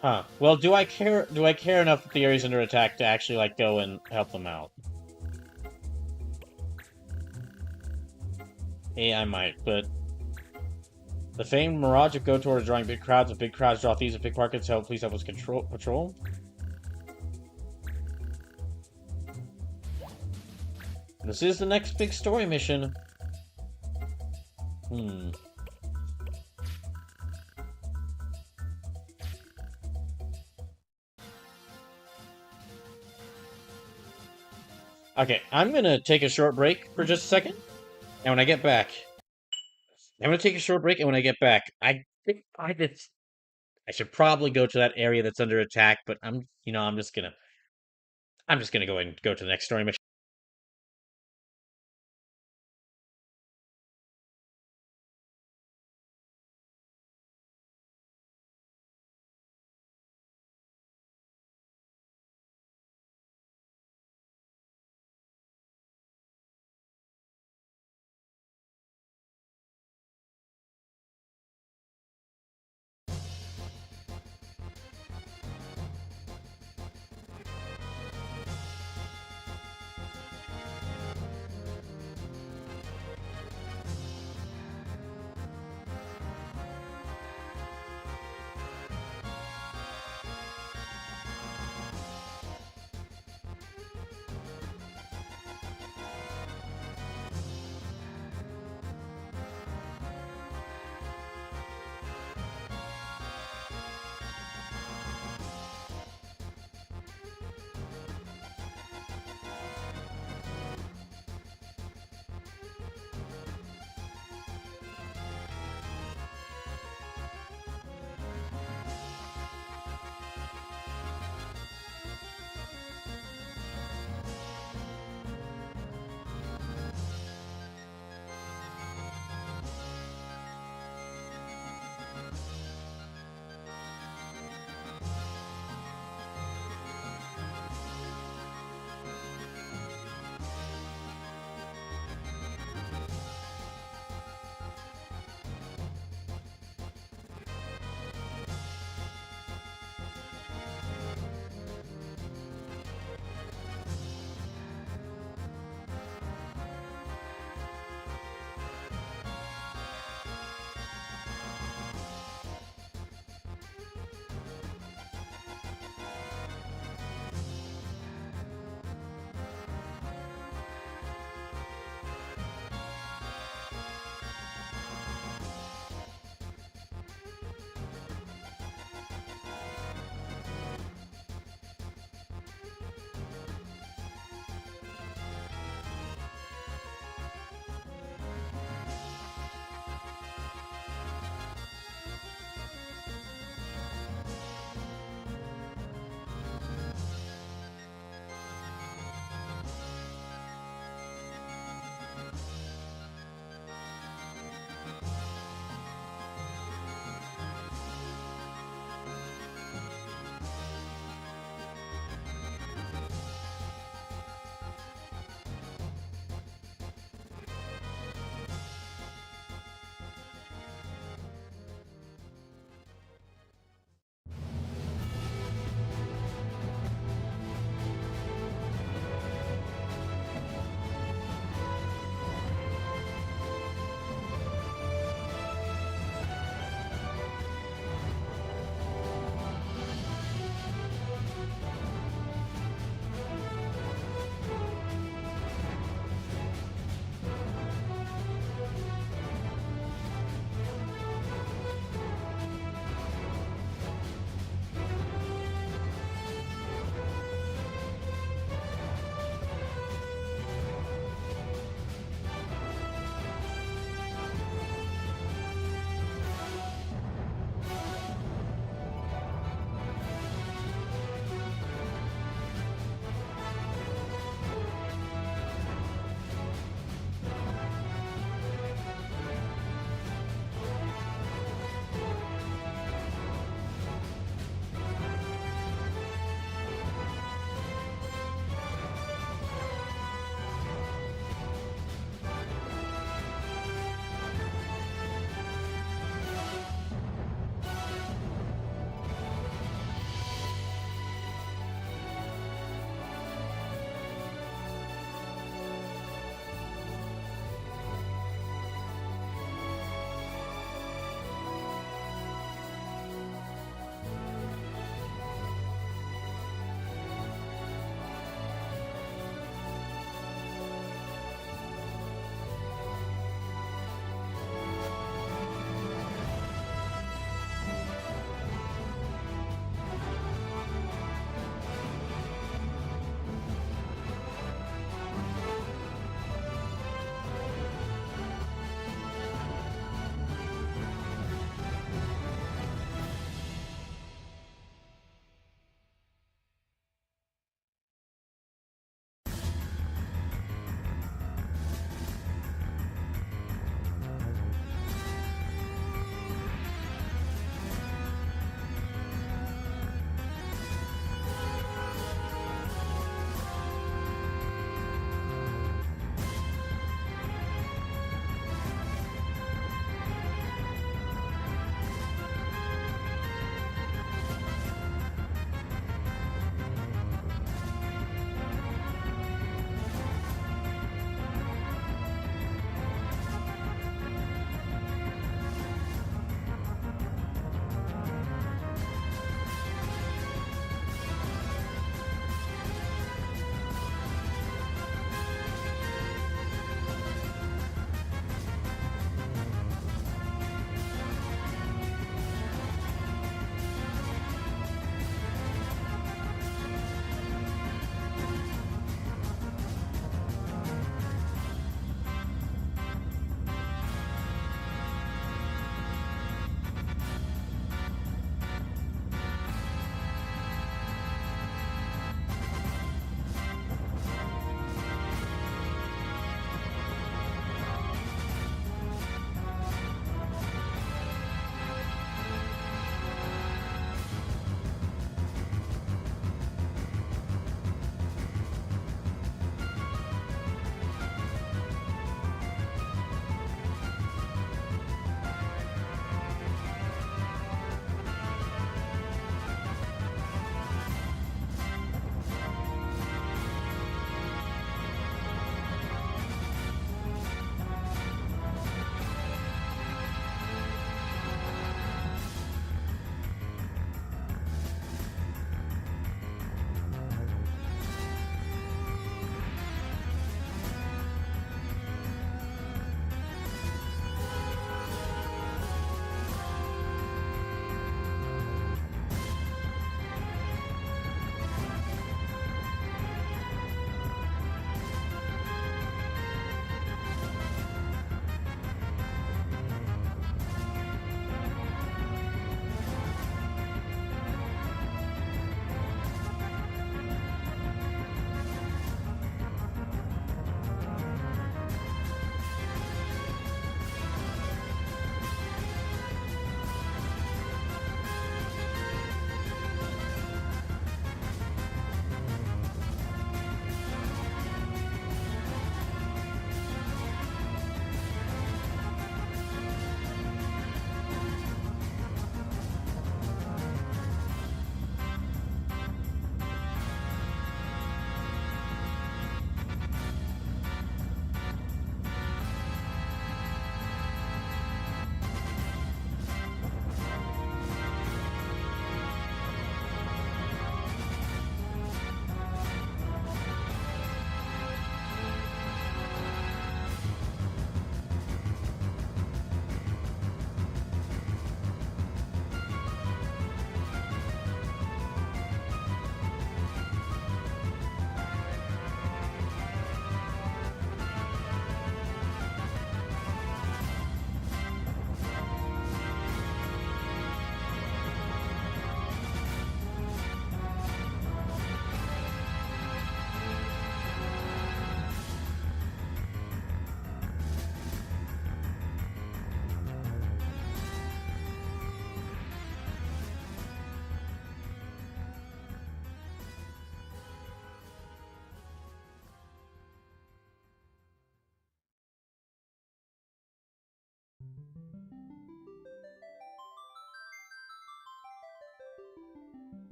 Huh. Well, do I care enough that the area's under attack to actually, like, go and help them out? Yeah, I might, but... The famed mirage of Gotor is drawing big crowds. If big crowds draw thieves and pickpockets, please help us patrol. This is the next big story mission. Okay, I'm gonna take a short break for just a second, and when I get back, I'm gonna take a short break, and when I get back, I think I should probably go to that area that's under attack, but I'm just gonna go and go to the next story mission.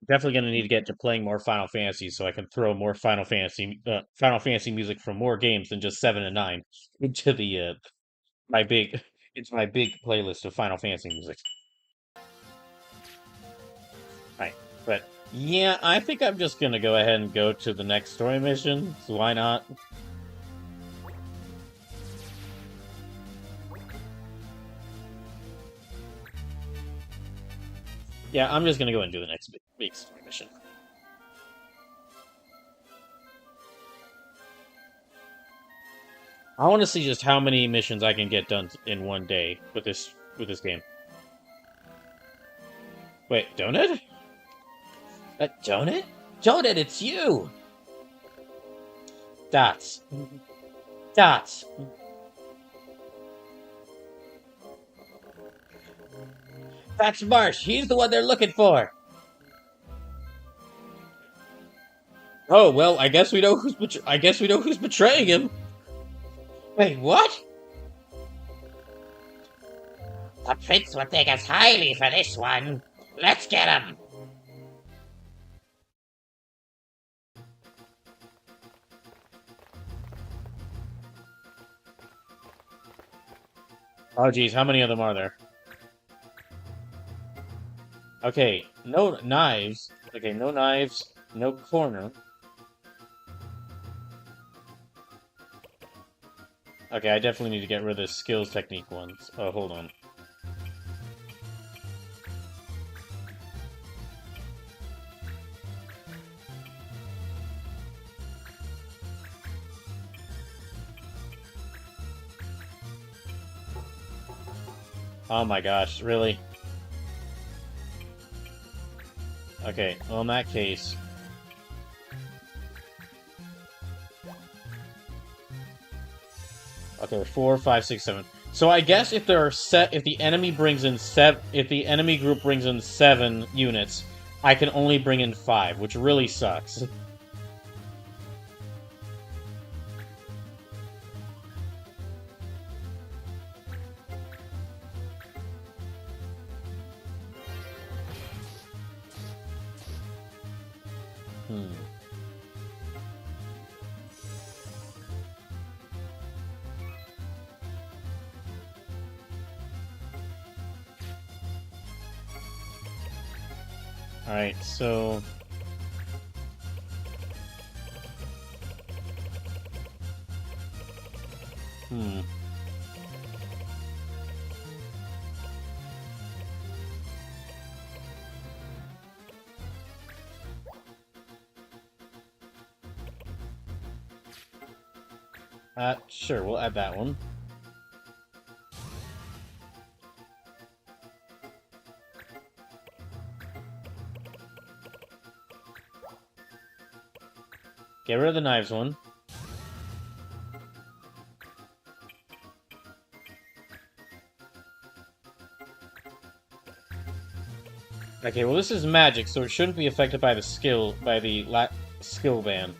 Definitely gonna need to get to playing more Final Fantasy so I can throw more Final Fantasy music from more games than just 7 and 9 into the my big into my big playlist of Final Fantasy music. Right. But yeah, I think I'm just gonna go ahead and go to the next story mission. So why not? Yeah, I'm just gonna go and do the next big story mission. I want to see just how many missions I can get done in one day with this game. Wait, Donut? Donut? Donut, it's you! Dots. Dots. That's Marsh. He's the one they're looking for. Oh well, I guess we know who's betraying him. Wait, what? The prince will take us highly for this one. Let's get him. Oh geez, how many of them are there? Okay, no knives. Okay, no knives, no corner. Okay, I definitely need to get rid of the skills technique ones. Oh, hold on. Oh my gosh, really? Okay, well in that case... Okay, 4, 5, 6, 7. So I guess if there are if the enemy brings in if the enemy group brings in 7 units, I can only bring in 5, which really sucks. Hmm. Alright, so... Hmm. Sure, we'll add that one. Get rid of the knives one. Okay, well this is magic, so it shouldn't be affected by the skill ban.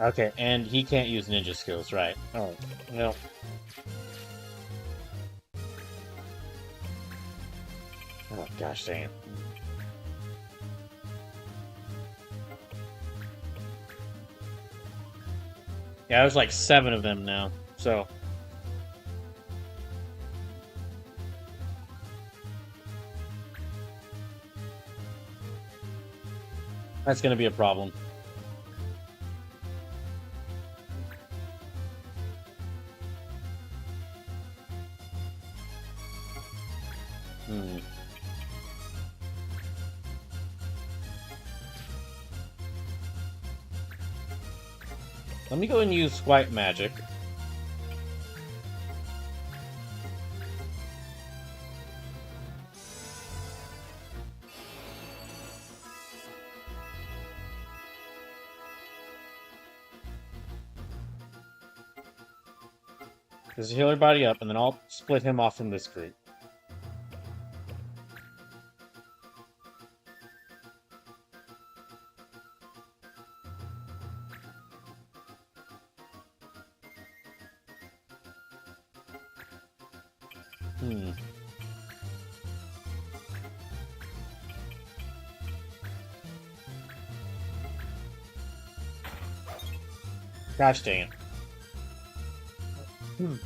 Okay, and he can't use ninja skills, right? Oh, well. Oh, gosh dang it. Yeah, there's like 7 of them now, so... That's gonna be a problem. Hmm. Let me go and use Swipe Magic. Just heal her body up, and then I'll split him off from this group. Hmm. Gosh dang it. Hmm.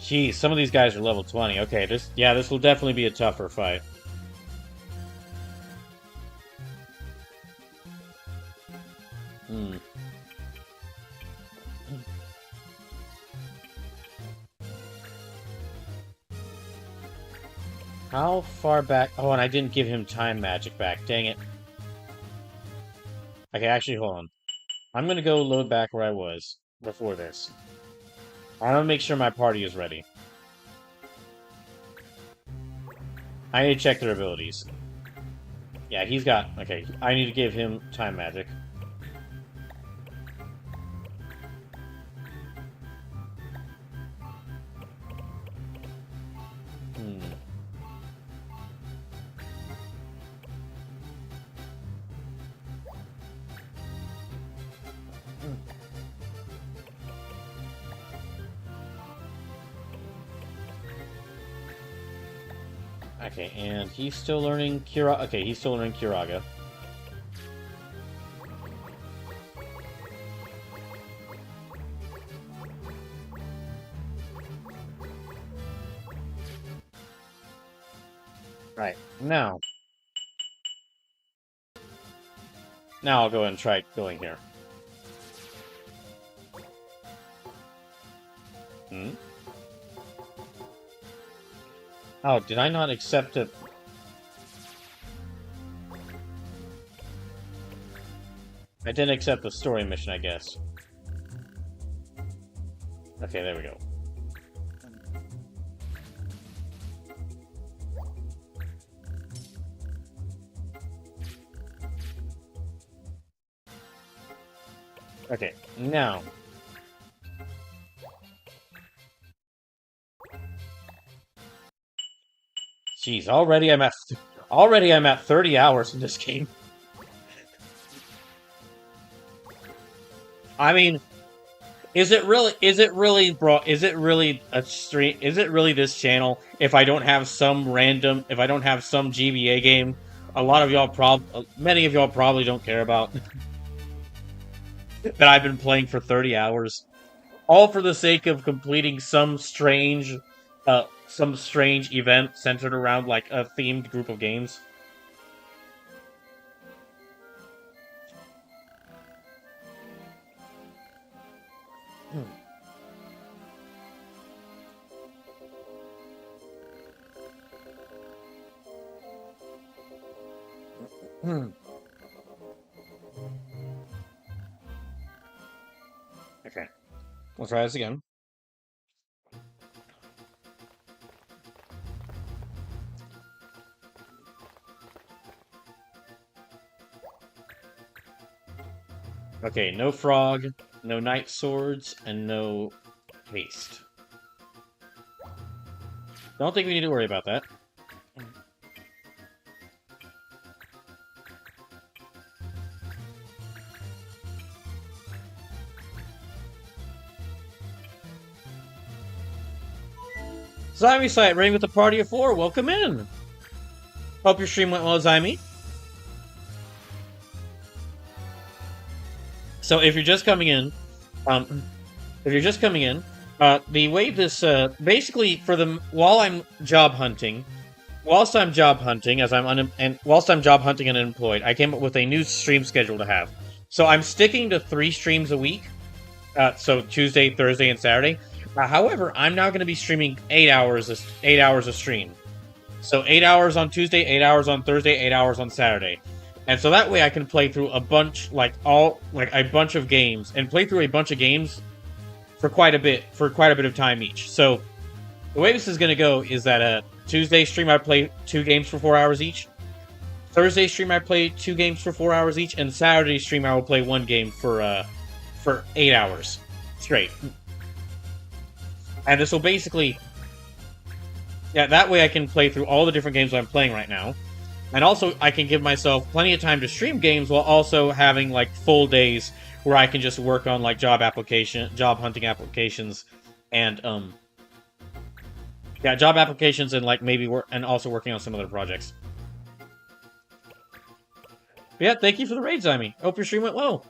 Geez, some of these guys are level 20. Okay, this will definitely be a tougher fight. Hmm. How far back? Oh, and I didn't give him time magic back. Dang it. Okay, actually, hold on. I'm gonna go load back where I was before this. I'm gonna make sure my party is ready. I need to check their abilities. Yeah, he's got... Okay, I need to give him time magic. Hmm. Okay, and he's still learning Kira... Okay, he's still learning Kiraga. Right, now... Now I'll go ahead and try going here. Hmm? Oh, did I not accept it? I didn't accept the story mission, I guess. Okay, there we go. Okay, now... Jeez, already I'm at 30 hours in this game. I mean, is it really, bro, is it really a stream, is it really this channel if I don't have some GBA game many of y'all probably don't care about that I've been playing for 30 hours? All for the sake of completing some strange event centered around, like, a themed group of games. Hmm. Okay. Let's try this again. Okay, no frog, no knight swords, and no haste. Don't think we need to worry about that. Zyme site, reigning with a party of 4. Welcome in. Hope your stream went well, Zyme. So if you're just coming in, the way this basically whilst I'm job hunting and unemployed, I came up with a new stream schedule to have. So I'm sticking to 3 streams a week. So Tuesday, Thursday, and Saturday. However, I'm now going to be streaming 8 hours a stream. So 8 hours on Tuesday, 8 hours on Thursday, 8 hours on Saturday. And so that way I can play through a bunch of games, and play through a bunch of games for quite a bit of time each. So the way this is going to go is that Tuesday stream I play 2 games for 4 hours each. Thursday stream I play 2 games for 4 hours each, and Saturday stream I will play 1 game for 8 hours straight. And this will basically... Yeah, that way I can play through all the different games I'm playing right now. And also, I can give myself plenty of time to stream games while also having, like, full days where I can just work on, like, job hunting applications, and Yeah, job applications and like maybe work and also working on some other projects. But yeah, thank you for the raid, Zymie. Hope your stream went well.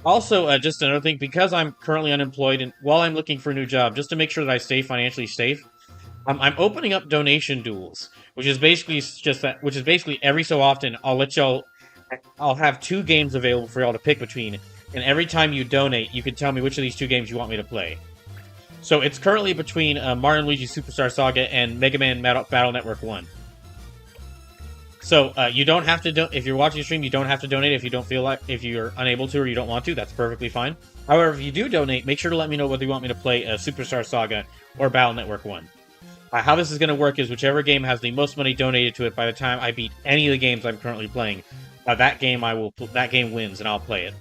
Also, just another thing, because I'm currently unemployed and while I'm looking for a new job, just to make sure that I stay financially safe, I'm opening up donation duels, which is basically just that. Which is basically every so often I'll have two games available for y'all to pick between, and every time you donate, you can tell me which of these two games you want me to play. So it's currently between Mario and Luigi Superstar Saga and Mega Man Battle Network 1. So you don't have to if you're watching the stream, you don't have to donate if you don't feel like if you're unable to or you don't want to. That's perfectly fine. However, if you do donate, make sure to let me know whether you want me to play Superstar Saga or Battle Network 1. How this is going to work is whichever game has the most money donated to it by the time I beat any of the games I'm currently playing, that game wins and I'll play it.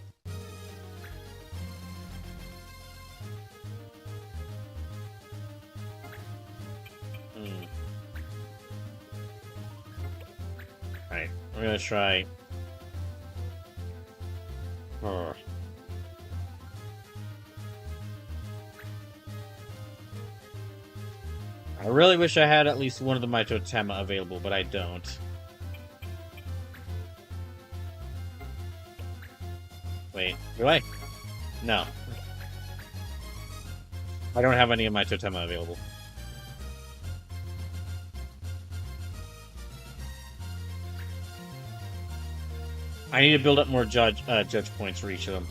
Alright, we're gonna try. I really wish I had at least one of the Mytotema available, but I don't. Wait, do I? No. I don't have any of my Totema available. I need to build up more judge points for each of them.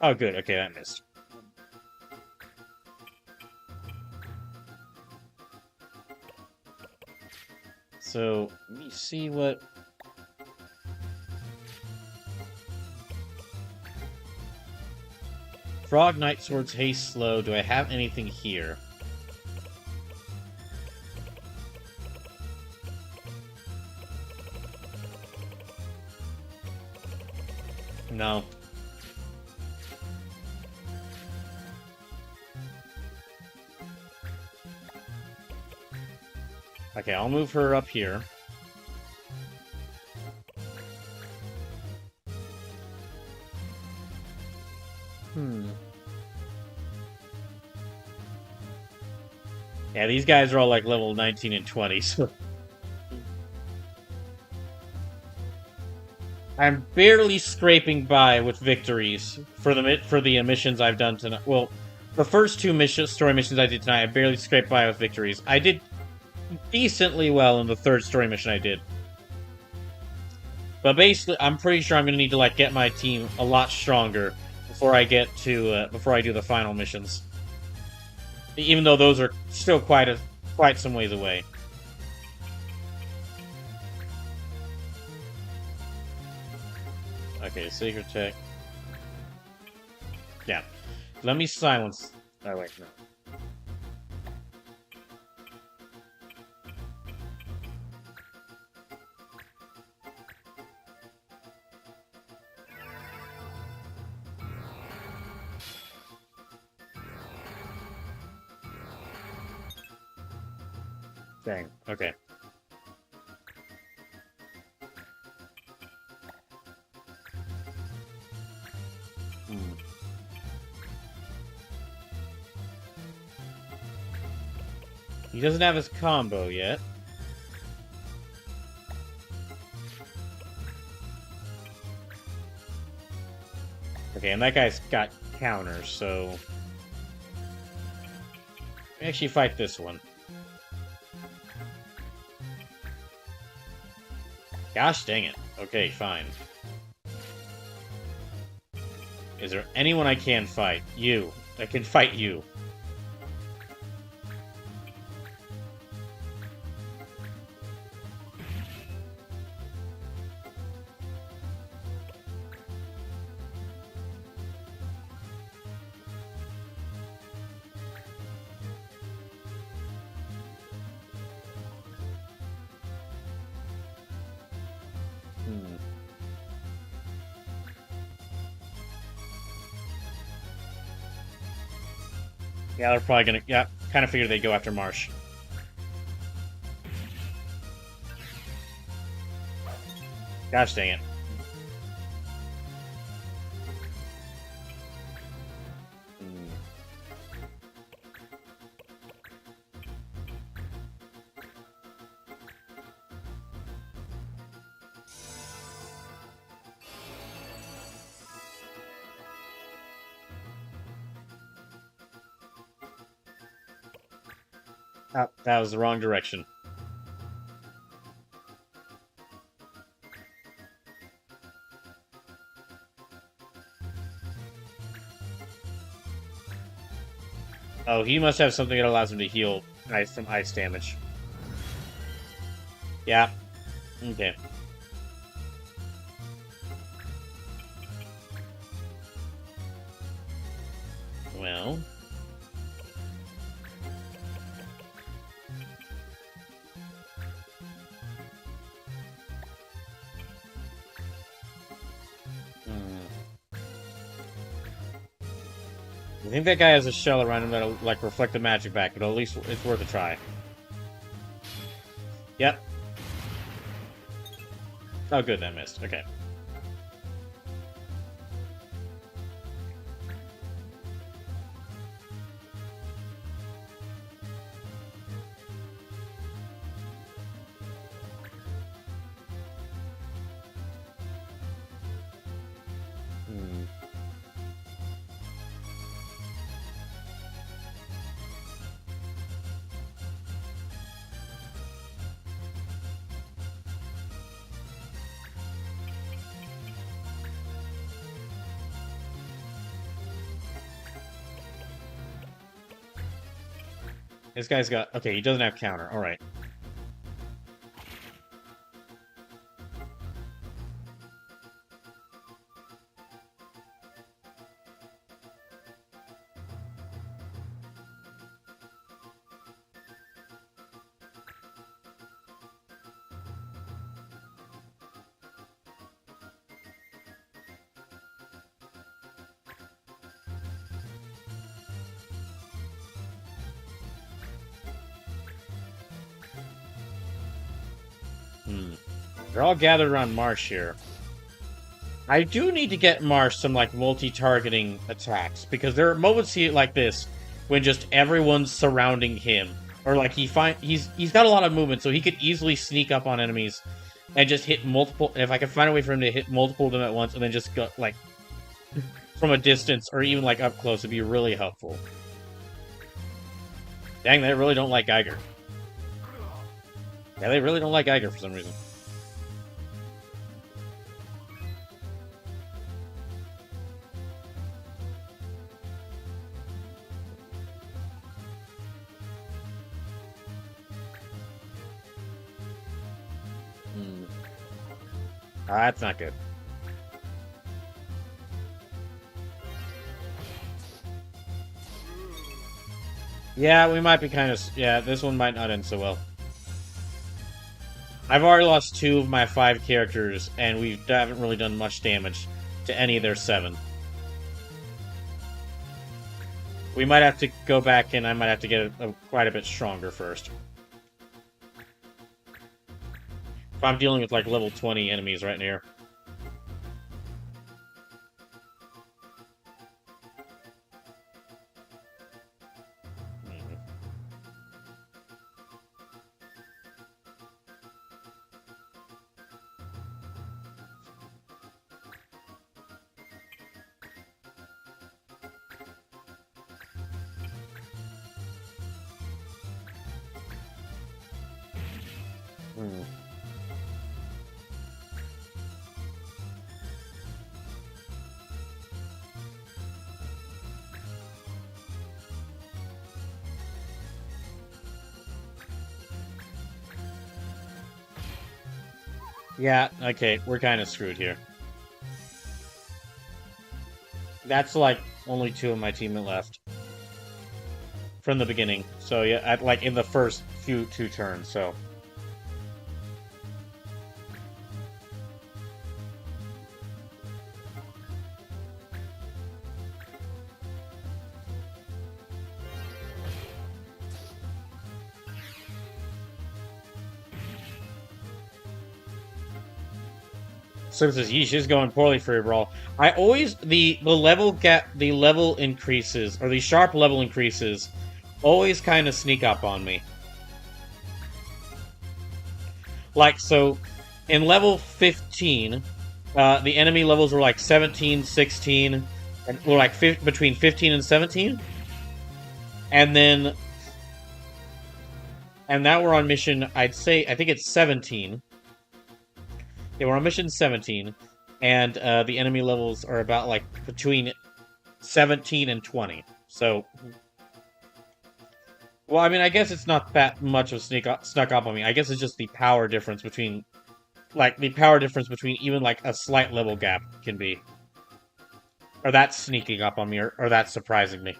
Oh, good. Okay, that missed. So, let me see what... Frog, Knight, Swords, Haste, Slow. Do I have anything here? No. Okay, I'll move her up here. Yeah, these guys are all like level 19 and 20, so... I'm barely scraping by with victories for the missions I've done tonight. Well, the first two story missions I did tonight, I barely scraped by with victories. I did decently well in the third story mission I did. But basically, I'm pretty sure I'm going to need to like get my team a lot stronger before I get to before I do the final missions. Even though those are still quite some ways away. Okay, Sacred Tech. Yeah. Let me silence. Oh, wait, no. Dang. Okay. He doesn't have his combo yet. Okay, and that guy's got counters, so... Actually fight this one. Gosh dang it. Okay, fine. Is there anyone I can fight? You. I can fight you. Yeah, they're probably gonna. Yeah, kind of figured they'd go after Marsh. Gosh dang it. Hmm. Oh, that was the wrong direction. Oh, he must have something that allows him to heal ice from ice damage. Yeah. Okay. Well. Hmm. I think that guy has a shell around him that'll like reflect the magic back, but at least it's worth a try. Yep. Oh, good, that missed. Okay. Hmm. This guy's got. Okay, he doesn't have counter. All right. Hmm. They're all gathered around Marsh here. I do need to get Marsh some like multi-targeting attacks because there are moments here like this when just everyone's surrounding him, or like he's got a lot of movement, so he could easily sneak up on enemies and just hit multiple. If I could find a way for him to hit multiple of them at once and then just go like from a distance or even like up close, would be really helpful. Dang, they really don't like Geiger. Yeah, they really don't like Geiger for some reason. Hmm. That's not good. Yeah, we might be kind of. Yeah, this one might not end so well. I've already lost 2 of my 5 characters, and we haven't really done much damage to any of their 7. We might have to go back, and I might have to get quite a bit stronger first. If I'm dealing with like level 20 enemies right here. Hmm. Yeah, okay, we're kind of screwed here. That's like only 2 of my team left from the beginning. So yeah, like in the first few 2 turns. So Services, yeesh, is going poorly for your brawl. I always the level gap, the level increases, or the sharp level increases, always kind of sneak up on me. Like, so, in level 15, the enemy levels were like 17, 16, and were like between 15 and 17. And then, and now we're on mission, I'd say, I think it's 17. Yeah, we're on mission 17, and the enemy levels are about like between 17 and 20. So, well, I mean, I guess it's not that much of snuck up on me. I guess it's just the power difference between, like, the power difference between even like a slight level gap can be, or that's sneaking up on me, or that's surprising me.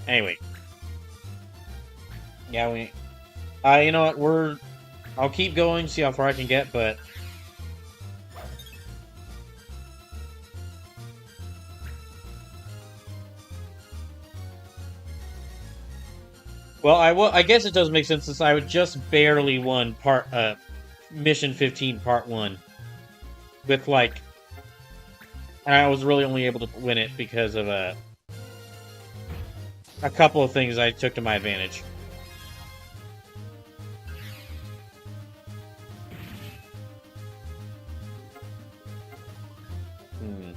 Anyway, yeah, you know what, I'll keep going, see how far I can get, but well, I guess it does make sense since I would just barely won mission 15 part 1 with like, and I was really only able to win it because of a couple of things I took to my advantage. Hmm.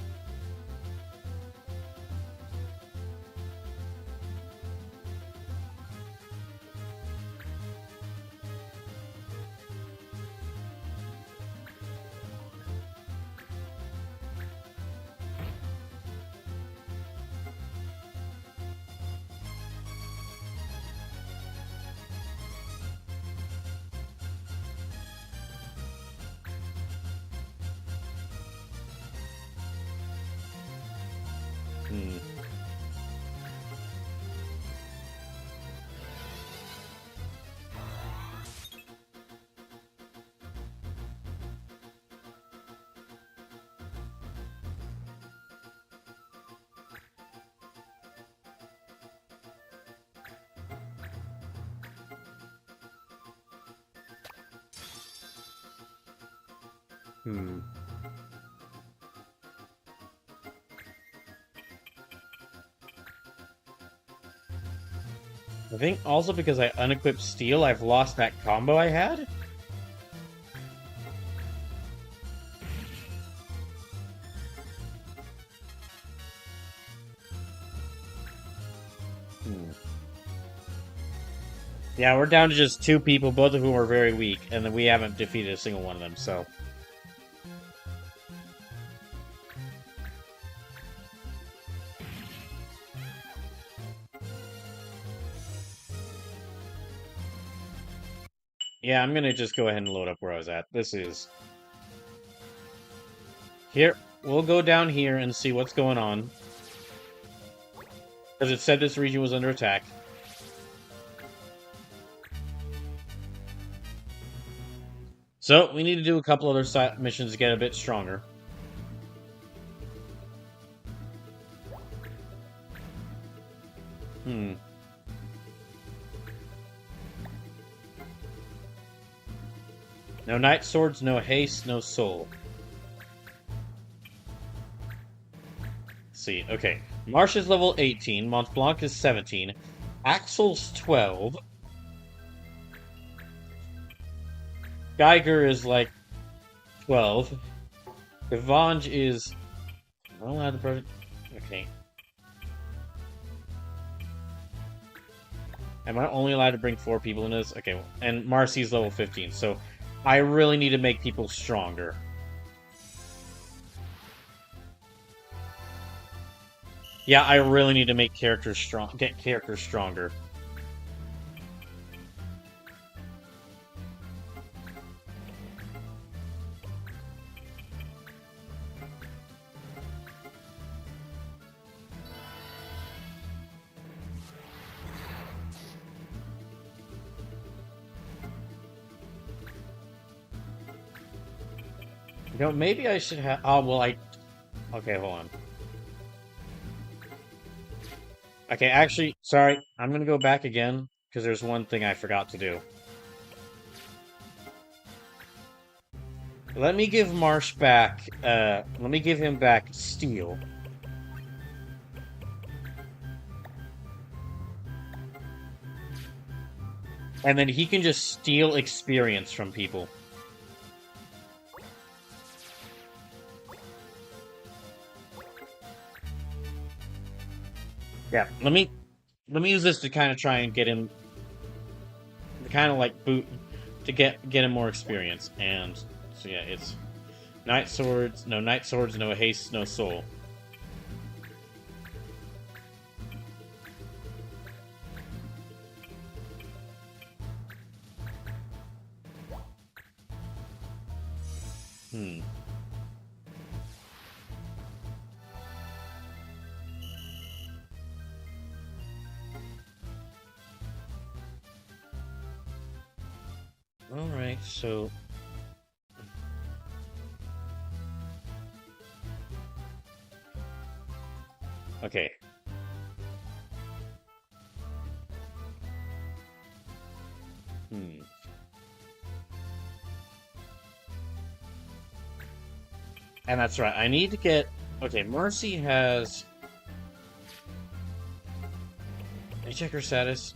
Hmm. Hmm. I think also because I unequipped steel, I've lost that combo I had. Hmm. Yeah, we're down to just 2 people, both of whom are very weak, and then we haven't defeated a single one of them, so. Yeah, I'm gonna just go ahead and load up where I was at. This is... Here, we'll go down here and see what's going on. Because it said this region was under attack. So, we need to do a couple other side missions to get a bit stronger. Hmm. No Knight Swords, no Haste, no Soul. Let's see, okay. Marsh is level 18, Mont Blanc is 17, Axel's 12, Geiger is like 12, Gavange is... Am I allowed to... Okay. Am I only allowed to bring 4 people in this? Okay, and Marcy's level 15, so I really need to make people stronger. Yeah, I really need to make characters strong. Get characters stronger. You know, maybe I should have... Oh, well, Okay, hold on. Okay, actually, sorry. I'm gonna go back again, because there's one thing I forgot to do. Let me give Marsh back, let me give him back Steel. And then he can just steal experience from people. Yeah, let me use this to kind of try and get him, to kind of like boot, to get him more experience. And so yeah, it's Night Swords, no haste, no soul. Hmm. All right, so okay. Hmm. And that's right. I need to get. Okay, Marcy has. Let me check her status.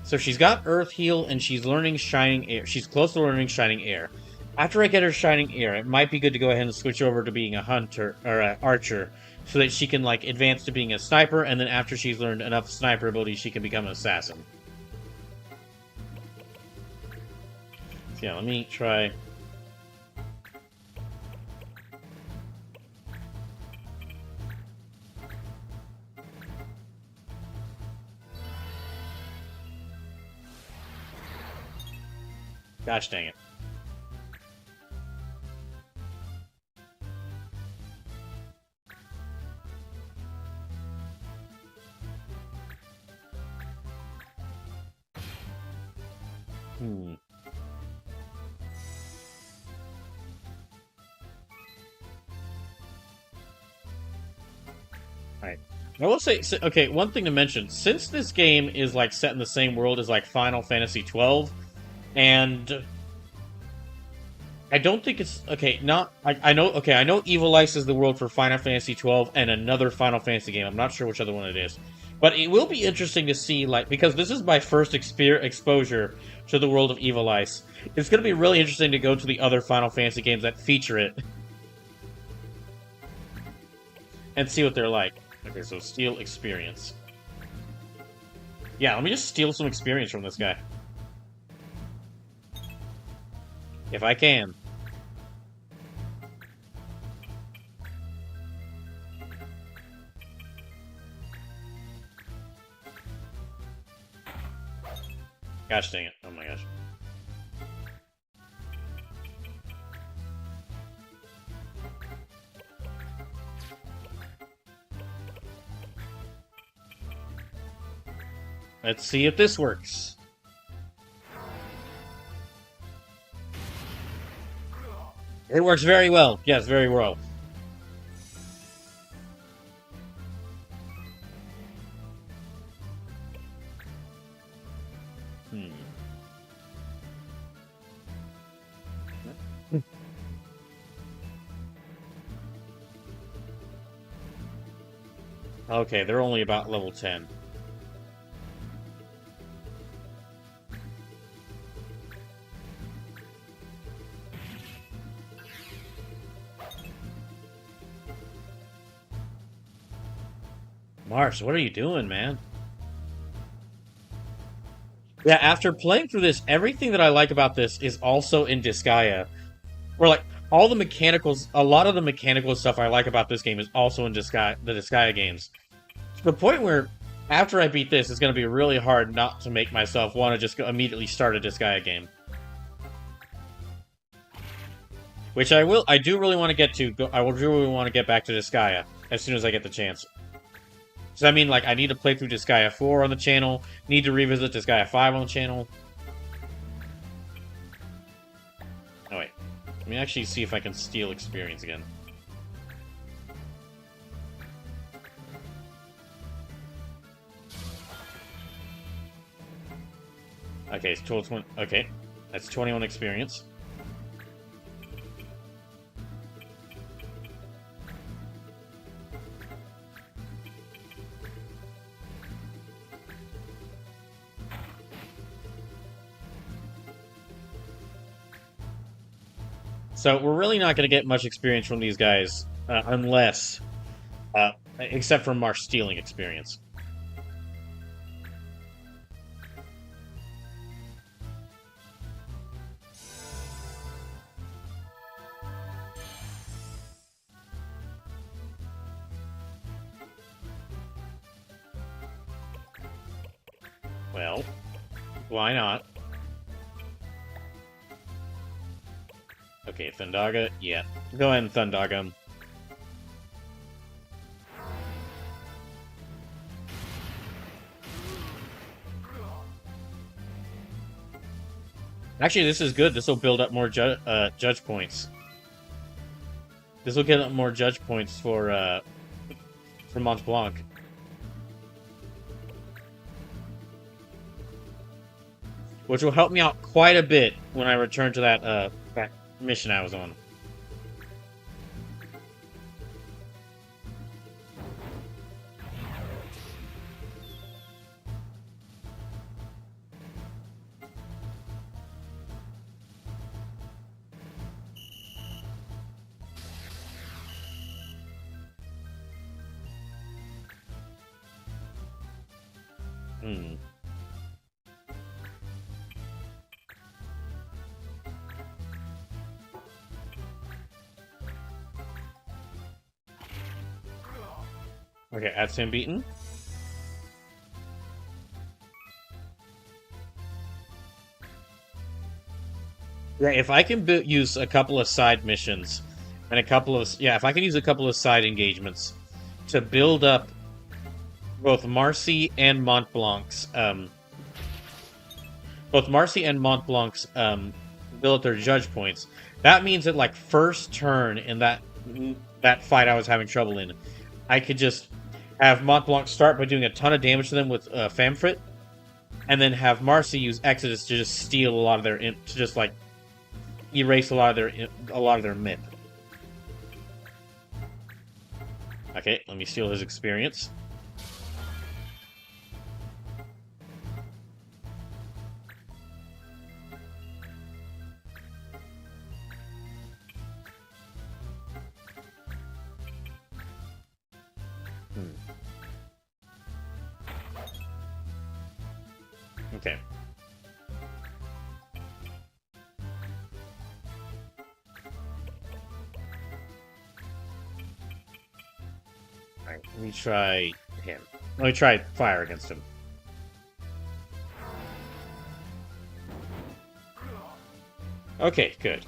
So she's got Earth Heal and she's learning Shining Air. She's close to learning Shining Air. After I get her Shining Air, it might be good to go ahead and switch over to being a hunter or an archer, so that she can like advance to being a sniper. And then after she's learned enough sniper abilities, she can become an assassin. So yeah, let me try. Gosh dang it. Hmm. Alright. I will say, okay, one thing to mention. Since this game is like set in the same world as like Final Fantasy 12, and I don't think it's okay. Not I know. Okay, I know Evil Ice is the world for Final Fantasy 12 and another Final Fantasy game. I'm not sure which other one it is, but it will be interesting to see, like, because this is my first exposure to the world of Evil Ice. It's going to be really interesting to go to the other Final Fantasy games that feature it and see what they're like. Okay, so steal experience. Yeah, let me just steal some experience from this guy if I can. Gosh dang it! Oh my gosh. Let's see if this works. It works very well. Yes, very well. Hmm. Okay, they're only about level 10. Mars, what are you doing, man? Yeah, after playing through this, everything that I like about this is also in Disgaea. Or like all the mechanicals, a lot of the mechanical stuff I like about this game is also in Disgaea, the Disgaea games. To the point where after I beat this, it's going to be really hard not to make myself want to just go immediately start a Disgaea game. Which I will. I do really want to get to. I will really want to get back to Disgaea as soon as I get the chance. So I mean, like, I need to play through Disgaea 4 on the channel. Need to revisit Disgaea 5 on the channel. Oh wait, let me actually see if I can steal experience again. Okay, it's total 20. Okay, that's 21 experience. So we're really not going to get much experience from these guys unless, except for Marsh stealing experience. Well, why not? Okay, Thundaga, yeah. Go ahead and Thundaga him. Actually, this is good. This will build up more judge points. This will get up more judge points for Mont Blanc. Which will help me out quite a bit when I return to that mission I was on. Hmm. Okay, that's him beaten. Yeah, if I can use a couple of side missions and a couple of if I can use a couple of side engagements to build up both Marcy and Mont Blanc's build up their judge points. That means that like first turn in that fight I was having trouble in, I could just have Mont Blanc start by doing a ton of damage to them with Famfrit, and then have Marcy use Exodus to just steal a lot of their to just like erase a lot of their myth. Okay, let me steal his experience. Okay. Alright, let me try him. Let me try fire against him. Okay, good.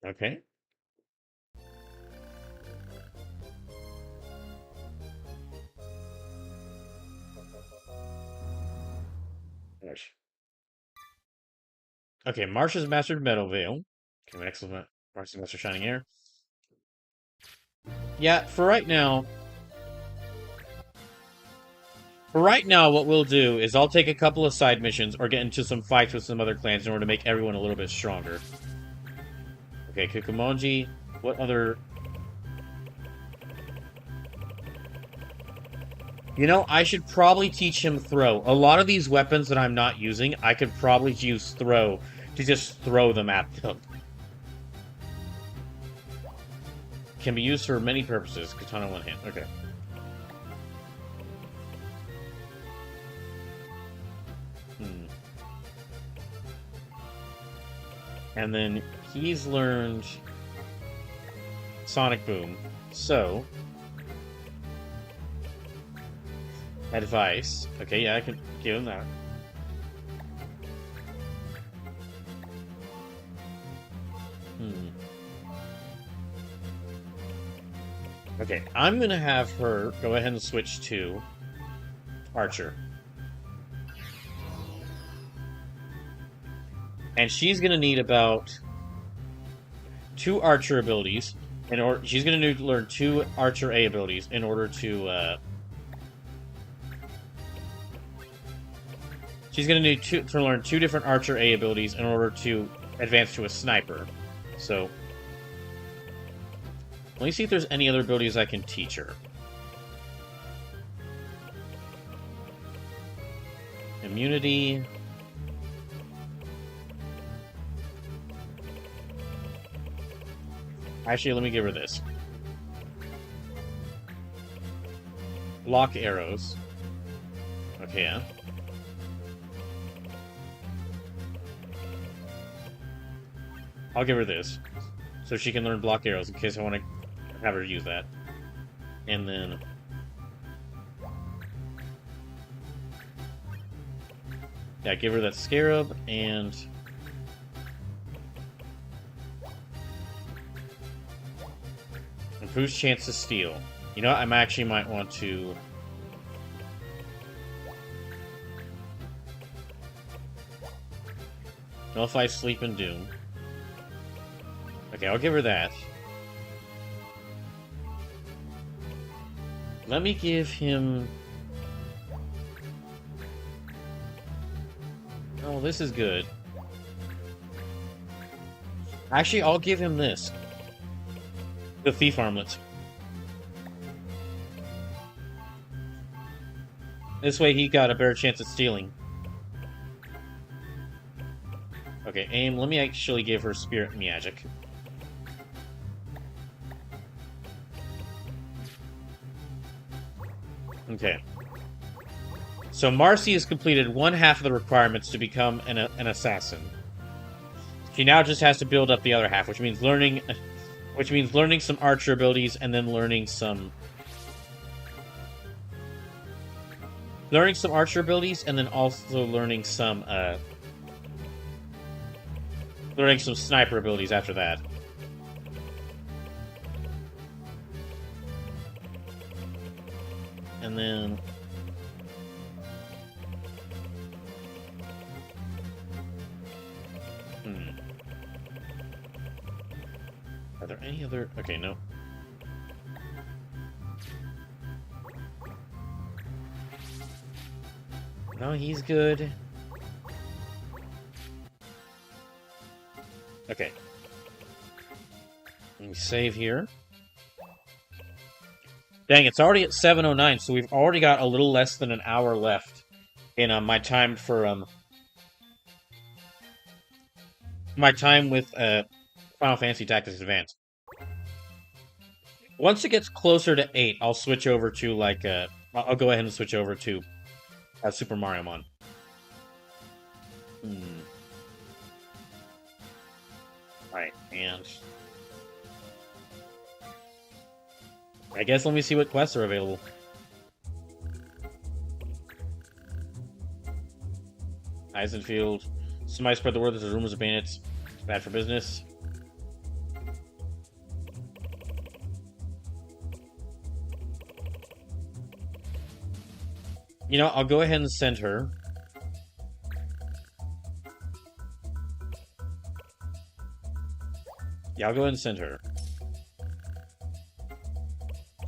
Okay. Marsh. Okay, Marsh has mastered Metal Veil. Okay, my next one, Marsh has mastered Shining Air. Yeah, for right now, what we'll do is I'll take a couple of side missions or get into some fights with some other clans in order to make everyone a little bit stronger. Okay, Kukumonji. What other... You know, I should probably teach him Throw. A lot of these weapons that I'm not using, I could probably use Throw to just throw them at them. Can be used for many purposes. Katana one hand. Okay. And then he's learned Sonic Boom. So, advice. Okay, yeah, I can give him that. Okay, I'm gonna have her go ahead and switch to Archer. And she's gonna need about 2 archer abilities in order. She's gonna need to learn 2 archer A abilities in order to. She's gonna need to learn 2 different archer A abilities in order to advance to a sniper. So, let me see if there's any other abilities I can teach her. Immunity. Actually, let me give her this. Block arrows. Okay, yeah. I'll give her this. So she can learn block arrows in case I want to have her use that. And then... yeah, give her that scarab and... improves chance to steal. You know what? I actually might want to... nullify sleep and doom. Okay, I'll give her that. Let me give him... oh, this is good. Actually, I'll give him this. The Thief Armlet. This way he got a better chance at stealing. Okay, aim. Let me actually give her Spirit Magic. Okay. So Marcy has completed 1/2 of the requirements to become an assassin. She now just has to build up the other half, which means learning some archer abilities and then learning some archer abilities and then also learning some sniper abilities after that. And then are there any other... okay, no. No, he's good. Okay. Let me save here. Dang, it's already at 7:09, so we've already got a little less than an hour left in my time for with Final Fantasy Tactics Advance. Once it gets closer to 8, I'll switch over to like I'll go ahead and switch over to Super Mariomon. Alright, and I guess let me see what quests are available. Eisenfield. Somebody spread the word that there's rumors of bandits. It's bad for business. You know, I'll go ahead and send her. Yeah, I'll go ahead and send her.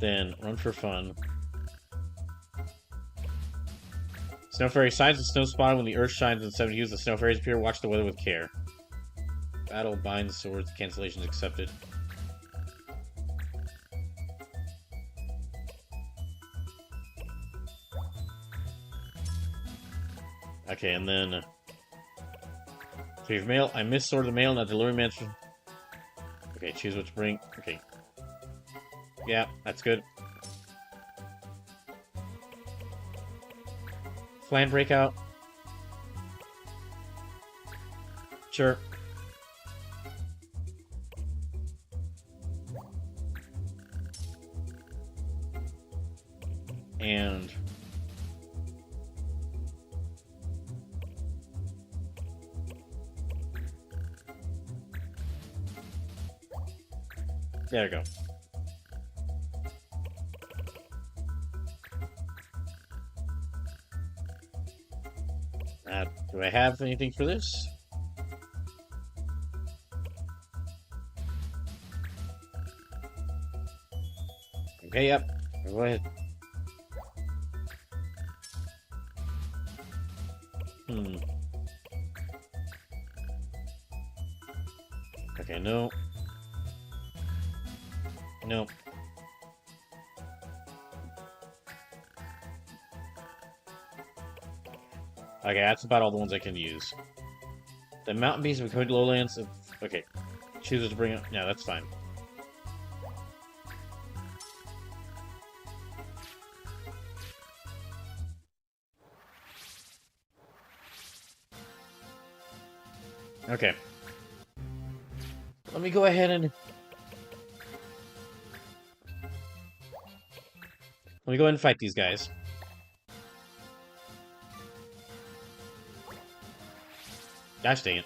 Then, run for fun. Snow Fairy signs the snow spotted when the earth shines in 7 hues. The snow fairies appear. Watch the weather with care. Battle, bind, swords, cancellations accepted. Okay, and then... Save mail. I missorted the mail, not delivery management. Okay, choose what to bring. Okay. Yeah, that's good. Clan breakout. Sure. And... there we go. Do I have anything for this? Okay, yep. Go ahead. Hmm. Okay, no. No. Okay, that's about all the ones I can use. The mountain beast of Code Lowlands. Okay. Chooses to bring up. No, that's fine. Okay. Let me go ahead and. Let me go ahead and fight these guys. Gosh dang it.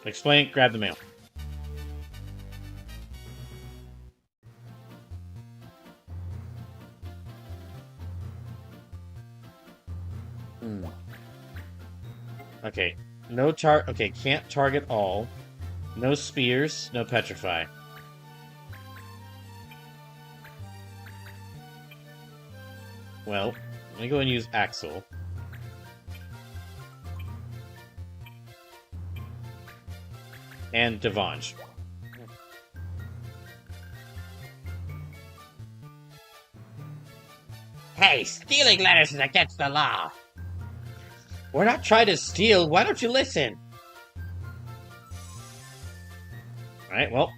Explain, grab the mail. Hmm. Okay. Okay, can't target all. No spears, no petrify. Well, let me go and use Axel. And Devange. Hey, stealing letters is against the law. We're not trying to steal. Why don't you listen? Alright, well.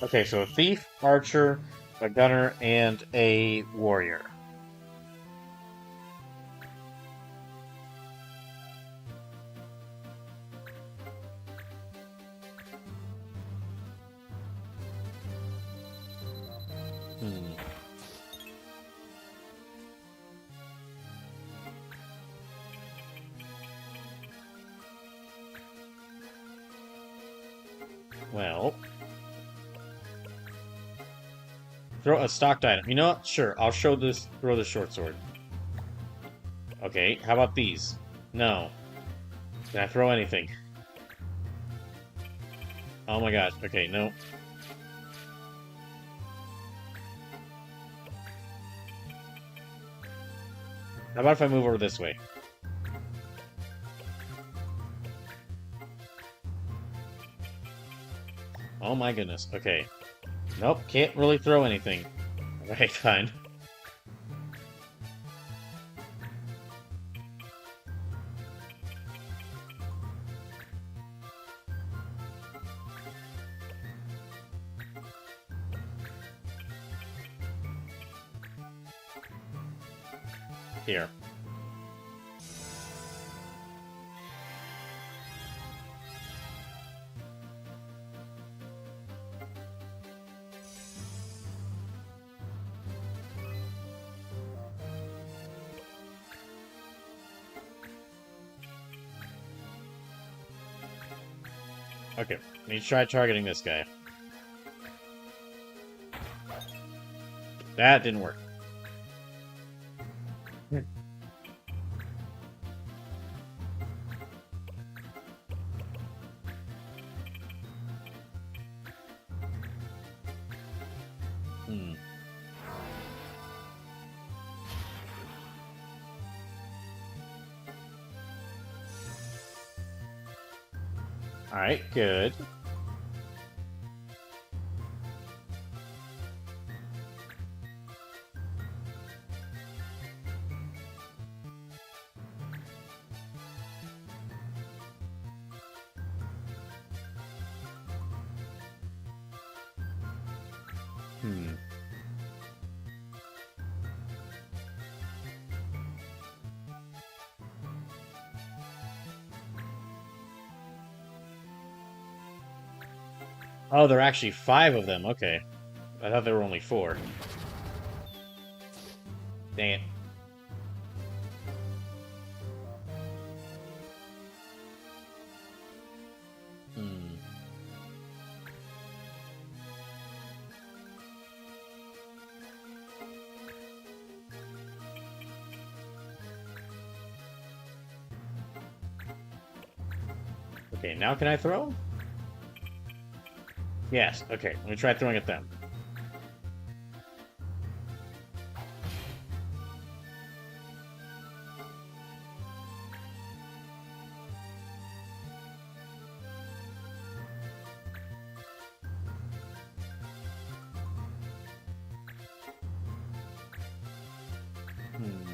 Okay, so a thief, archer, a gunner, and a warrior. Hmm. Well. Throw a stocked item. You know what? Sure, I'll throw the short sword. Okay, how about these? No. Can I throw anything? Oh my gosh. Okay, no. How about if I move over this way? Oh my goodness. Okay. Nope, can't really throw anything. Okay, fine. Here. Okay, let me try targeting this guy. That didn't work. Hmm. Alright, good. Hmm. Oh, there are actually 5 of them. Okay. I thought there were only 4. Dang it. Hmm. Okay, now can I throw? Yes, okay. Let me try throwing at them. Hmm.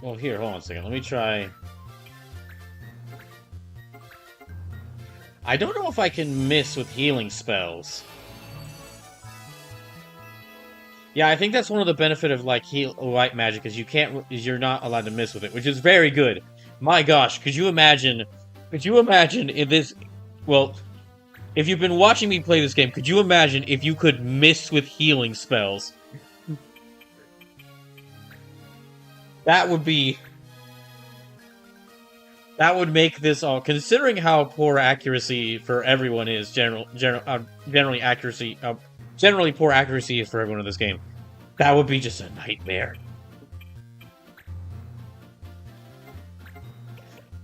Well, here, hold on a second. Let me try... I don't know if I can miss with healing spells. Yeah, I think that's one of the benefit of like heal white magic is you're not allowed to miss with it, which is very good. My gosh, could you imagine? Could you imagine if this? Well, if you've been watching me play this game, could you imagine if you could miss with healing spells? That would be that would make this all. Considering how poor accuracy for everyone is, generally accuracy, generally poor accuracy is for everyone in this game. That would be just a nightmare.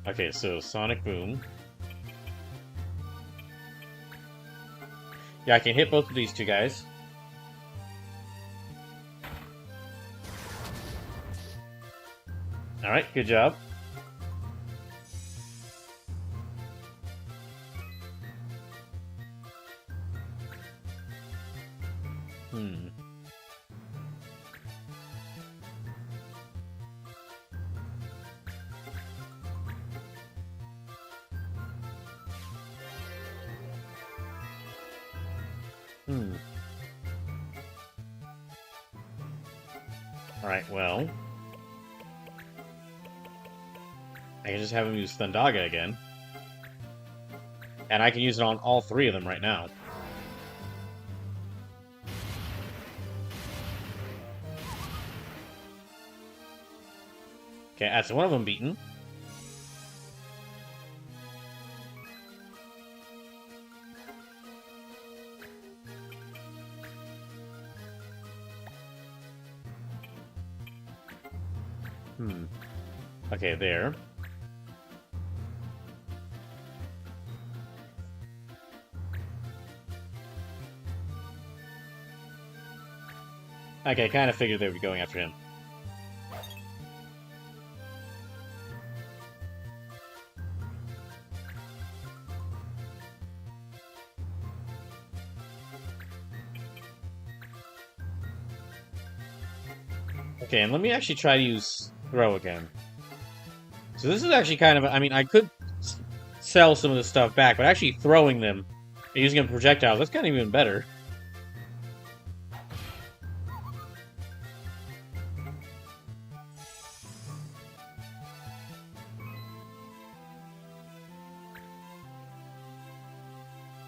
Okay, so Sonic Boom. Yeah, I can hit both of these two guys. Alright, good job. Hmm. Hmm. Alright, well. I can just have him use Thundaga again. And I can use it on all three of them right now. Okay, that's one of them beaten. Hmm. Okay, there. Okay, I kind of figured they would be going after him. Okay, and let me actually try to use Throw again. So this is actually kind of... I mean, I could sell some of this stuff back, but actually throwing them and using them projectiles, that's kind of even better.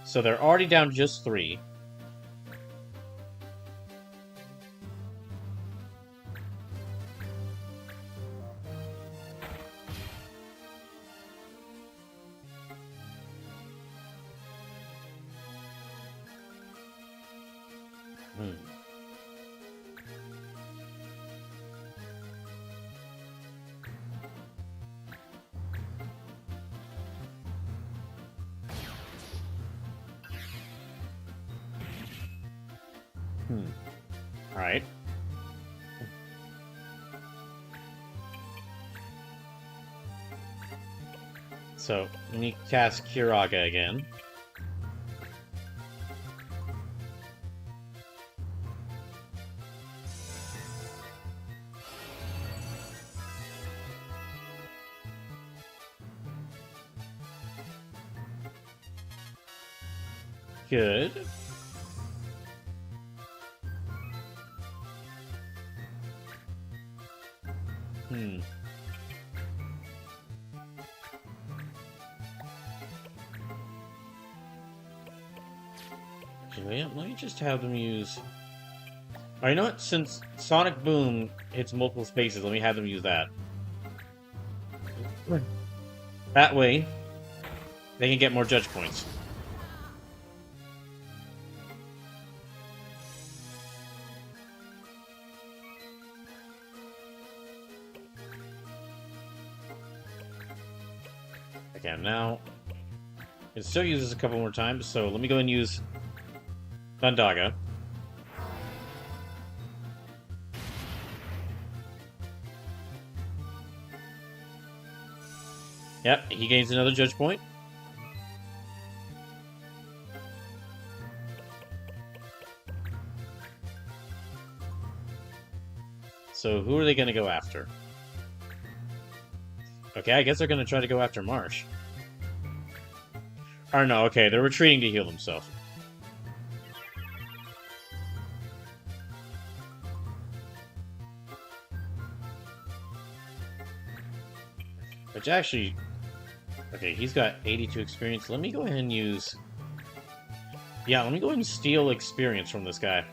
So they're already down just 3. Hmm. Hmm. Alright. So, let me cast Kiraga again. Good. Hmm. Actually, let me just have them use... Alright, you know what? Since Sonic Boom hits multiple spaces, let me have them use that. That way, they can get more judge points. Okay, now it still uses a couple more times, so let me go and use Thundaga. Yep, he gains another judge point. So who are they going to go after? Okay, I guess they're going to try to go after Marsh. Or no, okay, they're retreating to heal themselves. Which actually... Okay, he's got 82 experience. Let me go ahead and use... Yeah, let me go ahead and steal experience from this guy.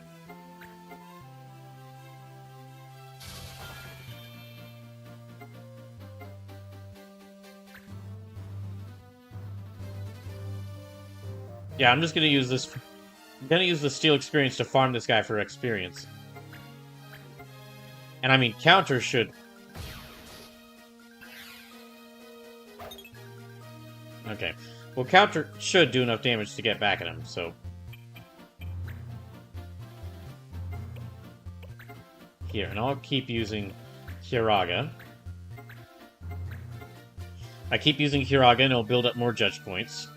Yeah, I'm just gonna use this... I'm gonna use the steal experience to farm this guy for experience. And I mean, counter should... Okay. Well, counter should do enough damage to get back at him, so... Here, and I'll keep using Hiraga. I keep using Hiraga, and it'll build up more judge points.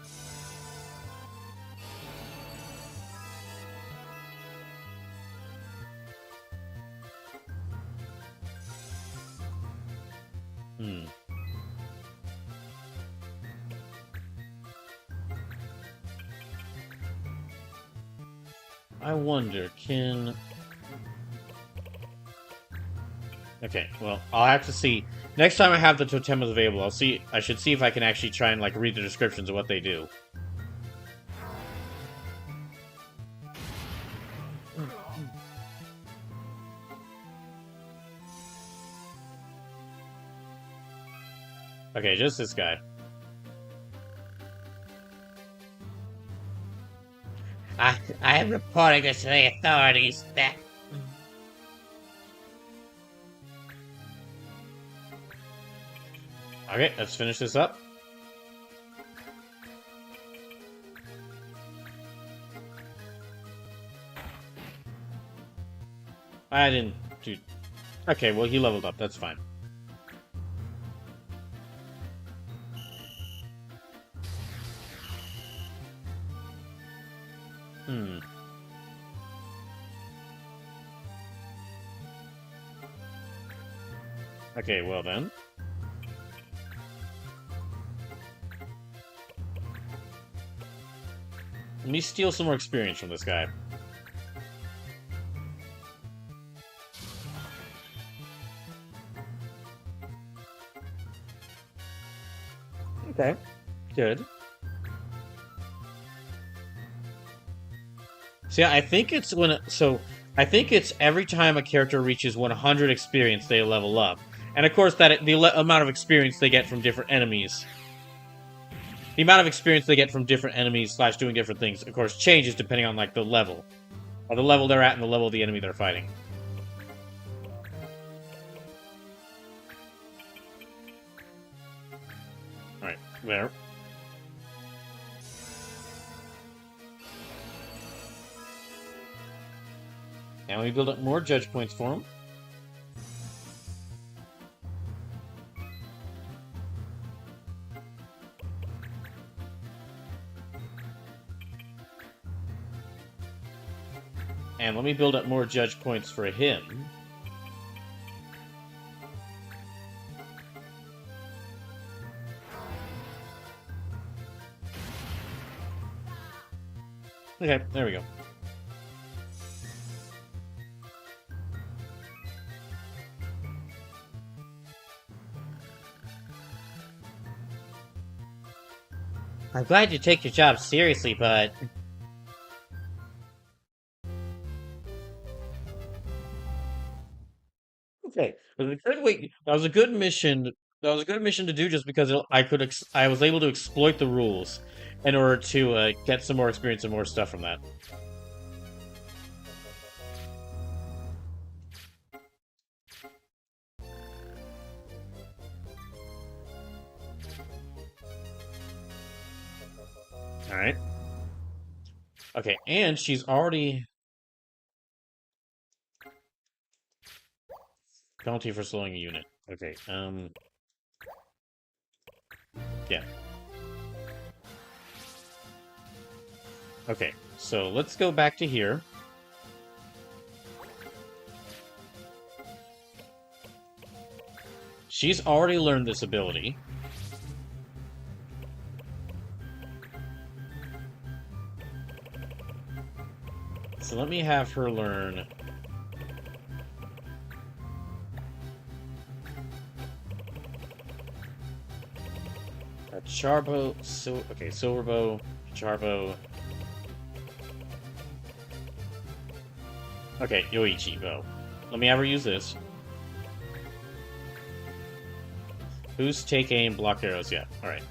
I wonder, can... Okay, well, I'll have to see. Next time I have the totems available, I should see if I can actually try and, like, read the descriptions of what they do. Okay, just this guy. I am reporting this to the authorities that... Okay, let's finish this up. I didn't do... Okay, well, he leveled up. That's fine. Okay, well then. Let me steal some more experience from this guy. Okay, good. See, I think it's when... I think it's every time a character reaches 100 experience, they level up. And of course, that the amount of experience they get from different enemies... The amount of experience they get from different enemies / doing different things, of course, changes depending on, like, the level. Or the level they're at and the level of the enemy they're fighting. Alright, there. Now we build up more judge points for him. And let me build up more judge points for him. Okay, there we go. I'm glad you take your job seriously, but... Okay, but a good way. That was a good mission. That was a good mission to do, just because I was able to exploit the rules in order to get some more experience and more stuff from that. Alright. Okay, and she's already... Penalty for slowing a unit. Okay, yeah. Okay, so let's go back to here. She's already learned this ability. So let me have her learn... A Charbo... okay, Silver Bow, Charbo... Okay, Yoichi Bow. Let me have her use this. Boost, take aim, block arrows, yeah. Alright.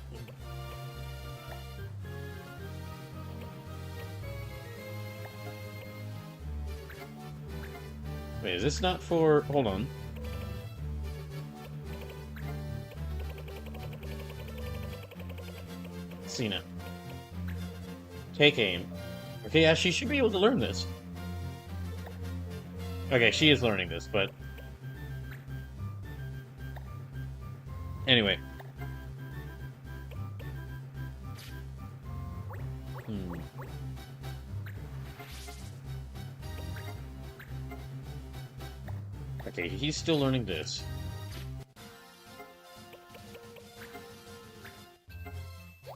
Wait, is this not for... Hold on. Cena. Take aim. Okay, yeah, she should be able to learn this. Okay, she is learning this, but... Anyway. Okay, he's still learning this.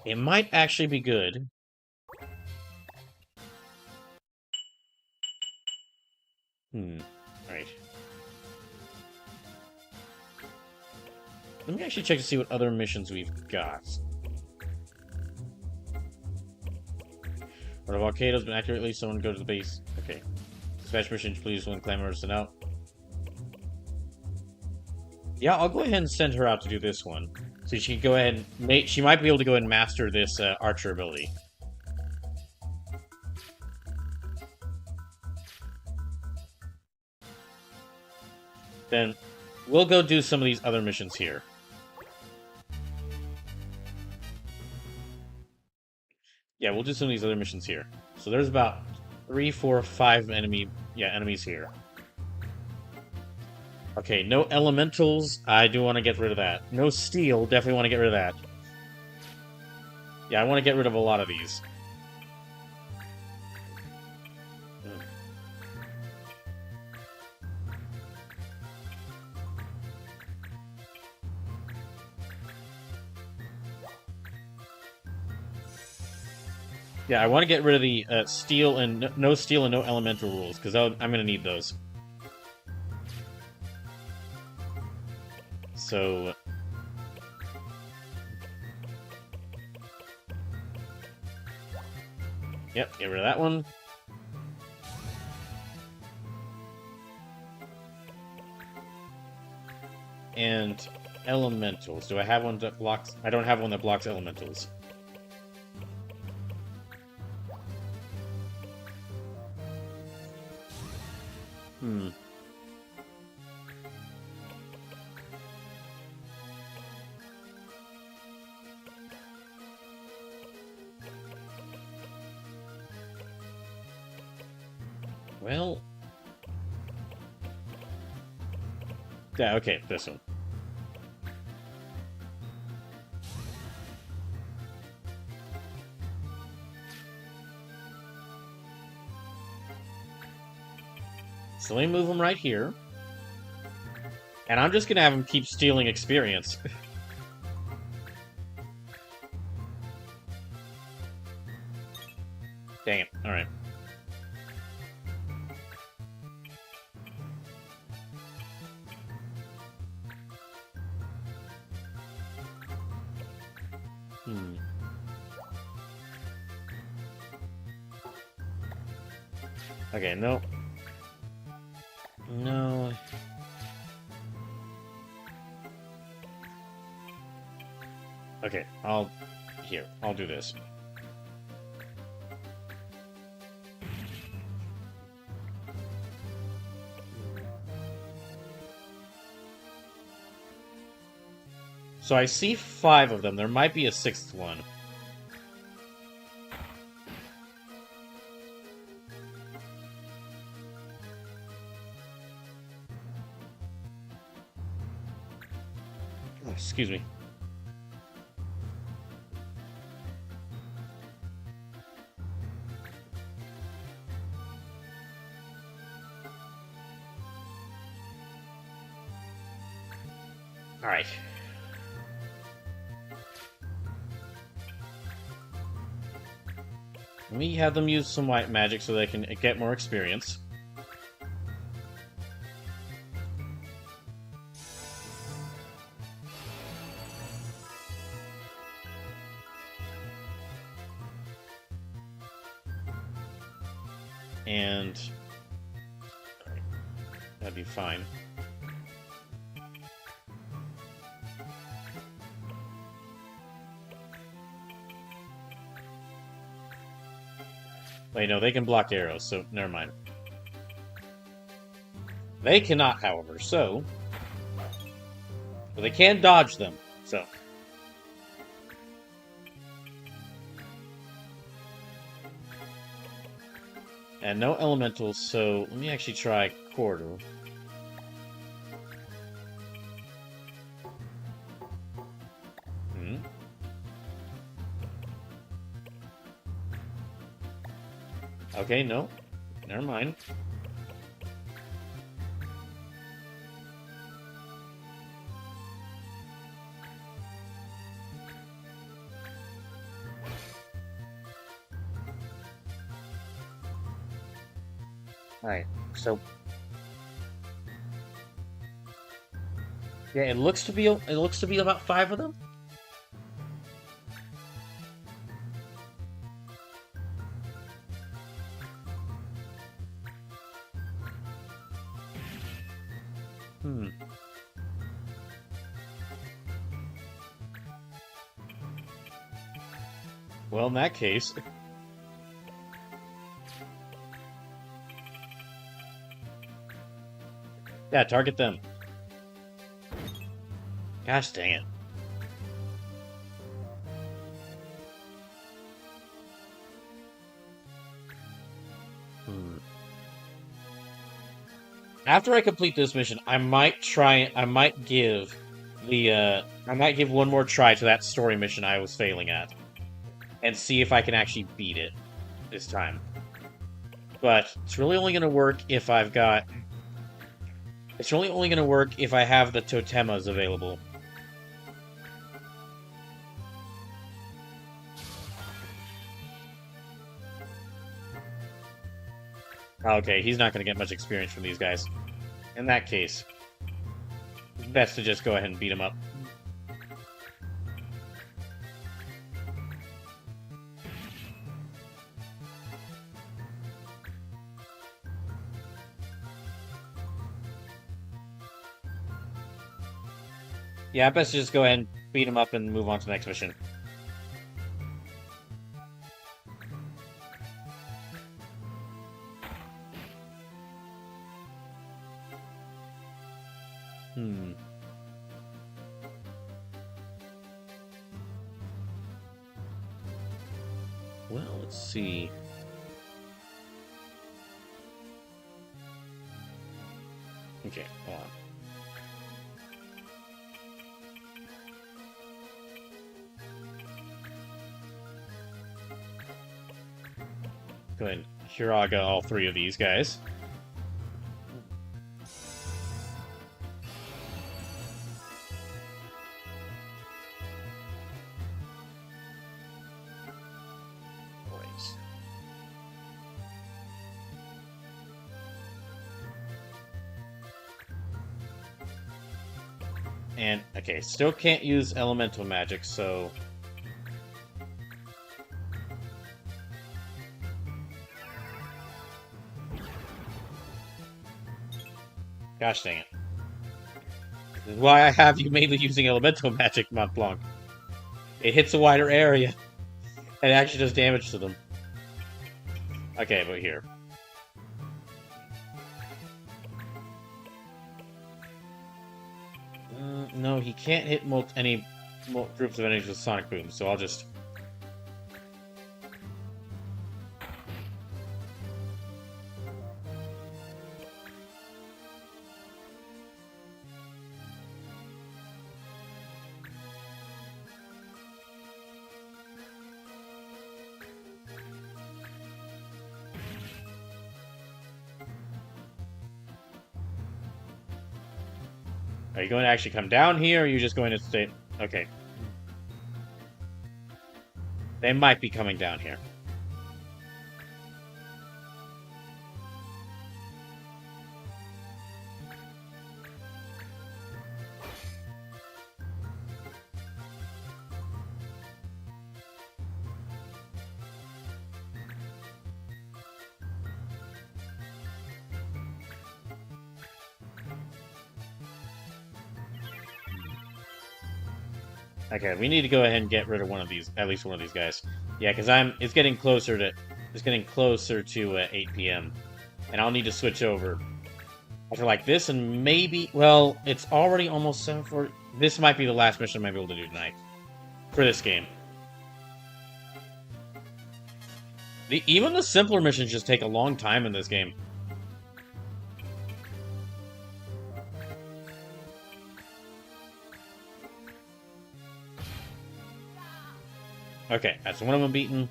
It might actually be good. Right. Let me actually check to see what other missions we've got. When a volcano's been accurately, someone go to the base. Okay. Dispatch mission, please, when clamors sent out. Yeah, I'll go ahead and send her out to do this one. So she can go ahead and make... She might be able to go ahead and master this archer ability. Then we'll go do some of these other missions here. Yeah, we'll do some of these other missions here. So there's about 3, 4, 5 enemies here. Okay, no elementals. I do want to get rid of that. No steel. Definitely want to get rid of that. Yeah, I want to get rid of a lot of these. Yeah, I want to get rid of the steel and no steel and no elemental rules, because I'm going to need those. So... Yep, get rid of that one. And elementals. Do I have one that blocks... I don't have one that blocks elementals. Well... Yeah, okay, this one. So let me move him right here. And I'm just gonna have him keep stealing experience. Dang it, alright. Okay, no. No. Okay, I'll do this. So I see 5 of them. There might be a 6th one. Excuse me. All right. Let me have them use some white magic so they can get more experience. And that'd be fine. Wait, no, they can block arrows, so never mind. They cannot, however, so... But they can dodge them, so... And no elementals, so let me actually try quarter. Hmm. Okay, no. Never mind. Alright, so... Yeah, it looks to be about 5 of them. Hmm. Well, in that case... Yeah, target them. Gosh dang it. Hmm. After I complete this mission, I might give one more try to that story mission I was failing at. And see if I can actually beat it this time. But it's really only gonna work if I've got... It's really only gonna work if I have the totemas available. Okay, he's not going to get much experience from these guys. In that case, it's best to just go ahead and beat him up. Yeah, best to just go ahead and beat him up and move on to the next mission. Hmm. Well, let's see. Okay, hold on. Go ahead and Hiraga all 3 of these guys. And, okay, still can't use elemental magic, so... Gosh dang it. This is why I have you mainly using elemental magic, Mont Blanc. It hits a wider area, and it actually does damage to them. Okay, but here. No, he can't hit any groups of enemies with Sonic Boom, so I'll just... Are you going to actually come down here, or are you just going to stay? Okay. They might be coming down here. Okay, we need to go ahead and get rid of one of these, at least one of these guys. Yeah, because it's getting closer to, 8 p.m. And I'll need to switch over. After like this, and maybe, well, it's already almost 7:40. This might be the last mission I might be able to do tonight. For this game. Even the simpler missions just take a long time in this game. Okay, that's one of them beaten.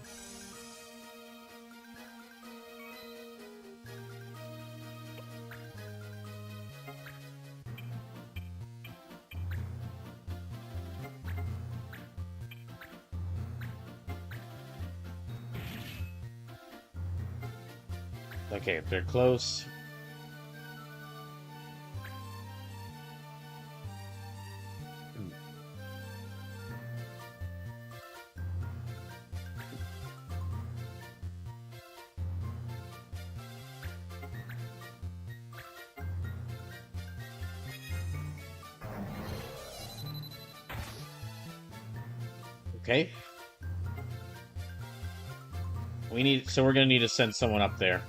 Okay, they're close. Okay. So we're gonna need to send someone up there.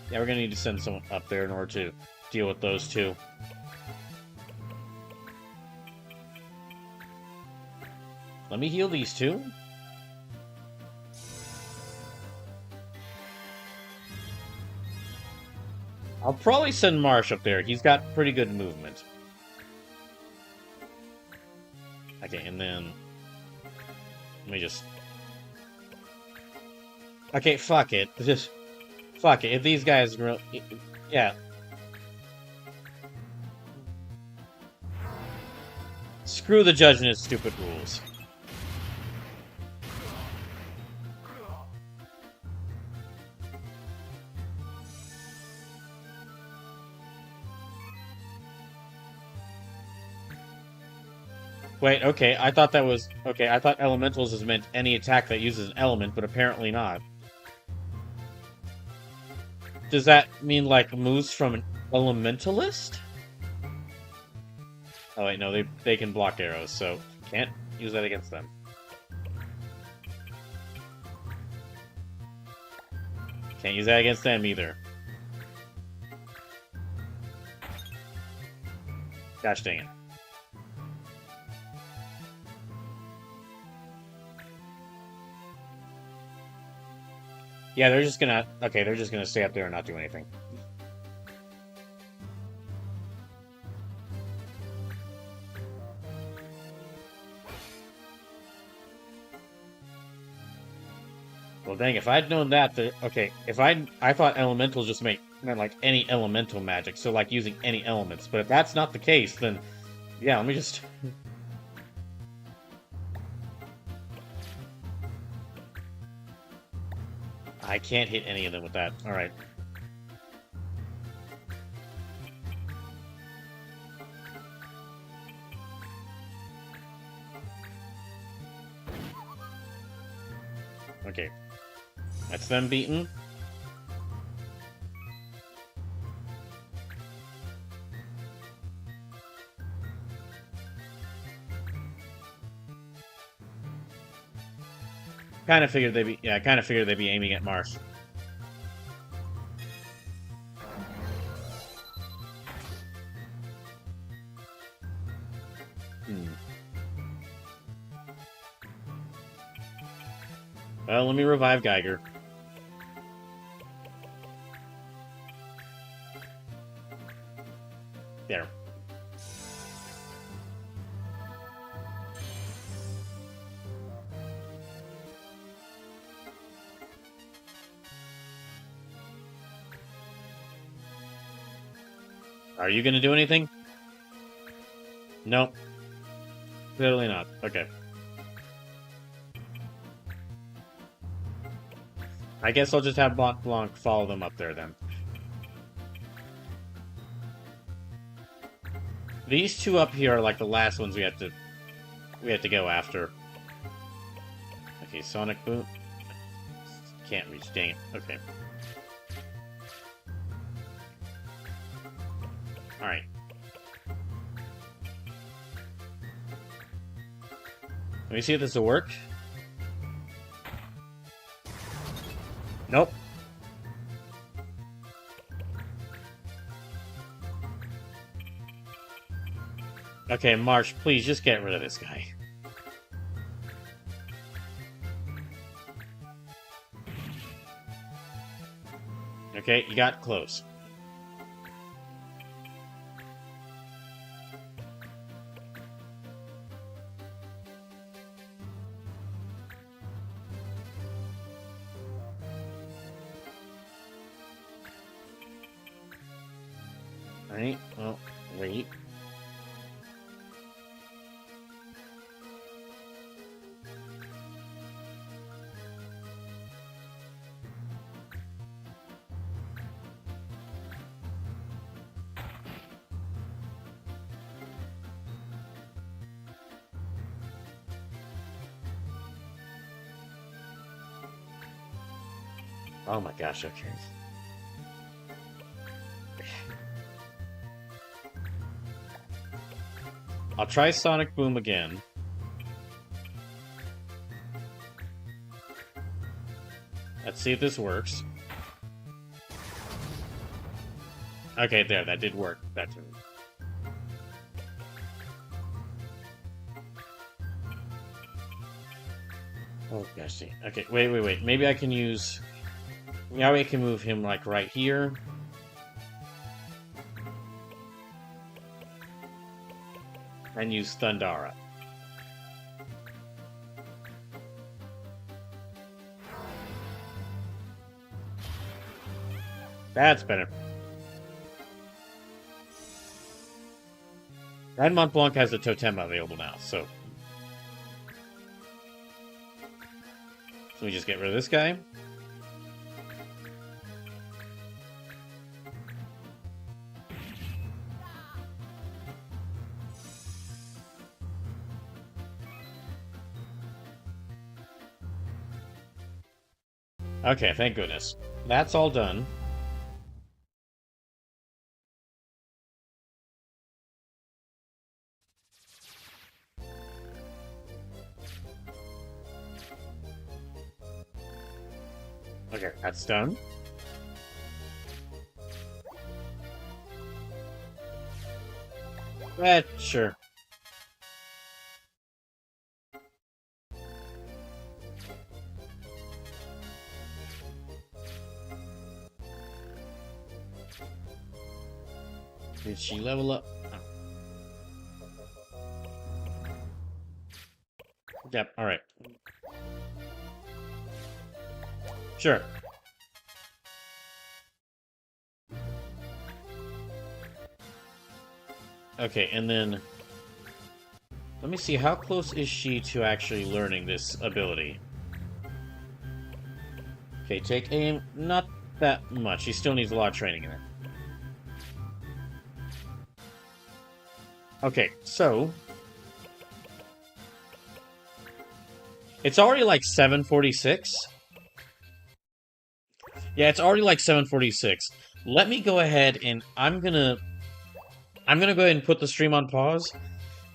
Yeah, we're gonna need to send someone up there in order to deal with those two. Let me heal these two. I'll probably send Marsh up there. He's got pretty good movement. Okay, and then... Let me just... Okay, fuck it. Just... Fuck it. If these guys... Yeah. Screw the judge and his stupid rules. Wait, okay, I thought that was... Okay, I thought elementals is meant any attack that uses an element, but apparently not. Does that mean, like, moves from an elementalist? Oh, wait, no, they can block arrows, so can't use that against them. Can't use that against them either. Gosh dang it. Yeah, they're just gonna... Okay, they're just gonna stay up there and not do anything. Well, dang, if I'd known that... Okay, if I thought elemental just meant like any elemental magic, so like using any elements. But if that's not the case, then... Yeah, let me just... I can't hit any of them with that. Alright. Okay. That's them beaten. Kind of figured they'd be... Yeah, I kind of figured they'd be aiming at Marsh. Well, let me revive Geiger. There. Are you gonna do anything? Nope. Clearly not. Okay. I guess I'll just have Mont Blanc follow them up there then. These two up here are like the last ones we have to go after. Okay, Sonic Boom. Can't reach, dang it. Okay. Alright. Let me see if this will work. Nope. Okay, Marsh, please just get rid of this guy. Okay, you got close. Alright, well, wait. Oh my gosh, okay. I'll try Sonic Boom again. Let's see if this works. Okay, there, that did work. That did. Oh gosh, okay, wait. Maybe I can use... Now we can move him, like, right here. And use Thundara. That's better. And Mont Blanc has the Totem available now, so... So we just get rid of this guy. Okay, thank goodness. That's all done. Okay, that's done. Sure. Did she level up? Oh. Yep, alright. Sure. Okay, and then... Let me see, how close is she to actually learning this ability? Okay, take aim. Not that much. She still needs a lot of training in it. Okay, so... It's already like 7:46. Yeah, it's already like 7:46. Let me go ahead and I'm gonna go ahead and put the stream on pause.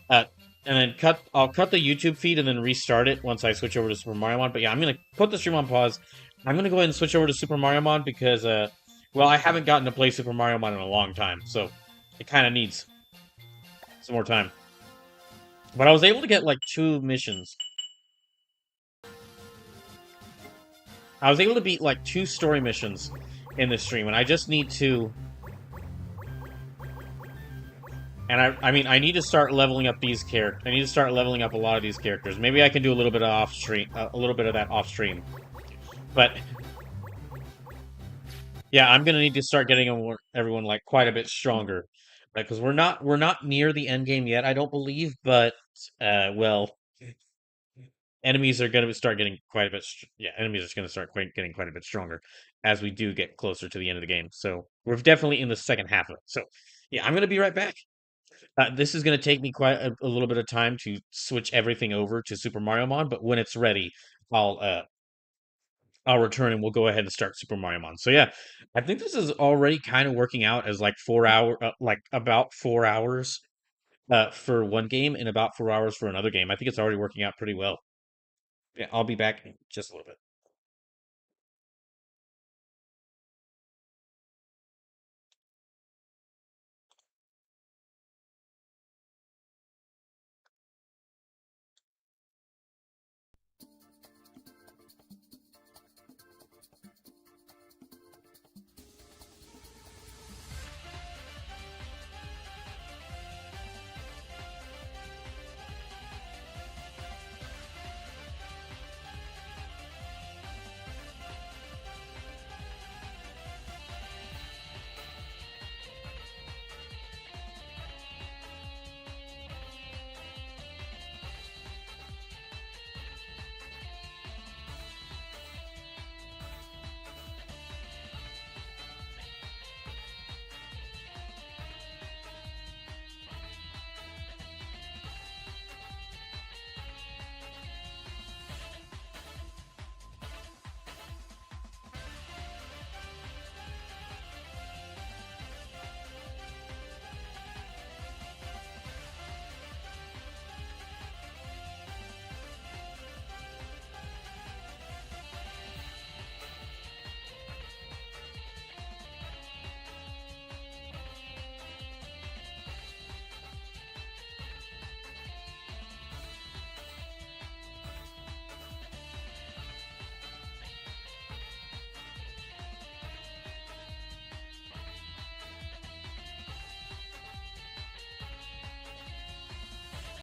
And then I'll cut the YouTube feed and then restart it once I switch over to Super Mariomon. But yeah, I'm gonna put the stream on pause. I'm gonna go ahead and switch over to Super Mariomon because well, I haven't gotten to play Super Mariomon in a long time, so it kind of needs some more time. But I was able to get like 2 missions. I was able to beat like 2 story missions in this stream, and I just need to... And I mean, I need to start leveling up these characters. I need to start leveling up a lot of these characters. Maybe I can do a little bit of a little bit of that off stream. But yeah, I'm gonna need to start getting everyone like quite a bit stronger because we're not near the end game yet, I don't believe, but well, enemies are going to start getting quite a bit. Yeah, enemies are going to start getting quite a bit stronger as we do get closer to the end of the game. So we're definitely in the second half of it. So yeah, I'm going to be right back. This is going to take me quite a little bit of time to switch everything over to Super Mario Mon, but when it's ready, I'll uh I'll return and we'll go ahead and start Super Mario Mon. So yeah, I think this is already kind of working out as like 4 hour, like about 4 hours for one game and about 4 hours for another game. I think it's already working out pretty well. Yeah, I'll be back in just a little bit.